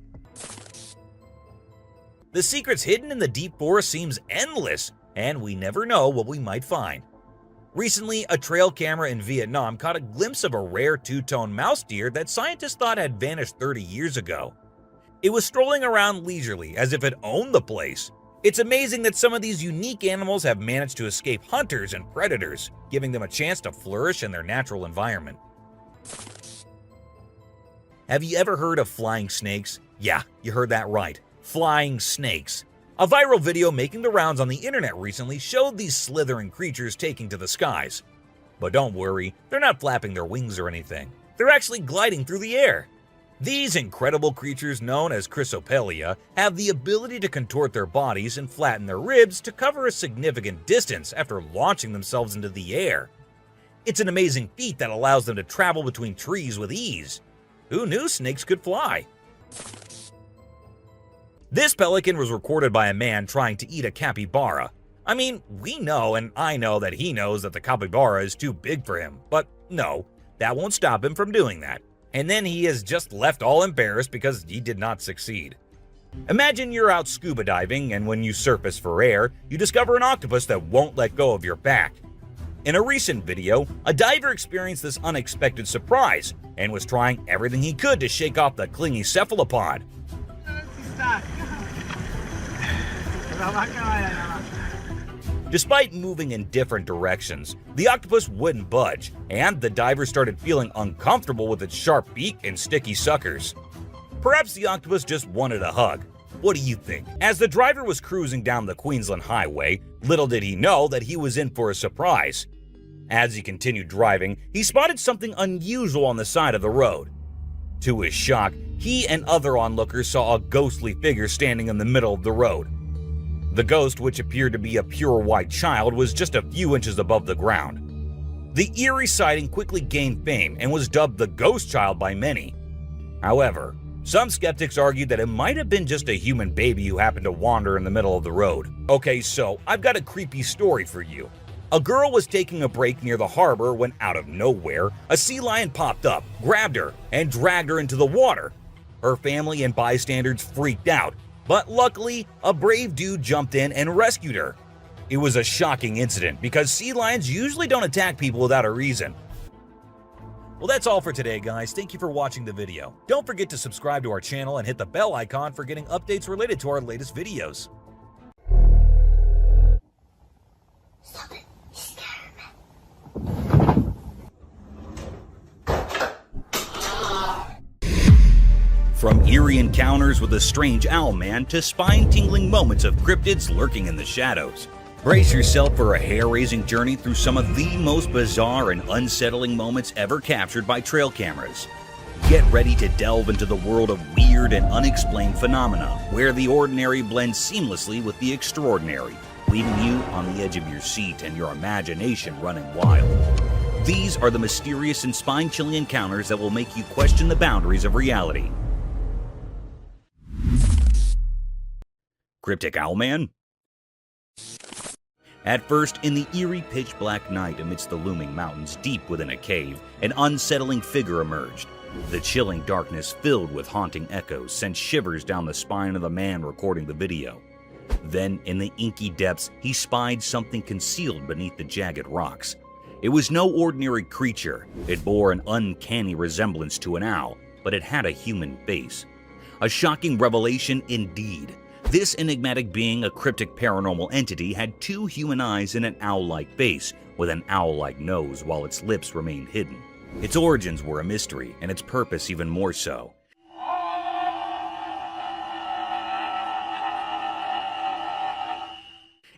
The secrets hidden in the deep forest seems endless, and we never know what we might find. Recently, a trail camera in Vietnam caught a glimpse of a rare two-tone mouse deer that scientists thought had vanished 30 years ago. It was strolling around leisurely as if it owned the place, It's amazing that some of these unique animals have managed to escape hunters and predators, giving them a chance to flourish in their natural environment. Have you ever heard of flying snakes? Yeah, you heard that right. Flying snakes. A viral video making the rounds on the internet recently showed these slithering creatures taking to the skies. But don't worry, they're not flapping their wings or anything. They're actually gliding through the air. These incredible creatures, known as Chrysopelia, have the ability to contort their bodies and flatten their ribs to cover a significant distance after launching themselves into the air. It's an amazing feat that allows them to travel between trees with ease. Who knew snakes could fly? This pelican was recorded by a man trying to eat a capybara. I mean, we know, and I know that he knows that the capybara is too big for him, but no, that won't stop him from doing that. And then he is just left all embarrassed because he did not succeed. Imagine you're out scuba diving, and when you surface for air, you discover an octopus that won't let go of your back. In a recent video, a diver experienced this unexpected surprise and was trying everything he could to shake off the clingy cephalopod. Despite moving in different directions, the octopus wouldn't budge, and the diver started feeling uncomfortable with its sharp beak and sticky suckers. Perhaps the octopus just wanted a hug. What do you think? As the driver was cruising down the Queensland highway, little did he know that he was in for a surprise. As he continued driving, he spotted something unusual on the side of the road. To his shock, he and other onlookers saw a ghostly figure standing in the middle of the road. The ghost, which appeared to be a pure white child, was just a few inches above the ground. The eerie sighting quickly gained fame and was dubbed the Ghost Child by many. However, some skeptics argued that it might have been just a human baby who happened to wander in the middle of the road. Okay, so I've got a creepy story for you. A girl was taking a break near the harbor when, out of nowhere, a sea lion popped up, grabbed her, and dragged her into the water. Her family and bystanders freaked out, but luckily, a brave dude jumped in and rescued her. It was a shocking incident because sea lions usually don't attack people without a reason. Well, that's all for today, guys. Thank you for watching the video. Don't forget to subscribe to our channel and hit the bell icon for getting updates related to our latest videos. Stop it. From eerie encounters with a strange owl man to spine-tingling moments of cryptids lurking in the shadows. Brace yourself for a hair-raising journey through some of the most bizarre and unsettling moments ever captured by trail cameras. Get ready to delve into the world of weird and unexplained phenomena, where the ordinary blends seamlessly with the extraordinary, leaving you on the edge of your seat and your imagination running wild. These are the mysterious and spine-chilling encounters that will make you question the boundaries of reality. Cryptic Owlman? At first, in the eerie pitch-black night amidst the looming mountains deep within a cave, an unsettling figure emerged. The chilling darkness filled with haunting echoes sent shivers down the spine of the man recording the video. Then, in the inky depths, he spied something concealed beneath the jagged rocks. It was no ordinary creature. It bore an uncanny resemblance to an owl, but it had a human face. A shocking revelation indeed. This enigmatic being, a cryptic paranormal entity, had two human eyes and an owl-like face, with an owl-like nose while its lips remained hidden. Its origins were a mystery, and its purpose even more so.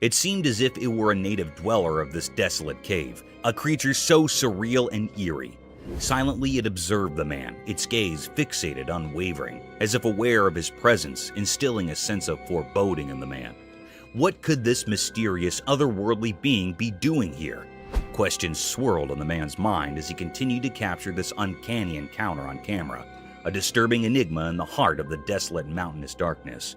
It seemed as if it were a native dweller of this desolate cave, a creature so surreal and eerie. Silently it observed the man, its gaze fixated, unwavering, as if aware of his presence, instilling a sense of foreboding in the man. What could this mysterious, otherworldly being be doing here? Questions swirled in the man's mind as he continued to capture this uncanny encounter on camera, a disturbing enigma in the heart of the desolate mountainous darkness.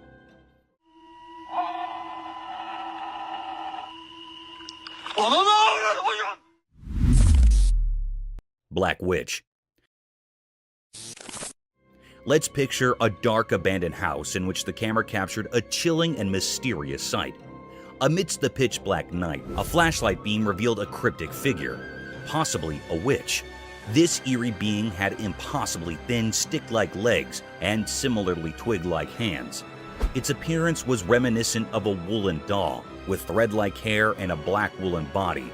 Black Witch. Let's picture a dark abandoned house in which the camera captured a chilling and mysterious sight. Amidst the pitch black night, a flashlight beam revealed a cryptic figure, possibly a witch. This eerie being had impossibly thin stick-like legs and similarly twig-like hands. Its appearance was reminiscent of a woolen doll, with thread-like hair and a black woolen body.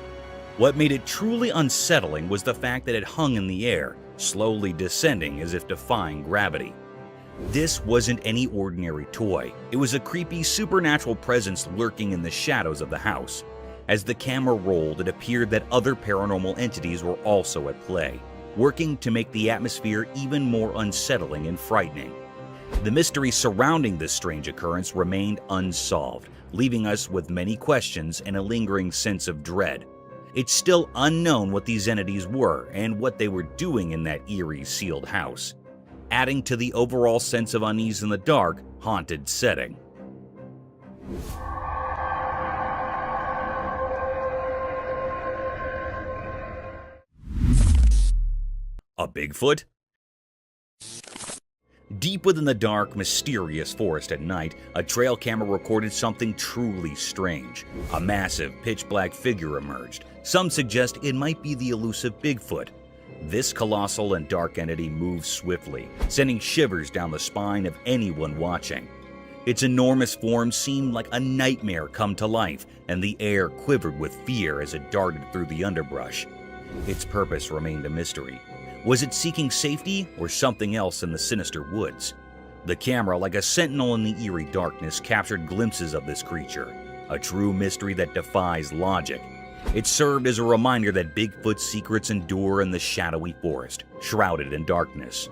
What made it truly unsettling was the fact that it hung in the air, slowly descending as if defying gravity. This wasn't any ordinary toy. It was a creepy supernatural presence lurking in the shadows of the house. As the camera rolled, it appeared that other paranormal entities were also at play, working to make the atmosphere even more unsettling and frightening. The mystery surrounding this strange occurrence remained unsolved, leaving us with many questions and a lingering sense of dread. It's still unknown what these entities were and what they were doing in that eerie, sealed house, adding to the overall sense of unease in the dark, haunted setting. A Bigfoot? Deep within the dark, mysterious forest at night, a trail camera recorded something truly strange. A massive, pitch-black figure emerged. Some suggest it might be the elusive Bigfoot. This colossal and dark entity moved swiftly, sending shivers down the spine of anyone watching. Its enormous form seemed like a nightmare come to life, and the air quivered with fear as it darted through the underbrush. Its purpose remained a mystery. Was it seeking safety or something else in the sinister woods? The camera, like a sentinel in the eerie darkness, captured glimpses of this creature, a true mystery that defies logic. It served as a reminder that Bigfoot's secrets endure in the shadowy forest, shrouded in darkness.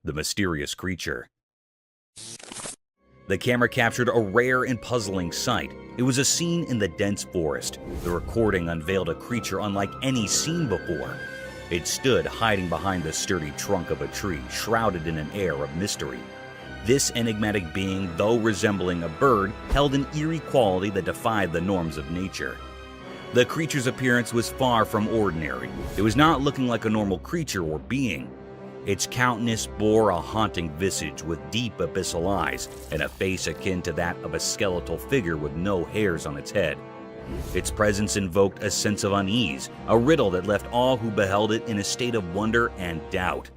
The mysterious creature. The camera captured a rare and puzzling sight. It was a scene in the dense forest. The recording unveiled a creature unlike any seen before. It stood hiding behind the sturdy trunk of a tree, shrouded in an air of mystery. This enigmatic being, though resembling a bird, held an eerie quality that defied the norms of nature. The creature's appearance was far from ordinary. It was not looking like a normal creature or being. Its countenance bore a haunting visage with deep abyssal eyes and a face akin to that of a skeletal figure with no hairs on its head. Its presence invoked a sense of unease, a riddle that left all who beheld it in a state of wonder and doubt.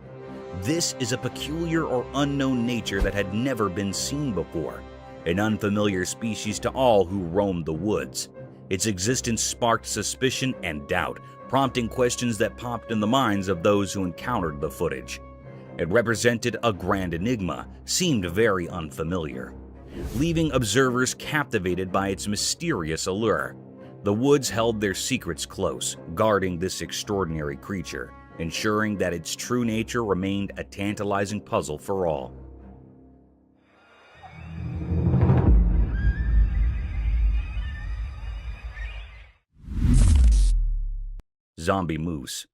This is a peculiar or unknown nature that had never been seen before, an unfamiliar species to all who roamed the woods. Its existence sparked suspicion and doubt, prompting questions that popped in the minds of those who encountered the footage. It represented a grand enigma, seemed very unfamiliar, leaving observers captivated by its mysterious allure. The woods held their secrets close, guarding this extraordinary creature, ensuring that its true nature remained a tantalizing puzzle for all. Zombie moose.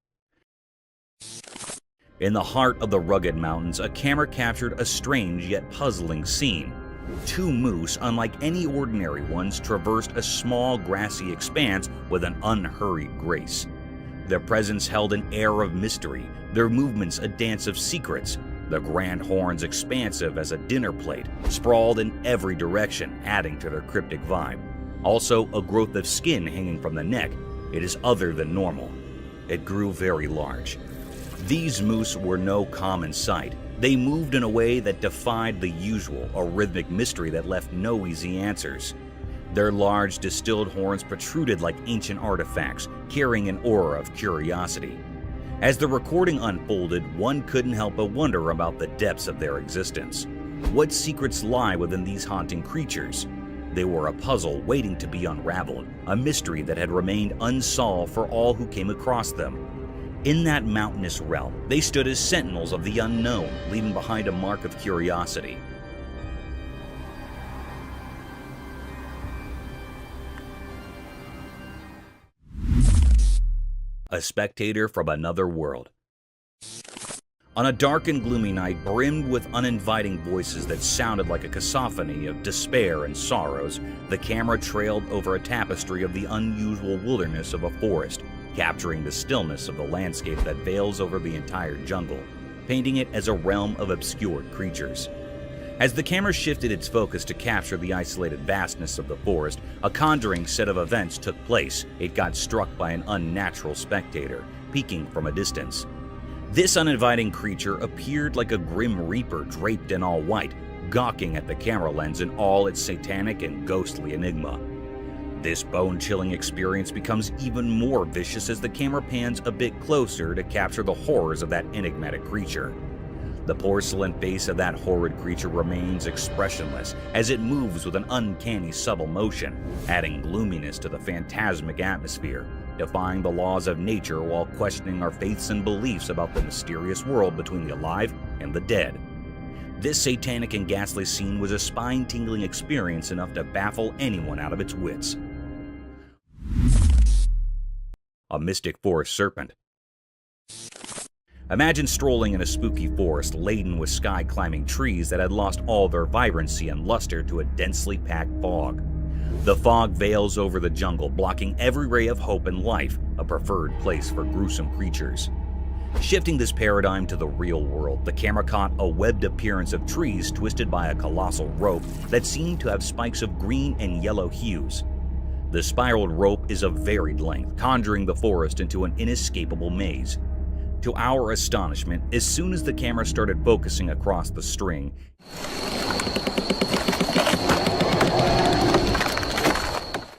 In the heart of the rugged mountains, a camera captured a strange yet puzzling scene. Two moose, unlike any ordinary ones, traversed a small grassy expanse with an unhurried grace. Their presence held an air of mystery, their movements a dance of secrets, the grand horns expansive as a dinner plate, sprawled in every direction, adding to their cryptic vibe. Also, a growth of skin hanging from the neck. It is other than normal. It grew very large. These moose were no common sight. They moved in a way that defied the usual, a rhythmic mystery that left no easy answers. Their large, distilled horns protruded like ancient artifacts, carrying an aura of curiosity. As the recording unfolded, one couldn't help but wonder about the depths of their existence. What secrets lie within these haunting creatures? They were a puzzle waiting to be unraveled, a mystery that had remained unsolved for all who came across them. In that mountainous realm, they stood as sentinels of the unknown, leaving behind a mark of curiosity. A spectator from another world. On a dark and gloomy night brimmed with uninviting voices that sounded like a cacophony of despair and sorrows, the camera trailed over a tapestry of the unusual wilderness of a forest, capturing the stillness of the landscape that veils over the entire jungle, painting it as a realm of obscured creatures. As the camera shifted its focus to capture the isolated vastness of the forest, a conjuring set of events took place. It got struck by an unnatural spectator, peeking from a distance. This uninviting creature appeared like a grim reaper draped in all white, gawking at the camera lens in all its satanic and ghostly enigma. This bone-chilling experience becomes even more vicious as the camera pans a bit closer to capture the horrors of that enigmatic creature. The porcelain face of that horrid creature remains expressionless as it moves with an uncanny subtle motion, adding gloominess to the phantasmic atmosphere, defying the laws of nature while questioning our faiths and beliefs about the mysterious world between the alive and the dead. This satanic and ghastly scene was a spine-tingling experience enough to baffle anyone out of its wits. A mystic forest serpent. Imagine strolling in a spooky forest laden with sky-climbing trees that had lost all their vibrancy and luster to a densely packed fog. The fog veils over the jungle, blocking every ray of hope and life, a preferred place for gruesome creatures. Shifting this paradigm to the real world, the camera caught a webbed appearance of trees twisted by a colossal rope that seemed to have spikes of green and yellow hues. The spiraled rope is of varied length, conjuring the forest into an inescapable maze. To our astonishment, as soon as the camera started focusing across the string,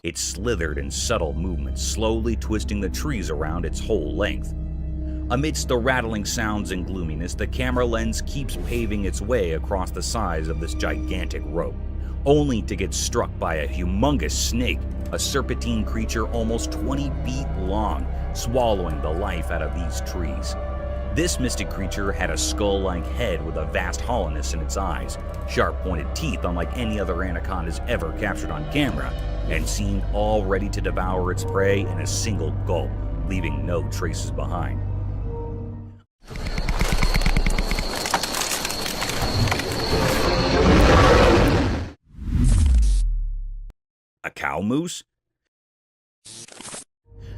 it slithered in subtle movements, slowly twisting the trees around its whole length. Amidst the rattling sounds and gloominess, the camera lens keeps paving its way across the sides of this gigantic rope, only to get struck by a humongous snake, a serpentine creature almost 20 feet long, swallowing the life out of these trees. This mystic creature had a skull-like head with a vast hollowness in its eyes, sharp-pointed teeth unlike any other anacondas ever captured on camera, and seemed all ready to devour its prey in a single gulp, leaving no traces behind. A cow moose?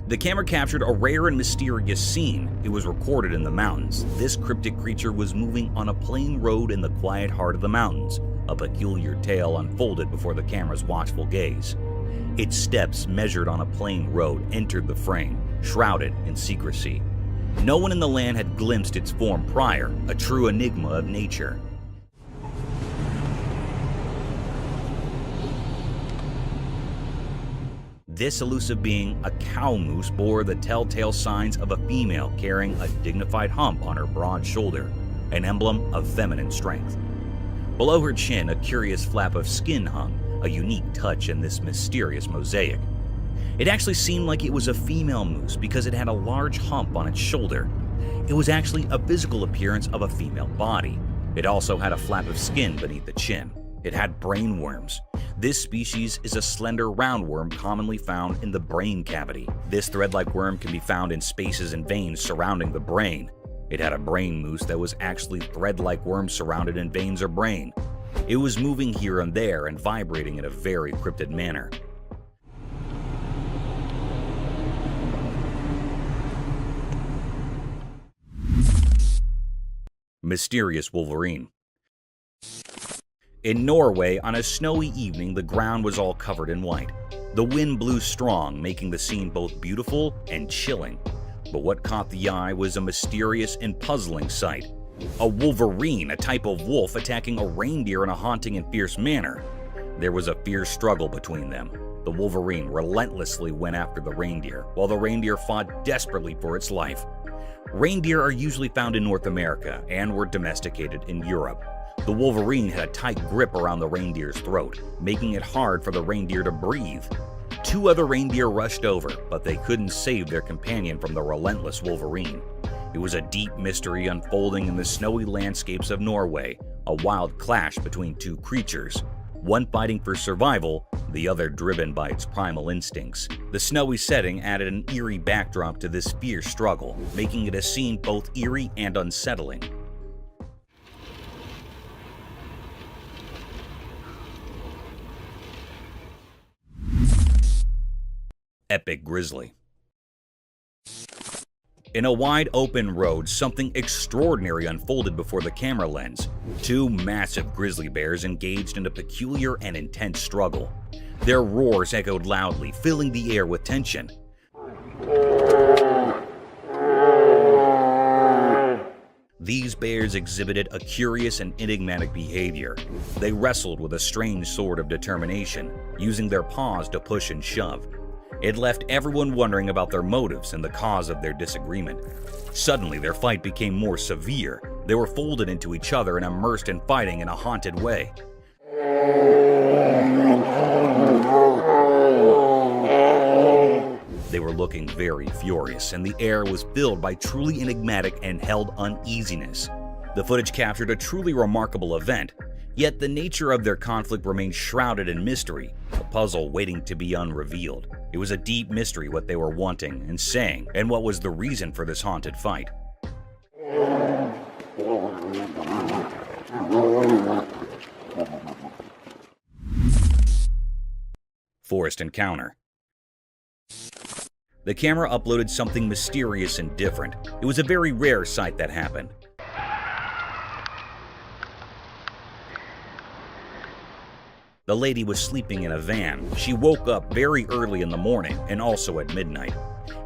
The camera captured a rare and mysterious scene. It was recorded in the mountains. This cryptic creature was moving on a plain road in the quiet heart of the mountains. A peculiar tale unfolded before the camera's watchful gaze. Its steps, measured on a plain road, entered the frame, shrouded in secrecy. No one in the land had glimpsed its form prior, a true enigma of nature. This elusive being, a cow moose, bore the telltale signs of a female carrying a dignified hump on her broad shoulder, an emblem of feminine strength. Below her chin, a curious flap of skin hung, a unique touch in this mysterious mosaic. It actually seemed like it was a female moose because it had a large hump on its shoulder. It was actually a physical appearance of a female body. It also had a flap of skin beneath the chin. It had brain worms. This species is a slender roundworm commonly found in the brain cavity. This thread-like worm can be found in spaces and veins surrounding the brain. It had a brain moose that was actually thread-like worms surrounded in veins or brain. It was moving here and there and vibrating in a very cryptid manner. Mysterious wolverine. In Norway, on a snowy evening, the ground was all covered in white. The wind blew strong, making the scene both beautiful and chilling. But what caught the eye was a mysterious and puzzling sight. A wolverine, a type of wolf, attacking a reindeer in a haunting and fierce manner. There was a fierce struggle between them. The wolverine relentlessly went after the reindeer, while the reindeer fought desperately for its life. Reindeer are usually found in North America and were domesticated in Europe. The wolverine had a tight grip around the reindeer's throat, making it hard for the reindeer to breathe. Two other reindeer rushed over, but they couldn't save their companion from the relentless wolverine. It was a deep mystery unfolding in the snowy landscapes of Norway, a wild clash between two creatures, one fighting for survival, the other driven by its primal instincts. The snowy setting added an eerie backdrop to this fierce struggle, making it a scene both eerie and unsettling. Epic grizzly. In a wide open road, something extraordinary unfolded before the camera lens. Two massive grizzly bears engaged in a peculiar and intense struggle. Their roars echoed loudly, filling the air with tension. These bears exhibited a curious and enigmatic behavior. They wrestled with a strange sort of determination, using their paws to push and shove. It left everyone wondering about their motives and the cause of their disagreement. Suddenly, their fight became more severe. They were folded into each other and immersed in fighting in a haunted way. They were looking very furious, and the air was filled by truly enigmatic and held uneasiness. The footage captured a truly remarkable event, yet the nature of their conflict remained shrouded in mystery, a puzzle waiting to be unrevealed. It was a deep mystery what they were wanting and saying, and what was the reason for this haunted fight. Forest encounter. The camera uploaded something mysterious and different. It was a very rare sight that happened. The lady was sleeping in a van. She woke up very early in the morning and also at midnight.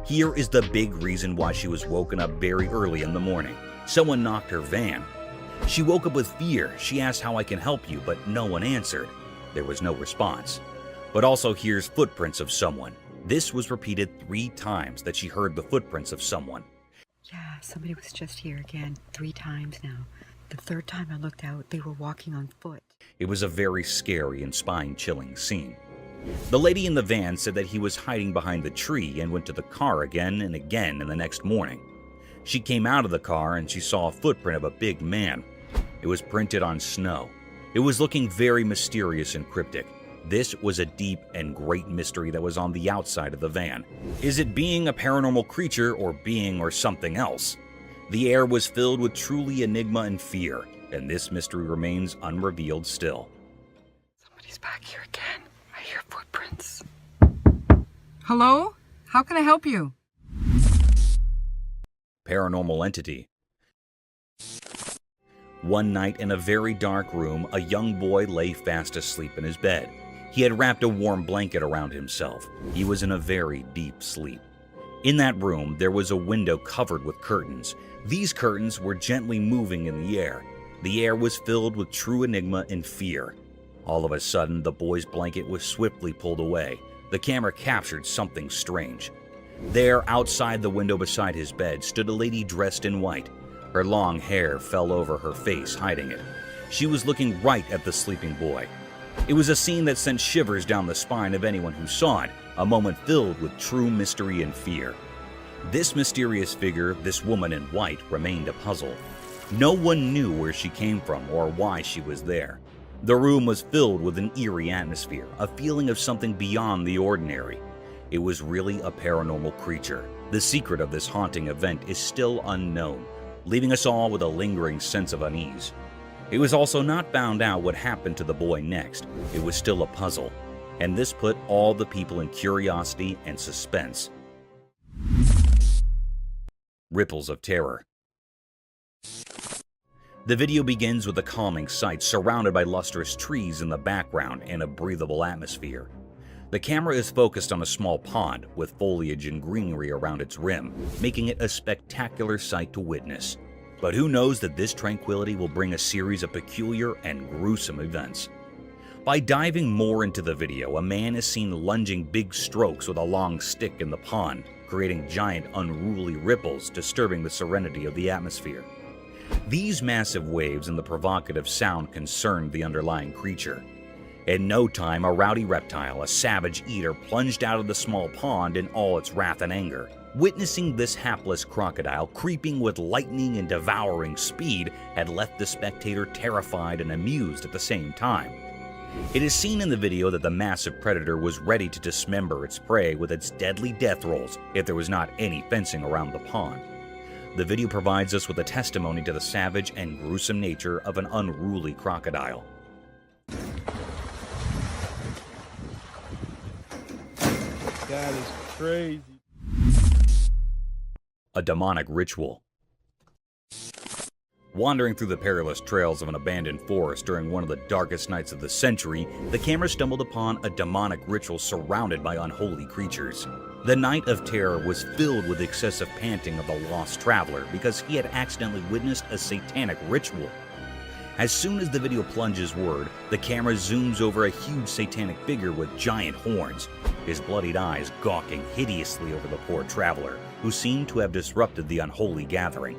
Here is the big reason why she was woken up very early in the morning. Someone knocked her van. She woke up with fear. She asked how I can help you, but no one answered. There was no response. But also here's footprints of someone. This was repeated 3 times that she heard the footprints of someone. Yeah, somebody was just here again 3 times now. The 3rd time I looked out, they were walking on foot. It was a very scary and spine-chilling scene. The lady in the van said that he was hiding behind the tree and went to the car again and again in the next morning. She came out of the car and she saw a footprint of a big man. It was printed on snow. It was looking very mysterious and cryptic. This was a deep and great mystery that was on the outside of the van. Is it being a paranormal creature or being or something else? The air was filled with truly enigma and fear, and this mystery remains unrevealed still. Somebody's back here again. I hear footprints. Hello? How can I help you? Paranormal entity. One night in a very dark room, a young boy lay fast asleep in his bed. He had wrapped a warm blanket around himself. He was in a very deep sleep. In that room, there was a window covered with curtains. These curtains were gently moving in the air. The air was filled with true enigma and fear. All of a sudden, the boy's blanket was swiftly pulled away. The camera captured something strange. There, outside the window beside his bed, stood a lady dressed in white. Her long hair fell over her face, hiding it. She was looking right at the sleeping boy. It was a scene that sent shivers down the spine of anyone who saw it, a moment filled with true mystery and fear. This mysterious figure, this woman in white, remained a puzzle. No one knew where she came from or why she was there. The room was filled with an eerie atmosphere, a feeling of something beyond the ordinary. It was really a paranormal creature. The secret of this haunting event is still unknown, leaving us all with a lingering sense of unease. It was also not found out what happened to the boy next. It was still a puzzle, and this put all the people in curiosity and suspense. Ripples of terror. The video begins with a calming sight surrounded by lustrous trees in the background and a breathable atmosphere. The camera is focused on a small pond with foliage and greenery around its rim, making it a spectacular sight to witness. But who knows that this tranquility will bring a series of peculiar and gruesome events. By diving more into the video, a man is seen lunging big strokes with a long stick in the pond, creating giant unruly ripples disturbing the serenity of the atmosphere. These massive waves and the provocative sound concerned the underlying creature. In no time, a rowdy reptile, a savage eater, plunged out of the small pond in all its wrath and anger. Witnessing this hapless crocodile creeping with lightning and devouring speed had left the spectator terrified and amused at the same time. It is seen in the video that the massive predator was ready to dismember its prey with its deadly death rolls if there was not any fencing around the pond. The video provides us with a testimony to the savage and gruesome nature of an unruly crocodile. That is crazy. A demonic ritual. Wandering through the perilous trails of an abandoned forest during one of the darkest nights of the century, the camera stumbled upon a demonic ritual surrounded by unholy creatures. The night of terror was filled with excessive panting of the lost traveler because he had accidentally witnessed a satanic ritual. As soon as the video plunges word, the camera zooms over a huge satanic figure with giant horns, his bloodied eyes gawking hideously over the poor traveler, who seemed to have disrupted the unholy gathering.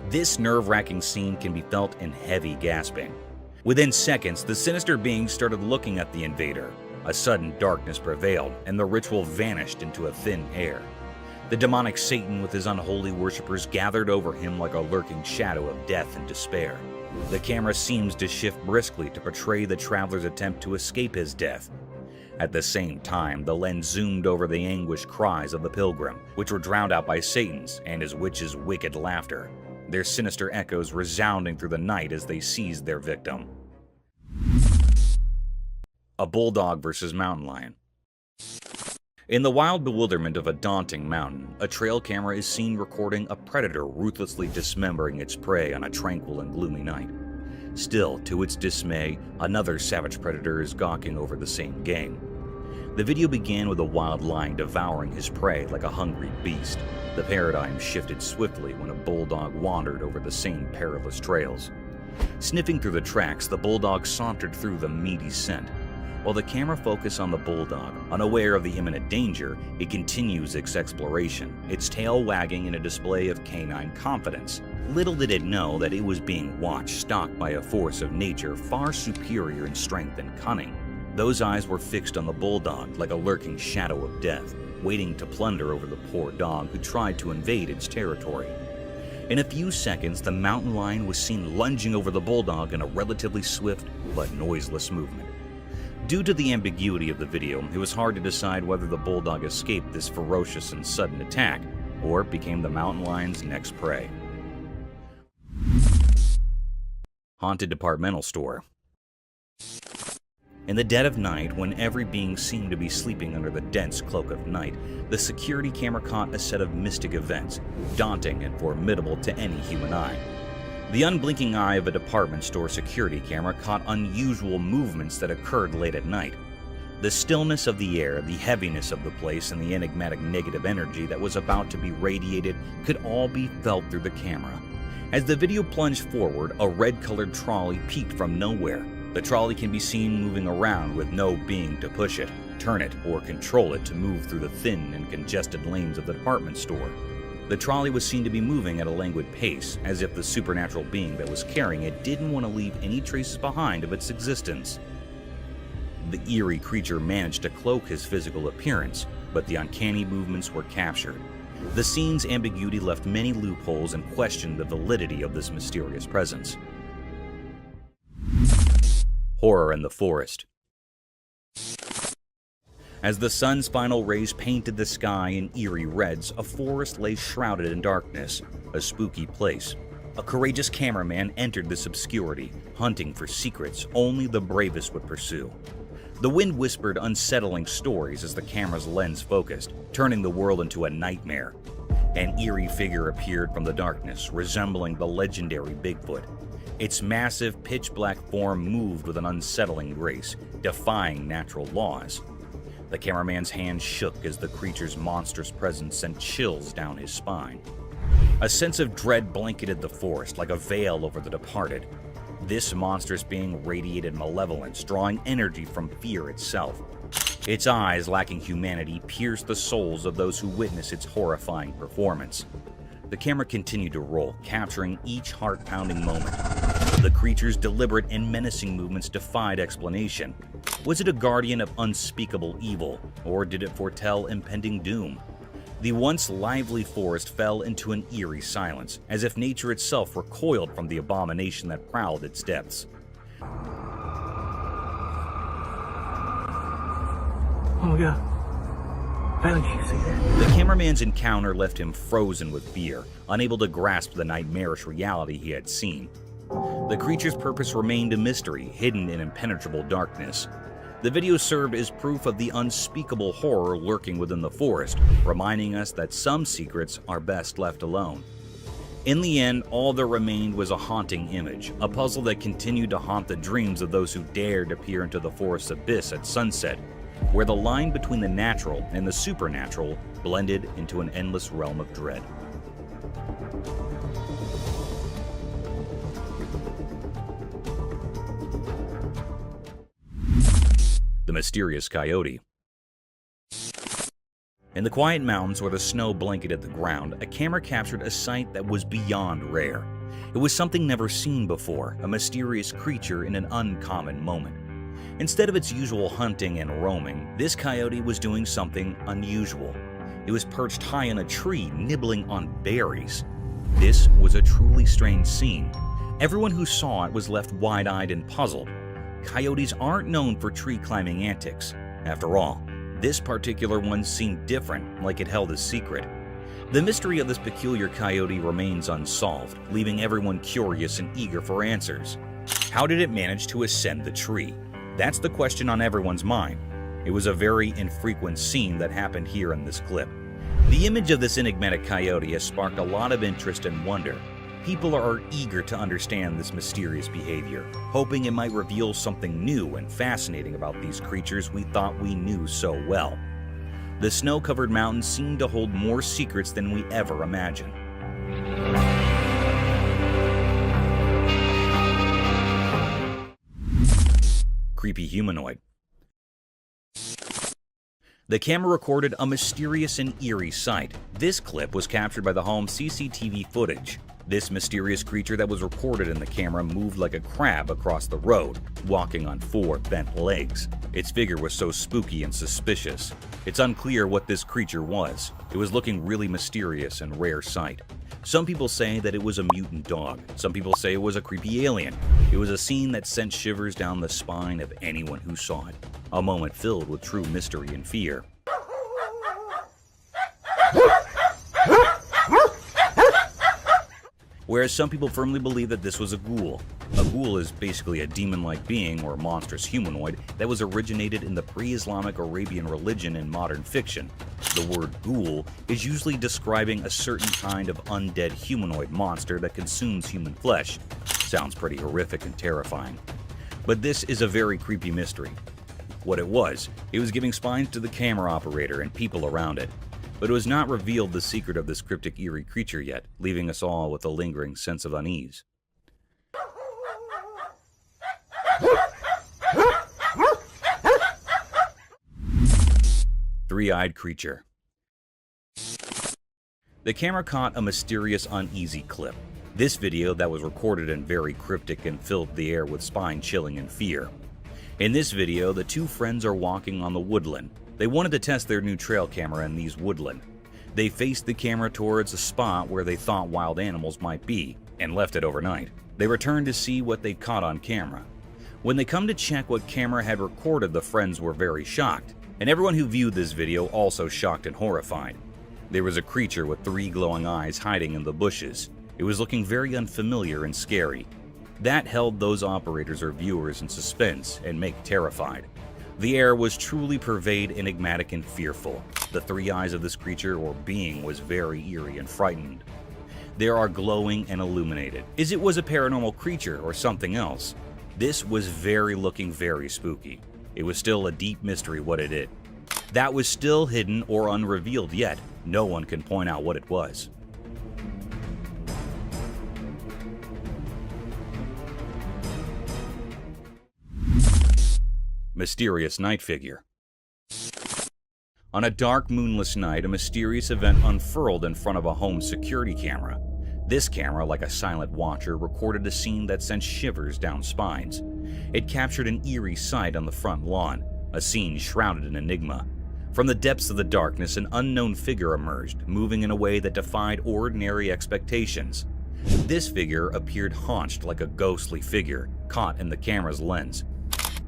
This nerve-wracking scene can be felt in heavy gasping. Within seconds, the sinister being started looking at the invader. A sudden darkness prevailed, and the ritual vanished into a thin air. The demonic Satan with his unholy worshippers gathered over him like a lurking shadow of death and despair. The camera seems to shift briskly to portray the traveler's attempt to escape his death. At the same time, the lens zoomed over the anguished cries of the pilgrim, which were drowned out by Satan's and his witch's wicked laughter, their sinister echoes resounding through the night as they seized their victim. A bulldog versus mountain lion. In the wild bewilderment of a daunting mountain, a trail camera is seen recording a predator ruthlessly dismembering its prey on a tranquil and gloomy night. Still, to its dismay, another savage predator is gawking over the same game. The video began with a wild lion devouring his prey like a hungry beast. The paradigm shifted swiftly when a bulldog wandered over the same perilous trails. Sniffing through the tracks, the bulldog sauntered through the meaty scent. While the camera focused on the bulldog, unaware of the imminent danger, it continues its exploration, its tail wagging in a display of canine confidence. Little did it know that it was being watched, stalked by a force of nature far superior in strength and cunning. Those eyes were fixed on the bulldog like a lurking shadow of death, waiting to plunder over the poor dog who tried to invade its territory. In a few seconds, the mountain lion was seen lunging over the bulldog in a relatively swift but noiseless movement. Due to the ambiguity of the video, it was hard to decide whether the bulldog escaped this ferocious and sudden attack or became the mountain lion's next prey. Haunted departmental store. In the dead of night, when every being seemed to be sleeping under the dense cloak of night, the security camera caught a set of mystic events, daunting and formidable to any human eye. The unblinking eye of a department store security camera caught unusual movements that occurred late at night. The stillness of the air, the heaviness of the place, and the enigmatic negative energy that was about to be radiated could all be felt through the camera. As the video plunged forward, a red-colored trolley peeped from nowhere. The trolley can be seen moving around with no being to push it, turn it, or control it to move through the thin and congested lanes of the department store. The trolley was seen to be moving at a languid pace, as if the supernatural being that was carrying it didn't want to leave any traces behind of its existence. The eerie creature managed to cloak his physical appearance, but the uncanny movements were captured. The scene's ambiguity left many loopholes and questioned the validity of this mysterious presence. Horror in the forest. As the sun's final rays painted the sky in eerie reds, a forest lay shrouded in darkness, a spooky place. A courageous cameraman entered this obscurity, hunting for secrets only the bravest would pursue. The wind whispered unsettling stories as the camera's lens focused, turning the world into a nightmare. An eerie figure appeared from the darkness, resembling the legendary Bigfoot. Its massive, pitch-black form moved with an unsettling grace, defying natural laws. The cameraman's hand shook as the creature's monstrous presence sent chills down his spine. A sense of dread blanketed the forest like a veil over the departed. This monstrous being radiated malevolence, drawing energy from fear itself. Its eyes, lacking humanity, pierced the souls of those who witnessed its horrifying performance. The camera continued to roll, capturing each heart-pounding moment. The creature's deliberate and menacing movements defied explanation. Was it a guardian of unspeakable evil, or did it foretell impending doom? The once lively forest fell into an eerie silence, as if nature itself recoiled from the abomination that prowled its depths. Oh my God. The cameraman's encounter left him frozen with fear, unable to grasp the nightmarish reality he had seen. The creature's purpose remained a mystery, hidden in impenetrable darkness. The video served as proof of the unspeakable horror lurking within the forest, reminding us that some secrets are best left alone. In the end, all that remained was a haunting image, a puzzle that continued to haunt the dreams of those who dared to peer into the forest's abyss at sunset, where the line between the natural and the supernatural blended into an endless realm of dread. The mysterious coyote. In the quiet mountains where the snow blanketed the ground, a camera captured a sight that was beyond rare. It was something never seen before, a mysterious creature in an uncommon moment. Instead of its usual hunting and roaming, this coyote was doing something unusual. It was perched high in a tree, nibbling on berries. This was a truly strange scene. Everyone who saw it was left wide-eyed and puzzled. Coyotes aren't known for tree-climbing antics. After all, this particular one seemed different, like it held a secret. The mystery of this peculiar coyote remains unsolved, leaving everyone curious and eager for answers. How did it manage to ascend the tree? That's the question on everyone's mind. It was a very infrequent scene that happened here in this clip. The image of this enigmatic coyote has sparked a lot of interest and wonder. People are eager to understand this mysterious behavior, hoping it might reveal something new and fascinating about these creatures we thought we knew so well. The snow-covered mountains seem to hold more secrets than we ever imagined. Creepy humanoid. The camera recorded a mysterious and eerie sight. This clip was captured by the home's CCTV footage. This mysterious creature that was recorded in the camera moved like a crab across the road, walking on 4 bent legs. Its figure was so spooky and suspicious. It's unclear what this creature was. It was looking really mysterious and rare sight. Some people say that it was a mutant dog. Some people say it was a creepy alien. It was a scene that sent shivers down the spine of anyone who saw it. A moment filled with true mystery and fear. Whereas some people firmly believe that this was a ghoul. A ghoul is basically a demon-like being or monstrous humanoid that was originated in the pre-Islamic Arabian religion and modern fiction. The word ghoul is usually describing a certain kind of undead humanoid monster that consumes human flesh. Sounds pretty horrific and terrifying. But this is a very creepy mystery. What it was giving spines to the camera operator and people around it. But it was not revealed the secret of this cryptic eerie creature yet, leaving us all with a lingering sense of unease. Three-eyed creature. The camera caught a mysterious, uneasy clip. This video that was recorded in very cryptic and filled the air with spine-chilling and fear. In this video, the two friends are walking on the woodland. They wanted to test their new trail camera in these woodland. They faced the camera towards a spot where they thought wild animals might be, and left it overnight. They returned to see what they caught on camera. When they come to check what camera had recorded, the friends were very shocked, and everyone who viewed this video also shocked and horrified. There was a creature with 3 glowing eyes hiding in the bushes. It was looking very unfamiliar and scary. That held those operators or viewers in suspense and make terrified. The air was truly pervade enigmatic and fearful. The 3 eyes of this creature or being was very eerie and frightened. They are glowing and illuminated. As it was a paranormal creature or something else. This was looking very spooky. It was still a deep mystery what it did. That was still hidden or unrevealed yet. No one can point out what it was. Mysterious night figure. On a dark, moonless night, a mysterious event unfurled in front of a home security camera. This camera, like a silent watcher, recorded a scene that sent shivers down spines. It captured an eerie sight on the front lawn, a scene shrouded in enigma. From the depths of the darkness, an unknown figure emerged, moving in a way that defied ordinary expectations. This figure appeared haunched like a ghostly figure, caught in the camera's lens.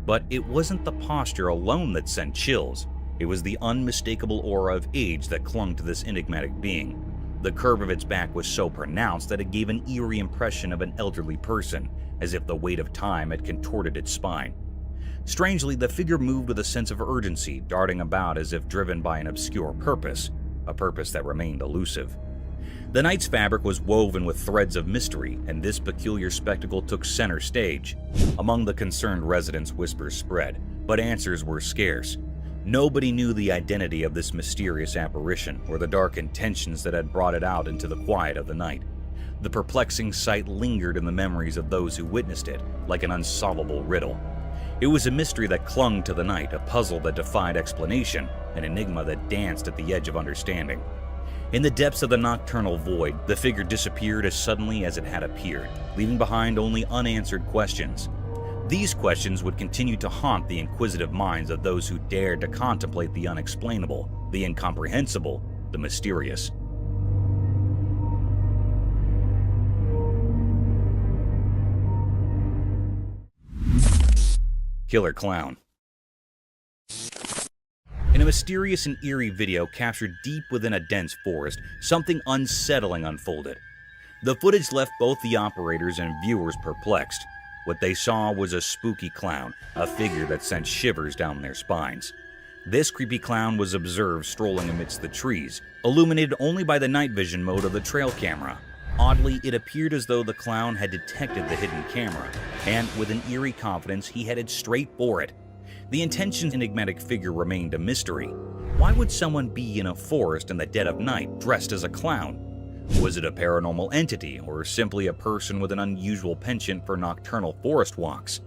But it wasn't the posture alone that sent chills. It was the unmistakable aura of age that clung to this enigmatic being. The curve of its back was so pronounced that it gave an eerie impression of an elderly person, as if the weight of time had contorted its spine. Strangely, the figure moved with a sense of urgency, darting about as if driven by an obscure purpose, a purpose that remained elusive. The night's fabric was woven with threads of mystery, and this peculiar spectacle took center stage. Among the concerned residents, whispers spread, but answers were scarce. Nobody knew the identity of this mysterious apparition or the dark intentions that had brought it out into the quiet of the night. The perplexing sight lingered in the memories of those who witnessed it, like an unsolvable riddle. It was a mystery that clung to the night, a puzzle that defied explanation, an enigma that danced at the edge of understanding. In the depths of the nocturnal void, the figure disappeared as suddenly as it had appeared, leaving behind only unanswered questions. These questions would continue to haunt the inquisitive minds of those who dared to contemplate the unexplainable, the incomprehensible, the mysterious. Killer Clown. In a mysterious and eerie video captured deep within a dense forest, something unsettling unfolded. The footage left both the operators and viewers perplexed. What they saw was a spooky clown, a figure that sent shivers down their spines. This creepy clown was observed strolling amidst the trees, illuminated only by the night vision mode of the trail camera. Oddly, it appeared as though the clown had detected the hidden camera, and with an eerie confidence, he headed straight for it. The intention's enigmatic figure remained a mystery. Why would someone be in a forest in the dead of night dressed as a clown? Was it a paranormal entity, or simply a person with an unusual penchant for nocturnal forest walks?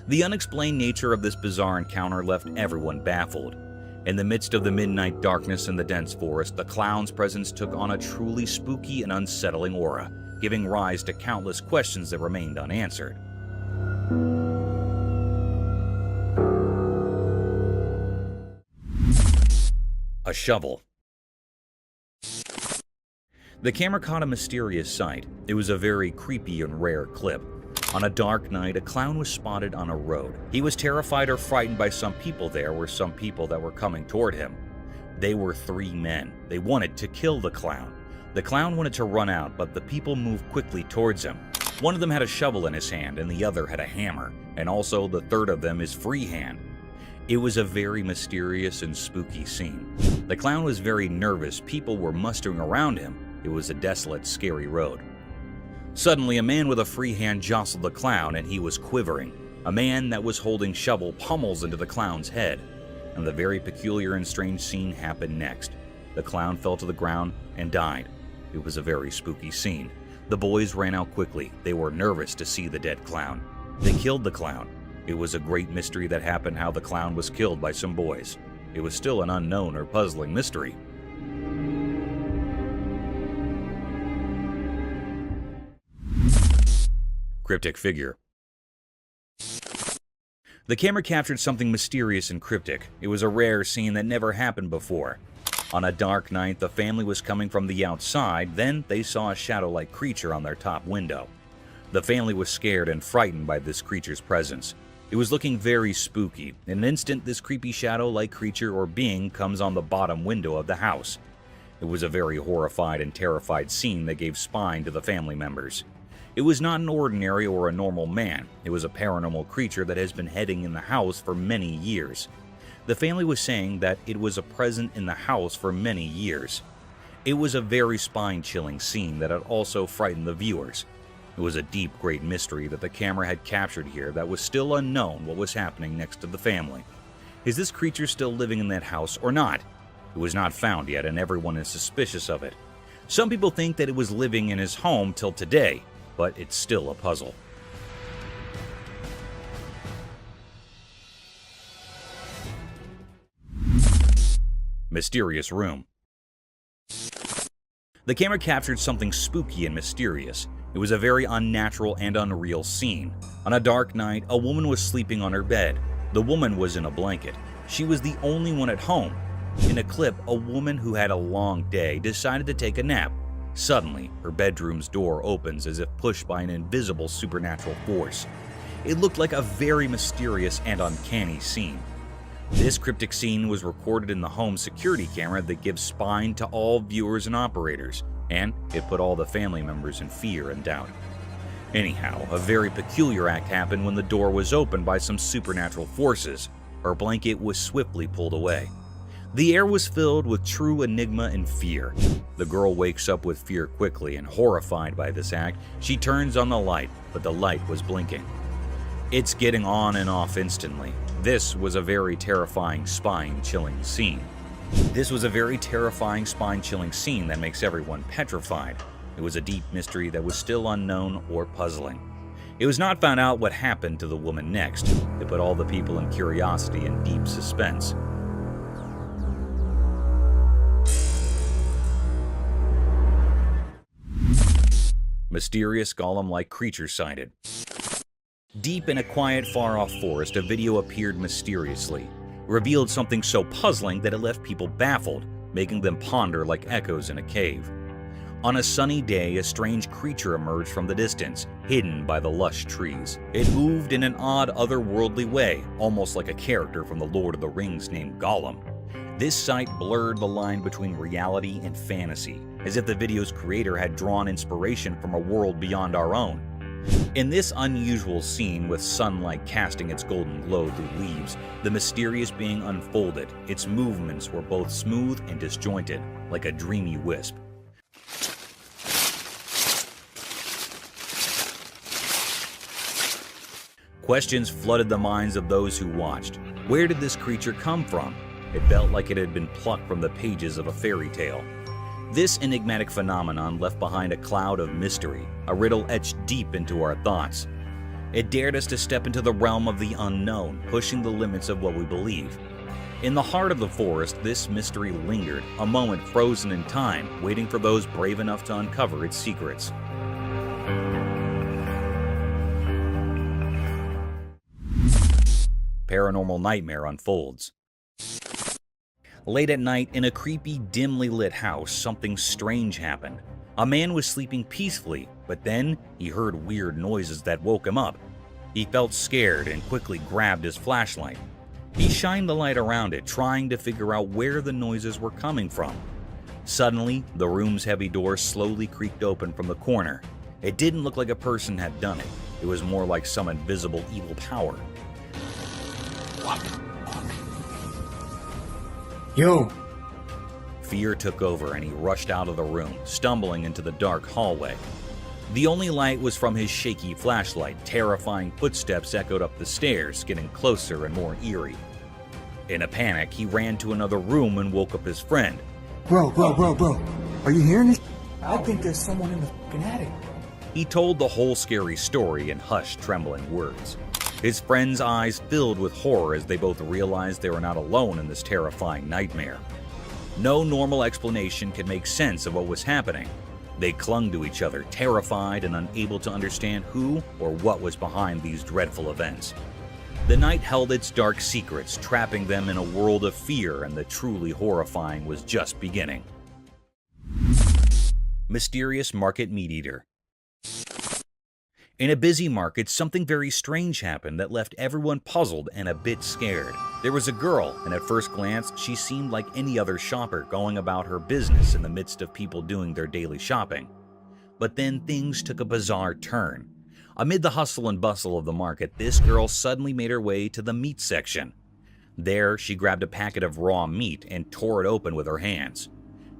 The unexplained nature of this bizarre encounter left everyone baffled. In the midst of the midnight darkness in the dense forest, the clown's presence took on a truly spooky and unsettling aura, giving rise to countless questions that remained unanswered. A shovel. The camera caught a mysterious sight. It was a very creepy and rare clip. On a dark night, a clown was spotted on a road. He was terrified or frightened by some people there or some people that were coming toward him. They were 3 men. They wanted to kill the clown. The clown wanted to run out, but the people moved quickly towards him. One of them had a shovel in his hand and the other had a hammer, and also the third of them is free hand. It was a very mysterious and spooky scene. The clown was very nervous. People were mustering around him. It was a desolate, scary road. Suddenly, a man with a free hand jostled the clown and he was quivering. A man that was holding shovel pummels into the clown's head. And the very peculiar and strange scene happened next. The clown fell to the ground and died. It was a very spooky scene. The boys ran out quickly. They were nervous to see the dead clown. They killed the clown. It was a great mystery that happened how the clown was killed by some boys. It was still an unknown or puzzling mystery. Cryptic figure. The camera captured something mysterious and cryptic. It was a rare scene that never happened before. On a dark night, the family was coming from the outside, then they saw a shadow-like creature on their top window. The family was scared and frightened by this creature's presence. It was looking very spooky. In an instant, this creepy shadow-like creature or being comes on the bottom window of the house. It was a very horrified and terrified scene that gave spine to the family members. It was not an ordinary or a normal man. It was a paranormal creature that has been hiding in the house for many years. The family was saying that it was a present in the house for many years. It was a very spine-chilling scene that had also frightened the viewers. It was a deep, great mystery that the camera had captured here that was still unknown what was happening next to the family. Is this creature still living in that house or not? It was not found yet and everyone is suspicious of it. Some people think that it was living in his home till today, but it's still a puzzle. Mysterious room. The camera captured something spooky and mysterious. It was a very unnatural and unreal scene. On a dark night, a woman was sleeping on her bed. The woman was in a blanket. She was the only one at home. In a clip, a woman who had a long day decided to take a nap. Suddenly, her bedroom's door opens as if pushed by an invisible supernatural force. It looked like a very mysterious and uncanny scene. This cryptic scene was recorded in the home security camera that gives spine to all viewers and operators, and it put all the family members in fear and doubt. Anyhow, a very peculiar act happened when the door was opened by some supernatural forces. Her blanket was swiftly pulled away. The air was filled with true enigma and fear. The girl wakes up with fear quickly, and horrified by this act, she turns on the light, but the light was blinking. It's getting on and off instantly. This was a very terrifying, spine-chilling scene. That makes everyone petrified. It was a deep mystery that was still unknown or puzzling. It was not found out what happened to the woman next. It put all the people in curiosity and deep suspense. Mysterious golem-like creature sighted. Deep in a quiet, far-off forest, a video appeared mysteriously. It revealed something so puzzling that it left people baffled, making them ponder like echoes in a cave. On a sunny day, a strange creature emerged from the distance, hidden by the lush trees. It moved in an odd, otherworldly way, almost like a character from The Lord of the Rings named Gollum. This sight blurred the line between reality and fantasy, as if the video's creator had drawn inspiration from a world beyond our own. In this unusual scene, with sunlight casting its golden glow through leaves, the mysterious being unfolded. Its movements were both smooth and disjointed, like a dreamy wisp. Questions flooded the minds of those who watched. Where did this creature come from? It felt like it had been plucked from the pages of a fairy tale. This enigmatic phenomenon left behind a cloud of mystery, a riddle etched deep into our thoughts. It dared us to step into the realm of the unknown, pushing the limits of what we believe. In the heart of the forest, this mystery lingered, a moment frozen in time, waiting for those brave enough to uncover its secrets. Paranormal nightmare unfolds. Late at night, in a creepy, dimly lit house, something strange happened. A man was sleeping peacefully, but then he heard weird noises that woke him up. He felt scared and quickly grabbed his flashlight. He shined the light around it, trying to figure out where the noises were coming from. Suddenly, the room's heavy door slowly creaked open from the corner. It didn't look like a person had done it. It was more like some invisible evil power. Yo! Fear took over and he rushed out of the room, stumbling into the dark hallway. The only light was from his shaky flashlight. Terrifying footsteps echoed up the stairs, getting closer and more eerie. In a panic, he ran to another room and woke up his friend. Bro. Are you hearing this? I think there's someone in the fucking attic. He told the whole scary story in hushed, trembling words. His friend's eyes filled with horror as they both realized they were not alone in this terrifying nightmare. No normal explanation could make sense of what was happening. They clung to each other, terrified and unable to understand who or what was behind these dreadful events. The night held its dark secrets, trapping them in a world of fear, and the truly horrifying was just beginning. Mysterious market meat eater. In a busy market, something very strange happened that left everyone puzzled and a bit scared. There was a girl, and at first glance, she seemed like any other shopper going about her business in the midst of people doing their daily shopping. But then things took a bizarre turn. Amid the hustle and bustle of the market, this girl suddenly made her way to the meat section. There, she grabbed a packet of raw meat and tore it open with her hands.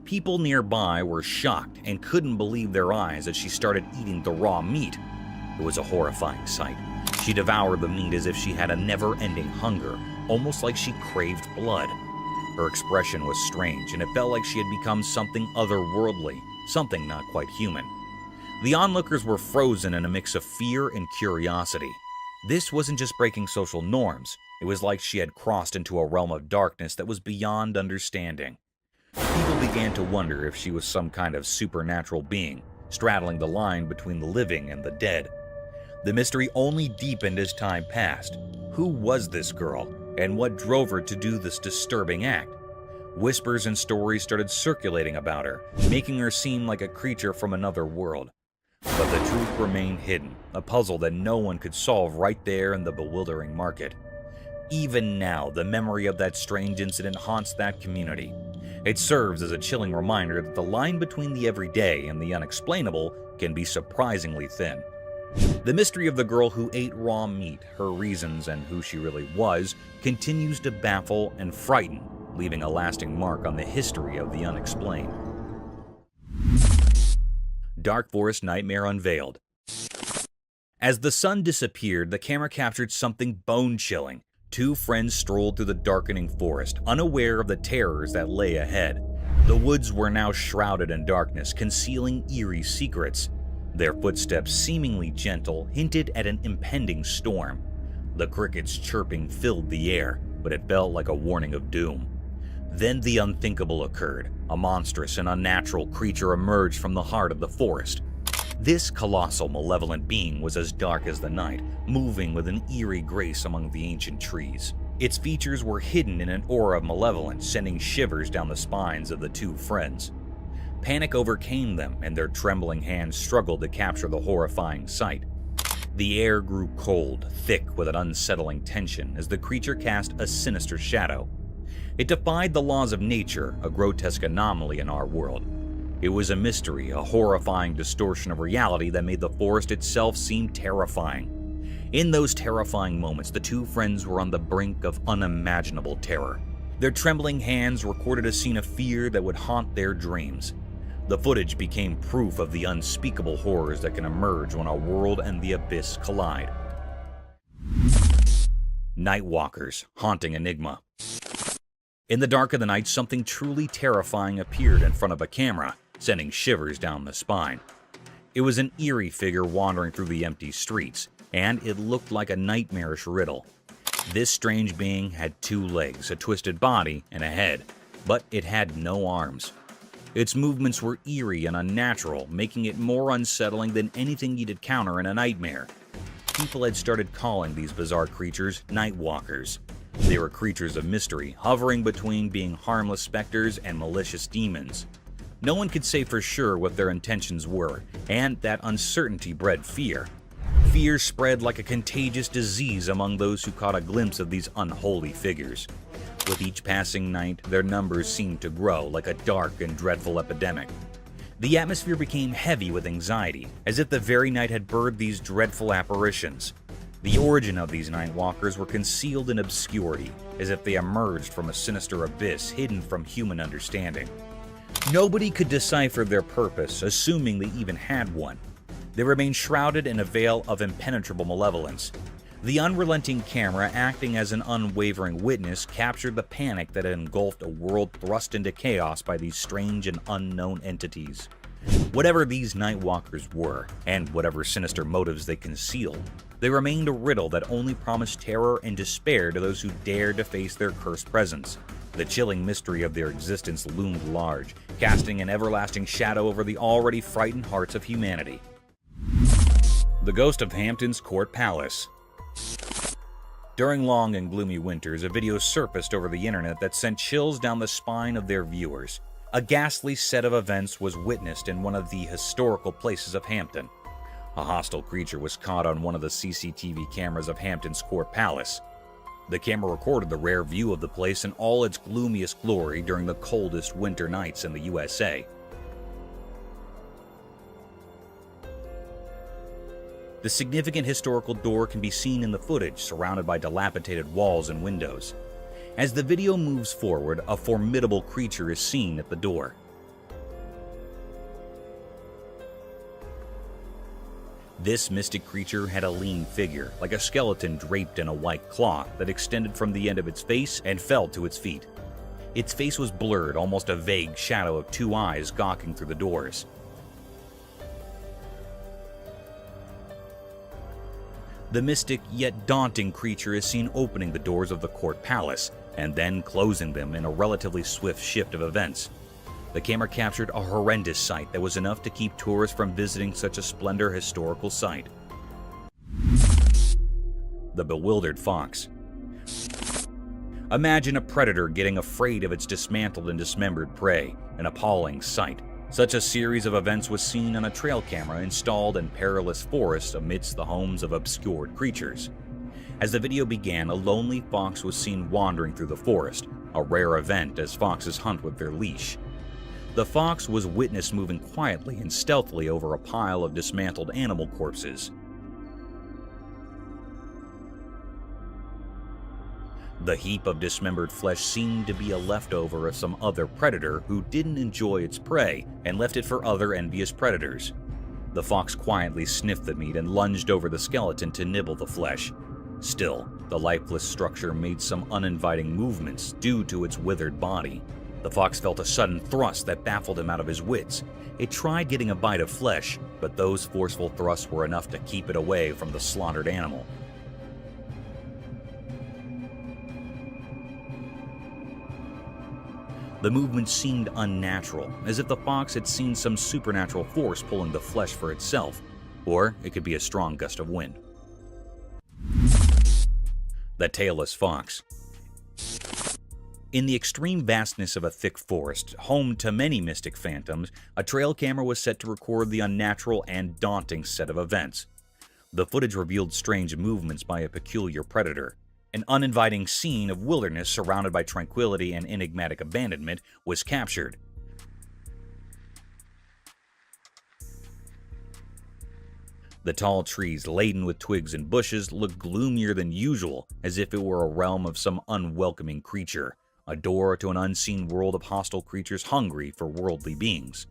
People nearby were shocked and couldn't believe their eyes as she started eating the raw meat. It was a horrifying sight. She devoured the meat as if she had a never-ending hunger, almost like she craved blood. Her expression was strange, and it felt like she had become something otherworldly, something not quite human. The onlookers were frozen in a mix of fear and curiosity. This wasn't just breaking social norms. It was like she had crossed into a realm of darkness that was beyond understanding. People began to wonder if she was some kind of supernatural being, straddling the line between the living and the dead. The mystery only deepened as time passed. Who was this girl, and what drove her to do this disturbing act? Whispers and stories started circulating about her, making her seem like a creature from another world. But the truth remained hidden, a puzzle that no one could solve right there in the bewildering market. Even now, the memory of that strange incident haunts that community. It serves as a chilling reminder that the line between the everyday and the unexplainable can be surprisingly thin. The mystery of the girl who ate raw meat, her reasons, and who she really was continues to baffle and frighten, leaving a lasting mark on the history of the unexplained. Dark Forest Nightmare unveiled. As the sun disappeared, the camera captured something bone-chilling. Two friends strolled through the darkening forest, unaware of the terrors that lay ahead. The woods were now shrouded in darkness, concealing eerie secrets. Their footsteps, seemingly gentle, hinted at an impending storm. The crickets' chirping filled the air, but it felt like a warning of doom. Then the unthinkable occurred. A monstrous and unnatural creature emerged from the heart of the forest. This colossal, malevolent being was as dark as the night, moving with an eerie grace among the ancient trees. Its features were hidden in an aura of malevolence, sending shivers down the spines of the two friends. Panic overcame them, and their trembling hands struggled to capture the horrifying sight. The air grew cold, thick with an unsettling tension as the creature cast a sinister shadow. It defied the laws of nature, a grotesque anomaly in our world. It was a mystery, a horrifying distortion of reality that made the forest itself seem terrifying. In those terrifying moments, the two friends were on the brink of unimaginable terror. Their trembling hands recorded a scene of fear that would haunt their dreams. The footage became proof of the unspeakable horrors that can emerge when a world and the abyss collide. Nightwalkers, haunting enigma. In the dark of the night, something truly terrifying appeared in front of a camera, sending shivers down the spine. It was an eerie figure wandering through the empty streets, and it looked like a nightmarish riddle. This strange being had two legs, a twisted body, and a head, but it had no arms. Its movements were eerie and unnatural, making it more unsettling than anything you'd encounter in a nightmare. People had started calling these bizarre creatures Nightwalkers. They were creatures of mystery, hovering between being harmless specters and malicious demons. No one could say for sure what their intentions were, and that uncertainty bred fear. Fear spread like a contagious disease among those who caught a glimpse of these unholy figures. With each passing night, their numbers seemed to grow like a dark and dreadful epidemic. The atmosphere became heavy with anxiety, as if the very night had birthed these dreadful apparitions. The origin of these Nightwalkers were concealed in obscurity, as if they emerged from a sinister abyss hidden from human understanding. Nobody could decipher their purpose, assuming they even had one. They remained shrouded in a veil of impenetrable malevolence. The unrelenting camera, acting as an unwavering witness, captured the panic that had engulfed a world thrust into chaos by these strange and unknown entities. Whatever these Nightwalkers were, and whatever sinister motives they concealed, they remained a riddle that only promised terror and despair to those who dared to face their cursed presence. The chilling mystery of their existence loomed large, casting an everlasting shadow over the already frightened hearts of humanity. The Ghost of Hampton's Court Palace. During long and gloomy winters, a video surfaced over the internet that sent chills down the spine of their viewers. A ghastly set of events was witnessed in one of the historical places of Hampton. A hostile creature was caught on one of the CCTV cameras of Hampton's Court Palace. The camera recorded the rare view of the place in all its gloomiest glory during the coldest winter nights in the USA. The significant historical door can be seen in the footage, surrounded by dilapidated walls and windows. As the video moves forward, a formidable creature is seen at the door. This mystic creature had a lean figure, like a skeleton draped in a white cloth that extended from the end of its face and fell to its feet. Its face was blurred, almost a vague shadow of two eyes gawking through the doors. The mystic yet daunting creature is seen opening the doors of the court palace and then closing them in a relatively swift shift of events. The camera captured a horrendous sight that was enough to keep tourists from visiting such a splendid historical site. The bewildered fox. Imagine a predator getting afraid of its dismantled and dismembered prey, an appalling sight. Such a series of events was seen on a trail camera installed in perilous forests amidst the homes of obscured creatures. As the video began, a lonely fox was seen wandering through the forest, a rare event as foxes hunt with their leash. The fox was witnessed moving quietly and stealthily over a pile of dismantled animal corpses. The heap of dismembered flesh seemed to be a leftover of some other predator who didn't enjoy its prey and left it for other envious predators. The fox quietly sniffed the meat and lunged over the skeleton to nibble the flesh. Still, the lifeless structure made some uninviting movements due to its withered body. The fox felt a sudden thrust that baffled him out of his wits. It tried getting a bite of flesh, but those forceful thrusts were enough to keep it away from the slaughtered animal. The movement seemed unnatural, as if the fox had seen some supernatural force pulling the flesh for itself, or it could be a strong gust of wind. The tailless fox. In the extreme vastness of a thick forest, home to many mystic phantoms, a trail camera was set to record the unnatural and daunting set of events. The footage revealed strange movements by a peculiar predator. An uninviting scene of wilderness surrounded by tranquility and enigmatic abandonment was captured. The tall trees laden with twigs and bushes looked gloomier than usual, as if it were a realm of some unwelcoming creature, a door to an unseen world of hostile creatures hungry for worldly beings.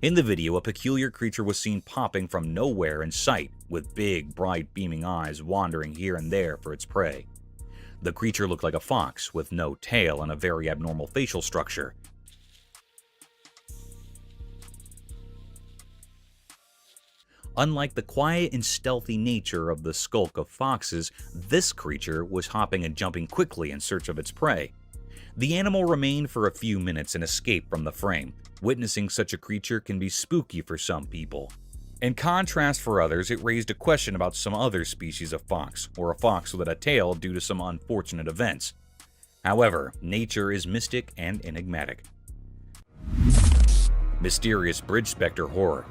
In the video, a peculiar creature was seen popping from nowhere in sight, with big, bright, beaming eyes wandering here and there for its prey. The creature looked like a fox, with no tail and a very abnormal facial structure. Unlike the quiet and stealthy nature of the skulk of foxes, this creature was hopping and jumping quickly in search of its prey. The animal remained for a few minutes and escaped from the frame. Witnessing such a creature can be spooky for some people. In contrast for others, it raised a question about some other species of fox, or a fox without a tail due to some unfortunate events. However, nature is mystic and enigmatic. Mysterious Bridge Spectre Horror.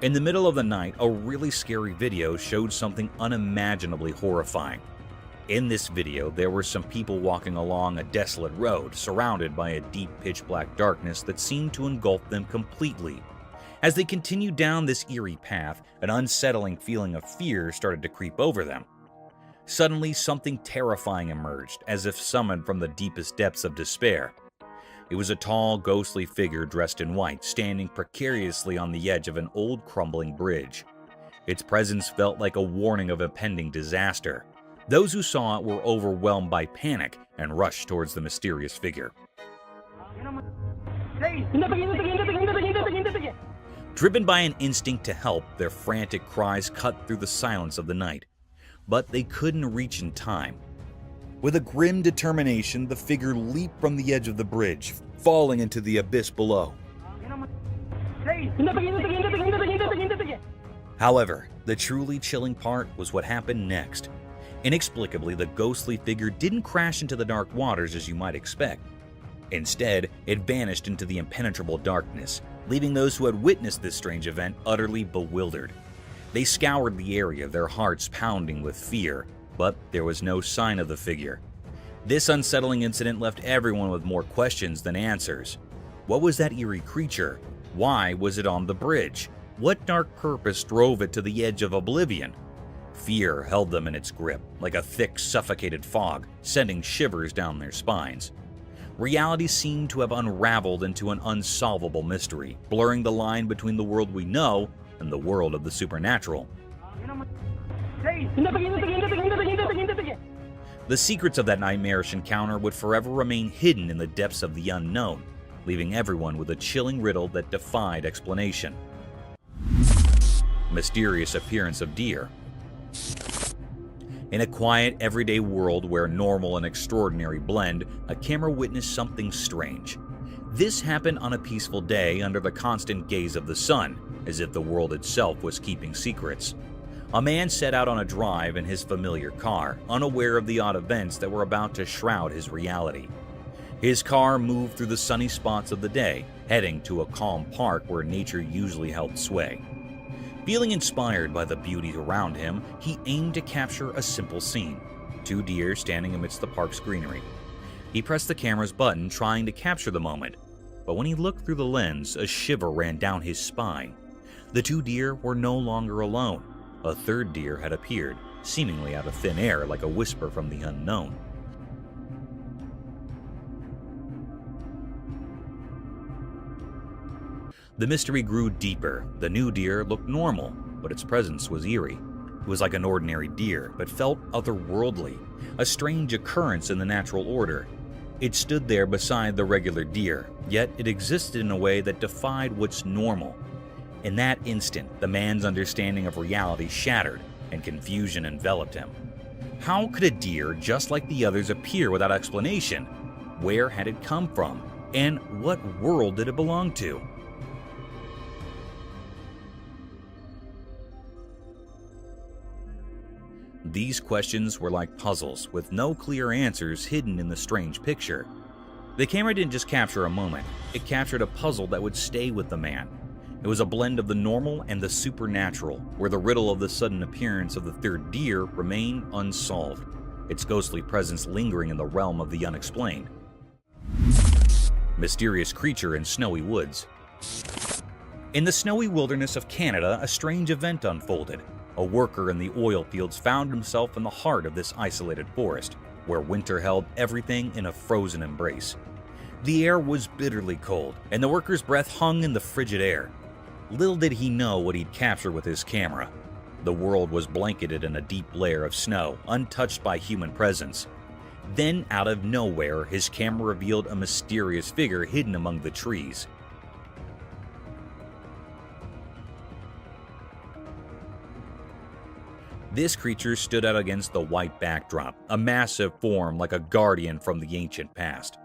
In the middle of the night, a really scary video showed something unimaginably horrifying. In this video, there were some people walking along a desolate road, surrounded by a deep pitch-black darkness that seemed to engulf them completely. As they continued down this eerie path, an unsettling feeling of fear started to creep over them. Suddenly, something terrifying emerged, as if summoned from the deepest depths of despair. It was a tall, ghostly figure dressed in white, standing precariously on the edge of an old, crumbling bridge. Its presence felt like a warning of impending disaster. Those who saw it were overwhelmed by panic and rushed towards the mysterious figure. Driven by an instinct to help, their frantic cries cut through the silence of the night. But they couldn't reach in time. With a grim determination, the figure leaped from the edge of the bridge, falling into the abyss below. However, the truly chilling part was what happened next. Inexplicably, the ghostly figure didn't crash into the dark waters as you might expect. Instead, it vanished into the impenetrable darkness, leaving those who had witnessed this strange event utterly bewildered. They scoured the area, their hearts pounding with fear, but there was no sign of the figure. This unsettling incident left everyone with more questions than answers. What was that eerie creature? Why was it on the bridge? What dark purpose drove it to the edge of oblivion? Fear held them in its grip, like a thick, suffocated fog, sending shivers down their spines. Reality seemed to have unraveled into an unsolvable mystery, blurring the line between the world we know and the world of the supernatural. The secrets of that nightmarish encounter would forever remain hidden in the depths of the unknown, leaving everyone with a chilling riddle that defied explanation. Mysterious appearance of deer. In a quiet, everyday world where normal and extraordinary blend, a camera witnessed something strange. This happened on a peaceful day under the constant gaze of the sun, as if the world itself was keeping secrets. A man set out on a drive in his familiar car, unaware of the odd events that were about to shroud his reality. His car moved through the sunny spots of the day, heading to a calm park where nature usually held sway. Feeling inspired by the beauty around him, he aimed to capture a simple scene: 2 deer standing amidst the park's greenery. He pressed the camera's button, trying to capture the moment, but when he looked through the lens, a shiver ran down his spine. The 2 deer were no longer alone. A 3rd deer had appeared, seemingly out of thin air like a whisper from the unknown. The mystery grew deeper. The new deer looked normal, but its presence was eerie. It was like an ordinary deer, but felt otherworldly, a strange occurrence in the natural order. It stood there beside the regular deer, yet it existed in a way that defied what's normal. In that instant, the man's understanding of reality shattered, and confusion enveloped him. How could a deer just like the others appear without explanation? Where had it come from? And what world did it belong to? These questions were like puzzles, with no clear answers hidden in the strange picture. The camera didn't just capture a moment, it captured a puzzle that would stay with the man. It was a blend of the normal and the supernatural, where the riddle of the sudden appearance of the third deer remained unsolved, its ghostly presence lingering in the realm of the unexplained. Mysterious creature in snowy woods. In the snowy wilderness of Canada, a strange event unfolded. A worker in the oil fields found himself in the heart of this isolated forest, where winter held everything in a frozen embrace. The air was bitterly cold, and the worker's breath hung in the frigid air. Little did he know what he'd capture with his camera. The world was blanketed in a deep layer of snow, untouched by human presence. Then, out of nowhere, his camera revealed a mysterious figure hidden among the trees. This creature stood out against the white backdrop, a massive form like a guardian from the ancient past.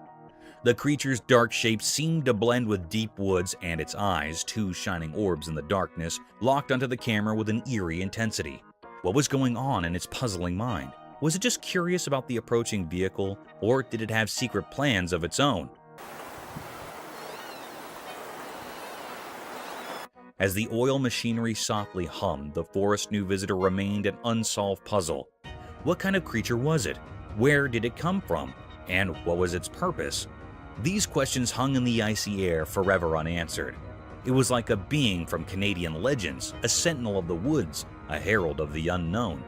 The creature's dark shape seemed to blend with deep woods, and its eyes, two shining orbs in the darkness, locked onto the camera with an eerie intensity. What was going on in its puzzling mind? Was it just curious about the approaching vehicle, or did it have secret plans of its own? As the oil machinery softly hummed, the forest new visitor remained an unsolved puzzle. What kind of creature was it? Where did it come from? And what was its purpose? These questions hung in the icy air, forever unanswered. It was like a being from Canadian legends, a sentinel of the woods, a herald of the unknown.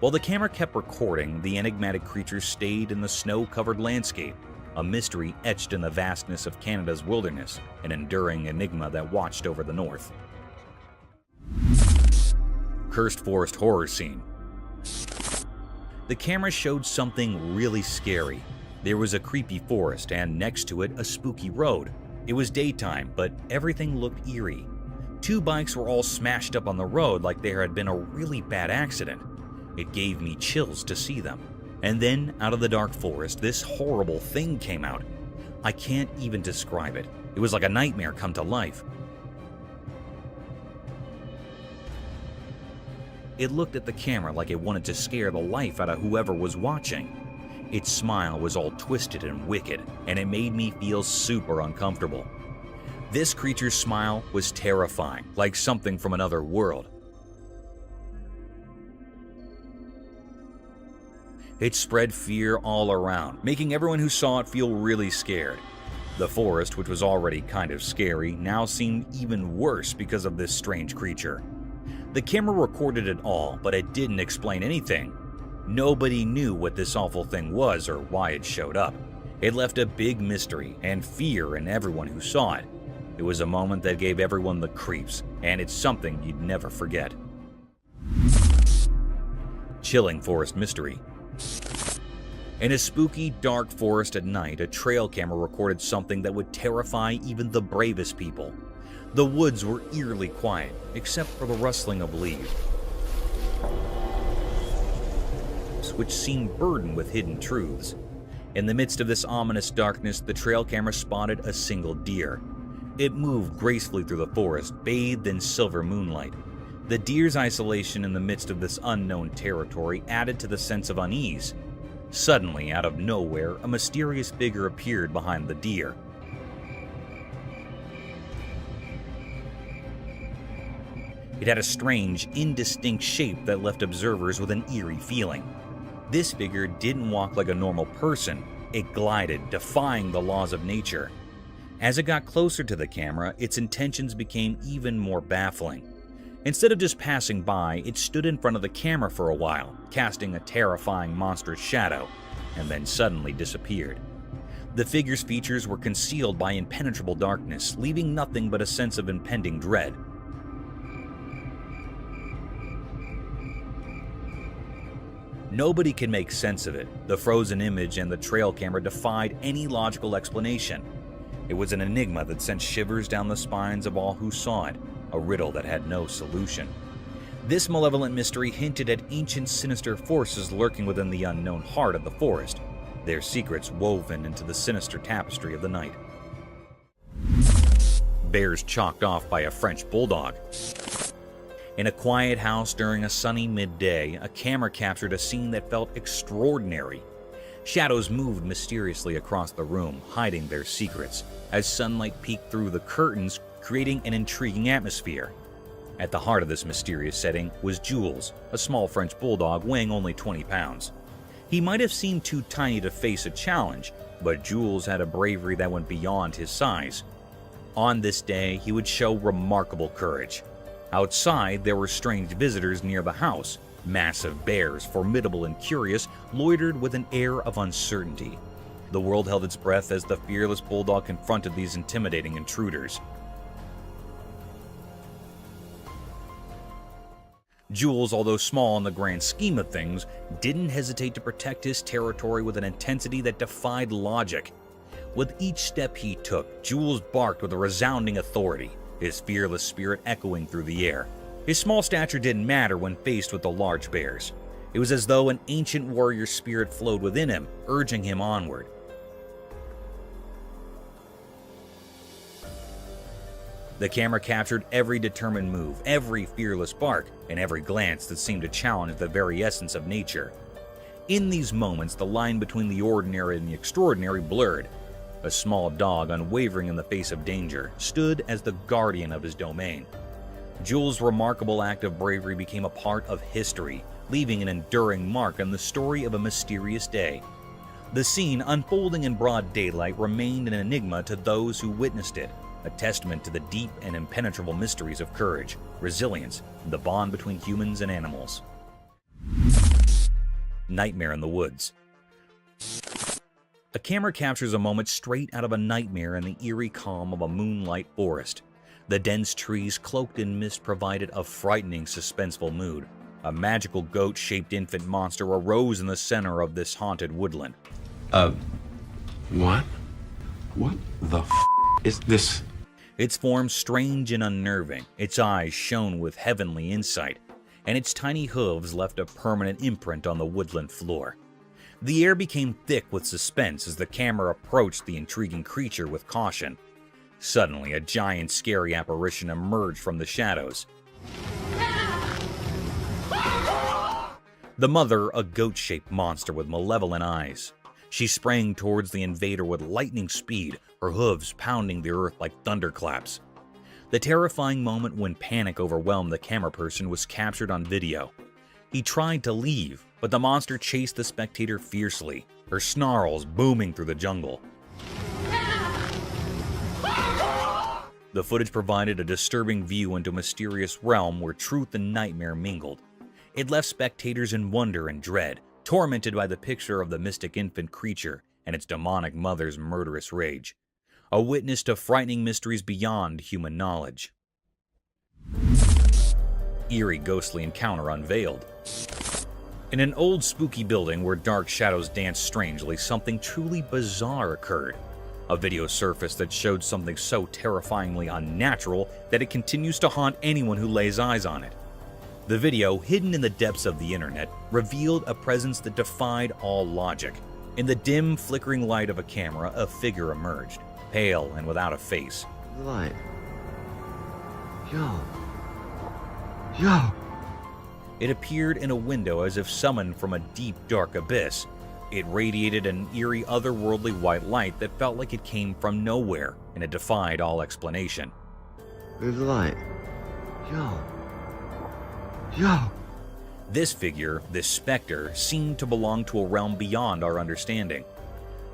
While the camera kept recording, the enigmatic creature stayed in the snow-covered landscape, a mystery etched in the vastness of Canada's wilderness, an enduring enigma that watched over the north. Cursed forest horror scene. The camera showed something really scary. There was a creepy forest, and next to it, a spooky road. It was daytime, but everything looked eerie. Two bikes were all smashed up on the road like there had been a really bad accident. It gave me chills to see them. And then, out of the dark forest, this horrible thing came out. I can't even describe it. It was like a nightmare come to life. It looked at the camera like it wanted to scare the life out of whoever was watching. Its smile was all twisted and wicked, and it made me feel super uncomfortable. This creature's smile was terrifying, like something from another world. It spread fear all around, making everyone who saw it feel really scared. The forest, which was already kind of scary, now seemed even worse because of this strange creature. The camera recorded it all, but it didn't explain anything. Nobody knew what this awful thing was or why it showed up. It left a big mystery and fear in everyone who saw it. It was a moment that gave everyone the creeps, and it's something you'd never forget. Chilling forest mystery. In a spooky, dark forest at night, a trail camera recorded something that would terrify even the bravest people. The woods were eerily quiet, except for the rustling of leaves, which seemed burdened with hidden truths. In the midst of this ominous darkness, the trail camera spotted a single deer. It moved gracefully through the forest, bathed in silver moonlight. The deer's isolation in the midst of this unknown territory added to the sense of unease. Suddenly, out of nowhere, a mysterious figure appeared behind the deer. It had a strange, indistinct shape that left observers with an eerie feeling. This figure didn't walk like a normal person. It glided, defying the laws of nature. As it got closer to the camera, its intentions became even more baffling. Instead of just passing by, it stood in front of the camera for a while, casting a terrifying monstrous shadow, and then suddenly disappeared. The figure's features were concealed by impenetrable darkness, leaving nothing but a sense of impending dread. Nobody can make sense of it. The frozen image and the trail camera defied any logical explanation. It was an enigma that sent shivers down the spines of all who saw it, a riddle that had no solution. This malevolent mystery hinted at ancient sinister forces lurking within the unknown heart of the forest, their secrets woven into the sinister tapestry of the night. Bears chalked off by a French bulldog. In a quiet house during a sunny midday, a camera captured a scene that felt extraordinary. Shadows moved mysteriously across the room, hiding their secrets, as sunlight peeked through the curtains, creating an intriguing atmosphere. At the heart of this mysterious setting was Jules, a small French bulldog weighing only 20 pounds. He might have seemed too tiny to face a challenge, but Jules had a bravery that went beyond his size. On this day, he would show remarkable courage. Outside, there were strange visitors near the house. Massive bears, formidable and curious, loitered with an air of uncertainty. The world held its breath as the fearless bulldog confronted these intimidating intruders. Jules, although small in the grand scheme of things, didn't hesitate to protect his territory with an intensity that defied logic. With each step he took, Jules barked with a resounding authority, his fearless spirit echoing through the air. His small stature didn't matter when faced with the large bears. It was as though an ancient warrior spirit flowed within him, urging him onward. The camera captured every determined move, every fearless bark, and every glance that seemed to challenge the very essence of nature. In these moments, the line between the ordinary and the extraordinary blurred. A small dog, unwavering in the face of danger, stood as the guardian of his domain. Jules' remarkable act of bravery became a part of history, leaving an enduring mark on the story of a mysterious day. The scene, unfolding in broad daylight, remained an enigma to those who witnessed it, a testament to the deep and impenetrable mysteries of courage, resilience, and the bond between humans and animals. Nightmare in the Woods. A camera captures a moment straight out of a nightmare in the eerie calm of a moonlight forest. The dense trees cloaked in mist provided a frightening, suspenseful mood. A magical goat-shaped infant monster arose in the center of this haunted woodland. What? What the f*** is this? Its form strange and unnerving, its eyes shone with heavenly insight, and its tiny hooves left a permanent imprint on the woodland floor. The air became thick with suspense as the camera approached the intriguing creature with caution. Suddenly, a giant, scary apparition emerged from the shadows. The mother, a goat-shaped monster with malevolent eyes. She sprang towards the invader with lightning speed, her hooves pounding the earth like thunderclaps. The terrifying moment when panic overwhelmed the camera person was captured on video. He tried to leave, but the monster chased the spectator fiercely, her snarls booming through the jungle. The footage provided a disturbing view into a mysterious realm where truth and nightmare mingled. It left spectators in wonder and dread, tormented by the picture of the mystic infant creature and its demonic mother's murderous rage. A witness to frightening mysteries beyond human knowledge. Eerie ghostly encounter unveiled. In an old spooky building where dark shadows danced strangely, something truly bizarre occurred. A video surfaced that showed something so terrifyingly unnatural that it continues to haunt anyone who lays eyes on it. The video, hidden in the depths of the internet, revealed a presence that defied all logic. In the dim, flickering light of a camera, a figure emerged, pale and without a face. Light. Yo. It appeared in a window as if summoned from a deep, dark abyss. It radiated an eerie, otherworldly white light that felt like it came from nowhere, and it defied all explanation. Where's the light? Yo. This figure, this specter, seemed to belong to a realm beyond our understanding.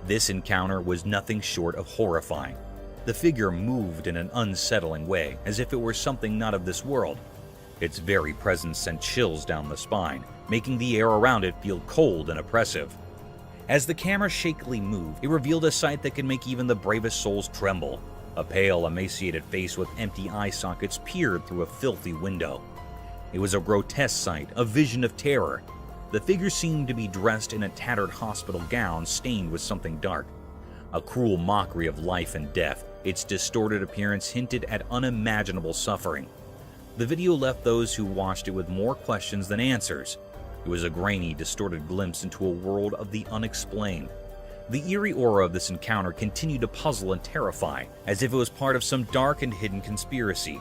This encounter was nothing short of horrifying. The figure moved in an unsettling way, as if it were something not of this world. Its very presence sent chills down the spine, making the air around it feel cold and oppressive. As the camera shakily moved, it revealed a sight that could make even the bravest souls tremble. A pale, emaciated face with empty eye sockets peered through a filthy window. It was a grotesque sight, a vision of terror. The figure seemed to be dressed in a tattered hospital gown stained with something dark. A cruel mockery of life and death, its distorted appearance hinted at unimaginable suffering. The video left those who watched it with more questions than answers. It was a grainy, distorted glimpse into a world of the unexplained. The eerie aura of this encounter continued to puzzle and terrify, as if it was part of some dark and hidden conspiracy.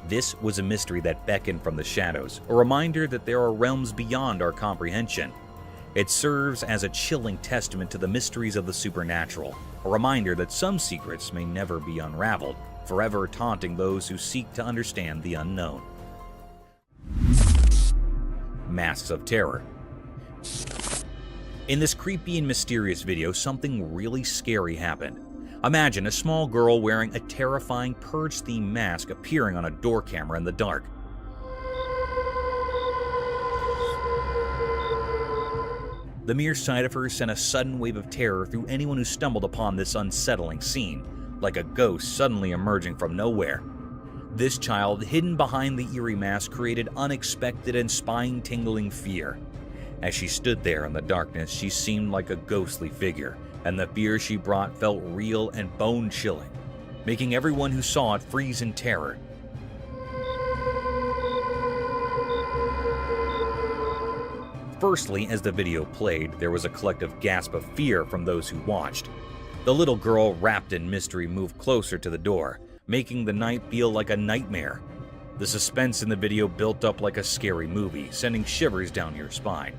This was a mystery that beckoned from the shadows, a reminder that there are realms beyond our comprehension. It serves as a chilling testament to the mysteries of the supernatural, a reminder that some secrets may never be unraveled, forever taunting those who seek to understand the unknown. Masks of Terror. In this creepy and mysterious video, something really scary happened. Imagine a small girl wearing a terrifying Purge-themed mask appearing on a door camera in the dark. The mere sight of her sent a sudden wave of terror through anyone who stumbled upon this unsettling scene, like a ghost suddenly emerging from nowhere. This child, hidden behind the eerie mask, created unexpected and spine-tingling fear. As she stood there in the darkness, she seemed like a ghostly figure, and the fear she brought felt real and bone-chilling, making everyone who saw it freeze in terror. Firstly, as the video played, there was a collective gasp of fear from those who watched. The little girl, wrapped in mystery, moved closer to the door, making the night feel like a nightmare. The suspense in the video built up like a scary movie, sending shivers down your spine.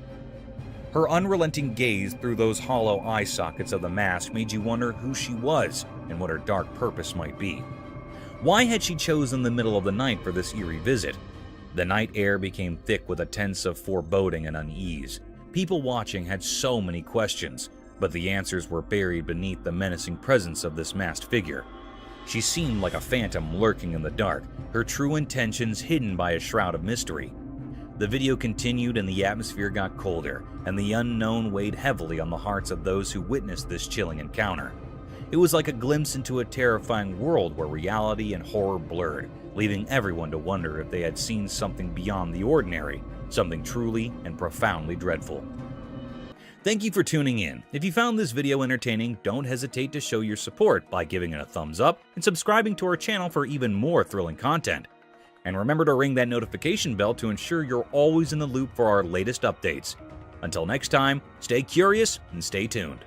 Her unrelenting gaze through those hollow eye sockets of the mask made you wonder who she was and what her dark purpose might be. Why had she chosen the middle of the night for this eerie visit? The night air became thick with a sense of foreboding and unease. People watching had so many questions, but the answers were buried beneath the menacing presence of this masked figure. She seemed like a phantom lurking in the dark, her true intentions hidden by a shroud of mystery. The video continued and the atmosphere got colder, and the unknown weighed heavily on the hearts of those who witnessed this chilling encounter. It was like a glimpse into a terrifying world where reality and horror blurred, leaving everyone to wonder if they had seen something beyond the ordinary, something truly and profoundly dreadful. Thank you for tuning in. If you found this video entertaining, don't hesitate to show your support by giving it a thumbs up and subscribing to our channel for even more thrilling content. And remember to ring that notification bell to ensure you're always in the loop for our latest updates. Until next time, stay curious and stay tuned.